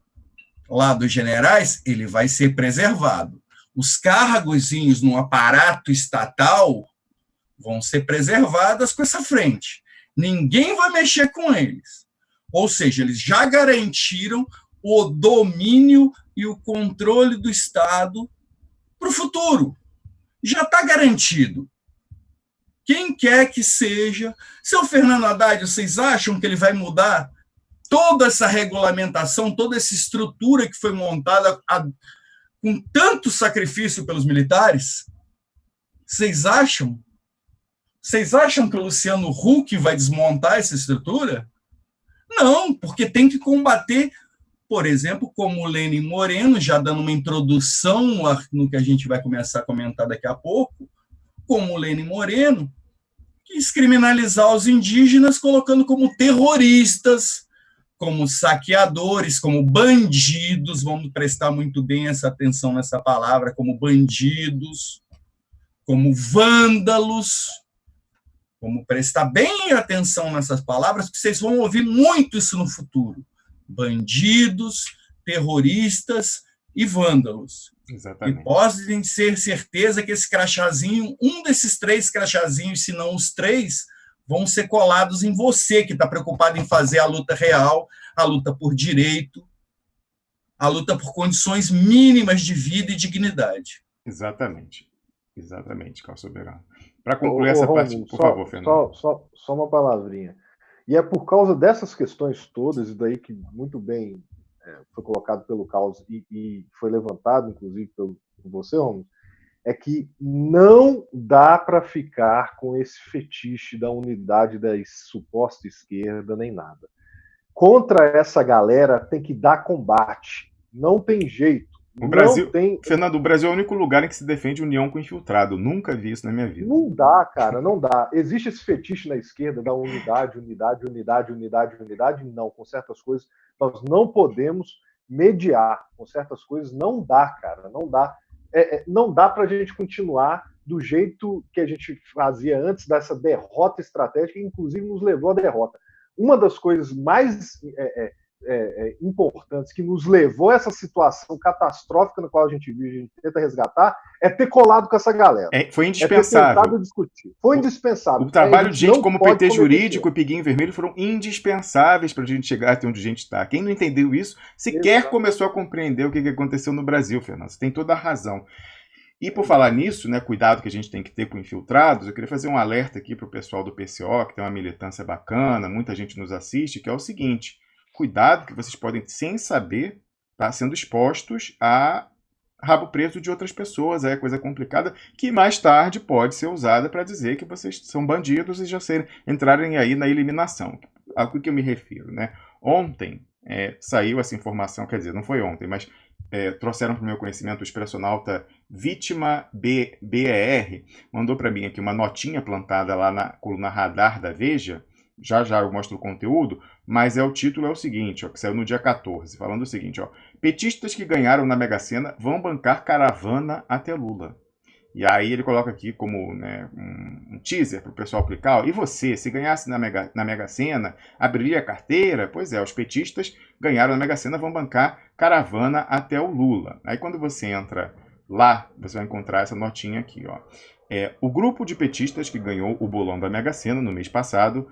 lá dos generais, ele vai ser preservado. Os cargozinhos no aparato estatal vão ser preservadas com essa frente. Ninguém vai mexer com eles. Ou seja, eles já garantiram o domínio e o controle do Estado para o futuro. Já está garantido. Quem quer que seja. Seu Fernando Haddad, vocês acham que ele vai mudar toda essa regulamentação, toda essa estrutura que foi montada com tanto sacrifício pelos militares? Vocês acham? Vocês acham que o Luciano Huck vai desmontar essa estrutura? Não, porque tem que combater, por exemplo, como o Lenin Moreno, já dando uma introdução no que a gente vai começar a comentar daqui a pouco, como o Lenin Moreno, quis criminalizar os indígenas colocando como terroristas, como saqueadores, como bandidos, vamos prestar muito bem essa atenção nessa palavra, como bandidos, como vândalos, como prestar bem atenção nessas palavras, porque vocês vão ouvir muito isso no futuro. Bandidos, terroristas e vândalos. Exatamente. E podem ter certeza que esse crachazinho, um desses 3 crachazinhos, se não os 3, vão ser colados em você, que está preocupado em fazer a luta real, a luta por direito, a luta por condições mínimas de vida e dignidade. Exatamente. Exatamente, Carlos Soberano. Para concluir essa parte, por favor, Fernando. Só uma palavrinha. E é por causa dessas questões todas, e daí que muito bem foi colocado pelo Carlos e foi levantado, inclusive, por você, Romulo, é que não dá para ficar com esse fetiche da unidade da suposta esquerda nem nada. Contra essa galera tem que dar combate. Não tem jeito. O Brasil, não tem... Fernando, o Brasil é o único lugar em que se defende união com infiltrado. Eu nunca vi isso na minha vida. Não dá, cara, não dá. Existe esse fetiche na esquerda da unidade. Não, com certas coisas nós não podemos mediar. Com certas coisas não dá, cara, não dá. Não dá para a gente continuar do jeito que a gente fazia antes dessa derrota estratégica, que inclusive nos levou à derrota. Uma das coisas mais importantes que nos levou a essa situação catastrófica na qual a gente vive, a gente tenta resgatar, é ter colado com essa galera. Foi indispensável. É ter tentado discutir. Foi indispensável. O trabalho de gente como o PT Jurídico e Piguinho Vermelho foram indispensáveis para a gente chegar até onde a gente está. Quem não entendeu isso sequer começou a compreender o que aconteceu no Brasil, Fernando. Você tem toda a razão. E por falar nisso, né, cuidado que a gente tem que ter com infiltrados, eu queria fazer um alerta aqui para o pessoal do PCO, que tem uma militância bacana, muita gente nos assiste, que é o seguinte: cuidado que vocês podem, sem saber, estar sendo expostos a rabo preso de outras pessoas, é coisa complicada, que mais tarde pode ser usada para dizer que vocês são bandidos e já entrarem aí na eliminação. A que eu me refiro, né? Ontem saiu essa informação, quer dizer, não foi ontem, mas trouxeram para o meu conhecimento o expressionauta Vítima BER, mandou para mim aqui uma notinha plantada lá na coluna Radar da Veja. Já eu mostro o conteúdo, mas o título é o seguinte, ó, que saiu no dia 14, falando o seguinte, ó: petistas que ganharam na Mega Sena vão bancar caravana até Lula. E aí ele coloca aqui como, né, um teaser para o pessoal aplicar. Ó, e você, se ganhasse na Mega Sena, abriria a carteira? Pois é, os petistas ganharam na Mega Sena, vão bancar caravana até o Lula. Aí quando você entra lá, você vai encontrar essa notinha aqui, ó. O grupo de petistas que ganhou o bolão da Mega Sena no mês passado,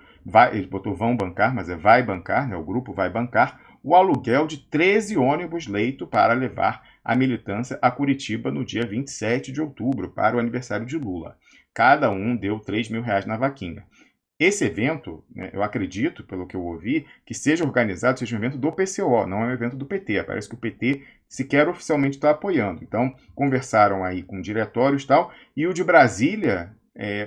ele botou vão bancar, mas vai bancar, né? O grupo vai bancar o aluguel de 13 ônibus-leito para levar a militância a Curitiba no dia 27 de outubro, para o aniversário de Lula. Cada um deu R$3.000 na vaquinha. Esse evento, né, eu acredito, pelo que eu ouvi, que seja organizado, seja um evento do PCO, não é um evento do PT. Parece que o PT sequer oficialmente está apoiando. Então, conversaram aí com diretórios e tal, e o de Brasília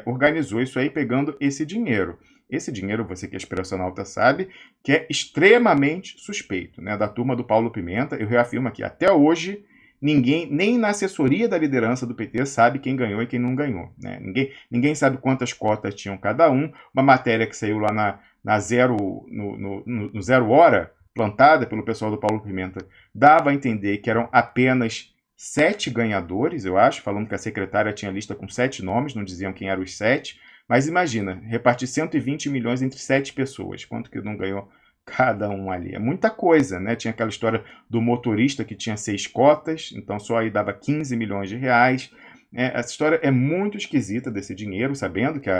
organizou isso aí pegando esse dinheiro. Esse dinheiro, você que é expressionauta sabe, que é extremamente suspeito, né? Da turma do Paulo Pimenta. Eu reafirmo aqui, até hoje, ninguém, nem na assessoria da liderança do PT, sabe quem ganhou e quem não ganhou, né? Ninguém sabe quantas cotas tinham cada um. Uma matéria que saiu lá no Zero Hora, plantada pelo pessoal do Paulo Pimenta, dava a entender que eram apenas 7 ganhadores, eu acho, falando que a secretária tinha lista com 7 nomes, não diziam quem eram os 7. Mas imagina, repartir 120 milhões entre 7 pessoas. Quanto que não ganhou cada um ali? É muita coisa, né? Tinha aquela história do motorista que tinha 6 cotas, então só aí dava 15 milhões de reais. Essa história é muito esquisita desse dinheiro, sabendo que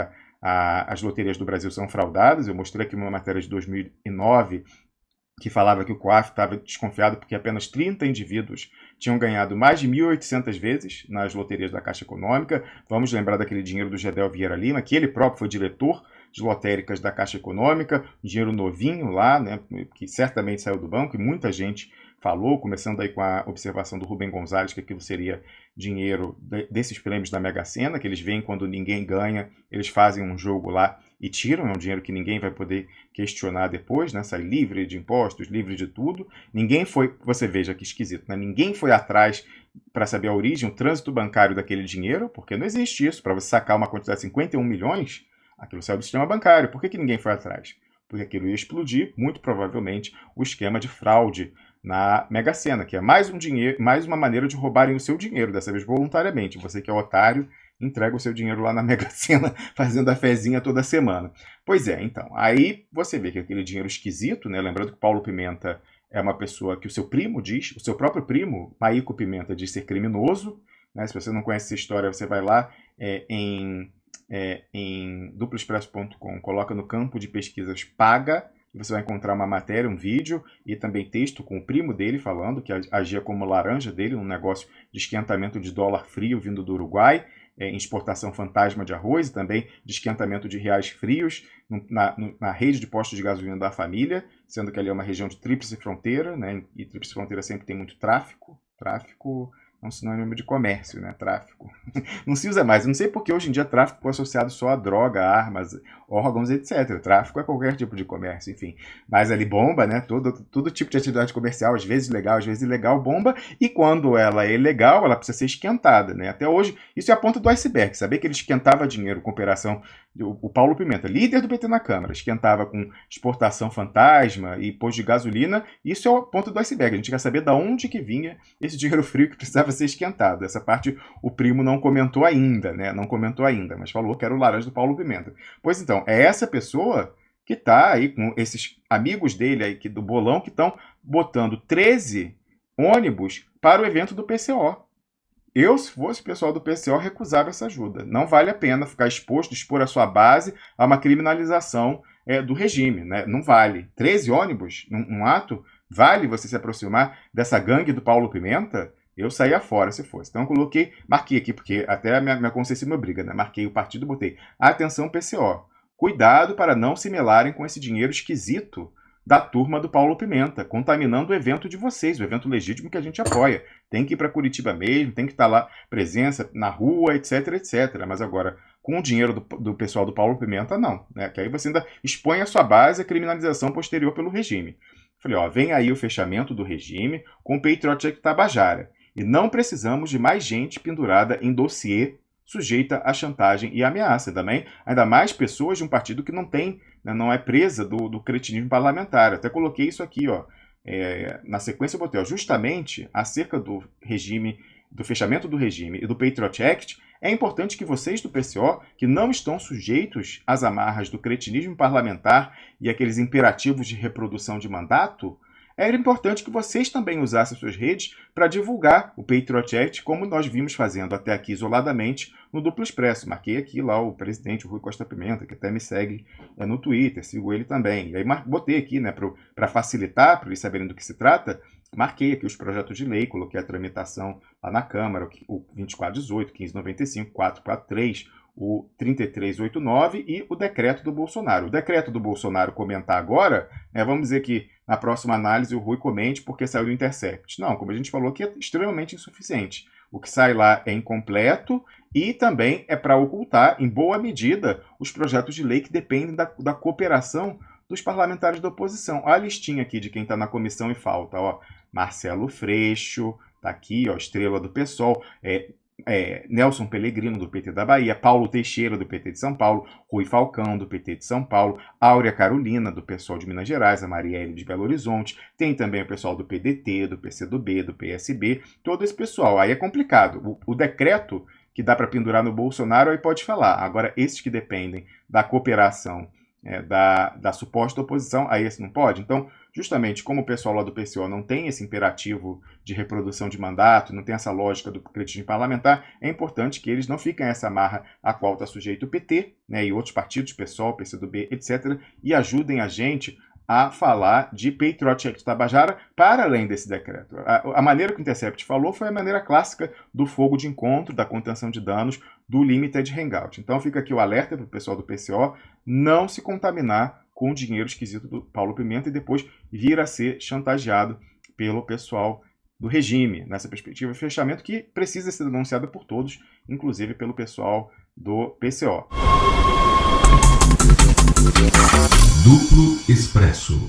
as loterias do Brasil são fraudadas. Eu mostrei aqui uma matéria de 2009 que falava que o COAF estava desconfiado porque apenas 30 indivíduos tinham ganhado mais de 1.800 vezes nas loterias da Caixa Econômica. Vamos lembrar daquele dinheiro do Gedel Vieira Lima, que ele próprio foi diretor de lotéricas da Caixa Econômica, dinheiro novinho lá, né, que certamente saiu do banco, e muita gente falou, começando aí com a observação do Rubem Gonzalez, que aquilo seria dinheiro desses prêmios da Mega Sena, que eles veem quando ninguém ganha, eles fazem um jogo lá e tiram, é um dinheiro que ninguém vai poder questionar depois, né? Sai livre de impostos, livre de tudo. Ninguém foi, você veja que esquisito, né? Ninguém foi atrás para saber a origem, o trânsito bancário daquele dinheiro, porque não existe isso. Para você sacar uma quantidade de 51 milhões, aquilo saiu do sistema bancário. Por que ninguém foi atrás? Porque aquilo ia explodir, muito provavelmente, o esquema de fraude na Mega Sena, que é mais uma maneira de roubarem o seu dinheiro, dessa vez voluntariamente. Você que é otário, entrega o seu dinheiro lá na Mega Sena, fazendo a fezinha toda semana. Pois é, então, aí você vê que aquele dinheiro esquisito, né? Lembrando que Paulo Pimenta é uma pessoa que o seu primo diz, o seu próprio primo, Maíco Pimenta, diz ser criminoso, né? Se você não conhece essa história, você vai lá em duploexpresso.com, coloca no campo de pesquisas paga, e você vai encontrar uma matéria, um vídeo e também texto com o primo dele falando que agia como laranja dele num negócio de esquentamento de dólar frio vindo do Uruguai, em exportação fantasma de arroz e também de esquentamento de reais frios na rede de postos de gasolina da família, sendo que ali é uma região de tríplice fronteira, né? E tríplice fronteira sempre tem muito tráfico. Tráfico é um sinônimo de comércio, né? Tráfico. Não se usa mais. Eu não sei porque hoje em dia tráfico é associado só a droga, armas, órgãos, etc. Tráfico é qualquer tipo de comércio, enfim. Mas ali bomba, né? Todo tipo de atividade comercial, às vezes legal, às vezes ilegal, bomba. E quando ela é ilegal, ela precisa ser esquentada, né? Até hoje, isso é a ponta do iceberg. Saber que ele esquentava dinheiro com operação. O Paulo Pimenta, líder do PT na Câmara, esquentava com exportação fantasma e posto de gasolina. Isso é a ponta do iceberg. A gente quer saber de onde que vinha esse dinheiro frio que precisava ser esquentado. Essa parte o primo não comentou ainda, né? Não comentou ainda, mas falou que era o laranja do Paulo Pimenta. Pois então, é essa pessoa que está aí com esses amigos dele aí do bolão que estão botando 13 ônibus para o evento do PCO. Eu, se fosse o pessoal do PCO, recusava essa ajuda. Não vale a pena ficar exposto, expor a sua base a uma criminalização do regime, né? Não vale. 13 ônibus num ato, vale você se aproximar dessa gangue do Paulo Pimenta? Eu saía fora se fosse. Então eu marquei aqui, porque até a minha consciência me obriga, né? Marquei o partido, botei. Atenção PCO. Cuidado para não se melarem com esse dinheiro esquisito da turma do Paulo Pimenta, contaminando o evento de vocês, o evento legítimo que a gente apoia. Tem que ir para Curitiba mesmo, tem que estar lá, presença na rua, etc, etc. Mas agora, com o dinheiro do pessoal do Paulo Pimenta, não. Né? Que aí você ainda expõe a sua base à criminalização posterior pelo regime. Falei, ó, vem aí o fechamento do regime com o Patriot Act Tabajara. E não precisamos de mais gente pendurada em dossiê sujeita a chantagem e ameaça. Também, ainda mais pessoas de um partido que não tem, né, não é presa do cretinismo parlamentar. Até coloquei isso aqui, ó, na sequência eu botei, ó, justamente acerca do regime, do fechamento do regime e do Patriot Act, é importante que vocês do PCO, que não estão sujeitos às amarras do cretinismo parlamentar e aqueles imperativos de reprodução de mandato, era importante que vocês também usassem suas redes para divulgar o Patriot Act, como nós vimos fazendo até aqui isoladamente no Duplo Expresso. Marquei aqui lá o presidente, o Rui Costa Pimenta, que até me segue no Twitter, sigo ele também. E aí botei aqui, né, para facilitar, para eles saberem do que se trata, marquei aqui os projetos de lei, coloquei a tramitação lá na Câmara, o 2418, 1595, 443, o 3389 e o decreto do Bolsonaro. O decreto do Bolsonaro comentar agora, vamos dizer que na próxima análise o Rui comente porque saiu do Intercept. Não, como a gente falou aqui, é extremamente insuficiente. O que sai lá é incompleto e também é para ocultar, em boa medida, os projetos de lei que dependem da cooperação dos parlamentares da oposição. Olha a listinha aqui de quem está na comissão e falta. Ó, Marcelo Freixo, está aqui, ó, estrela do PSOL, Nelson Pellegrino, do PT da Bahia, Paulo Teixeira, do PT de São Paulo, Rui Falcão, do PT de São Paulo, Áurea Carolina, do PSOL de Minas Gerais, a Marielle de Belo Horizonte, tem também o pessoal do PDT, do PCdoB, do PSB, todo esse pessoal. Aí é complicado. O decreto que dá para pendurar no Bolsonaro, aí pode falar. Agora, esses que dependem da cooperação da suposta oposição, aí esse não pode. Então, justamente como o pessoal lá do PCO não tem esse imperativo de reprodução de mandato, não tem essa lógica do cretinismo parlamentar, é importante que eles não fiquem essa amarra a qual está sujeito o PT, né, e outros partidos, PSOL, PCdoB, etc., e ajudem a gente a falar de Patriot Act Tabajara para além desse decreto. A maneira que o Intercept falou foi a maneira clássica do fogo de encontro, da contenção de danos, do limited hangout. Então fica aqui o alerta para o pessoal do PCO não se contaminar com o dinheiro esquisito do Paulo Pimenta e depois vir a ser chantageado pelo pessoal do regime, nessa perspectiva de fechamento que precisa ser denunciada por todos, inclusive pelo pessoal do PCO. Duplo Expresso.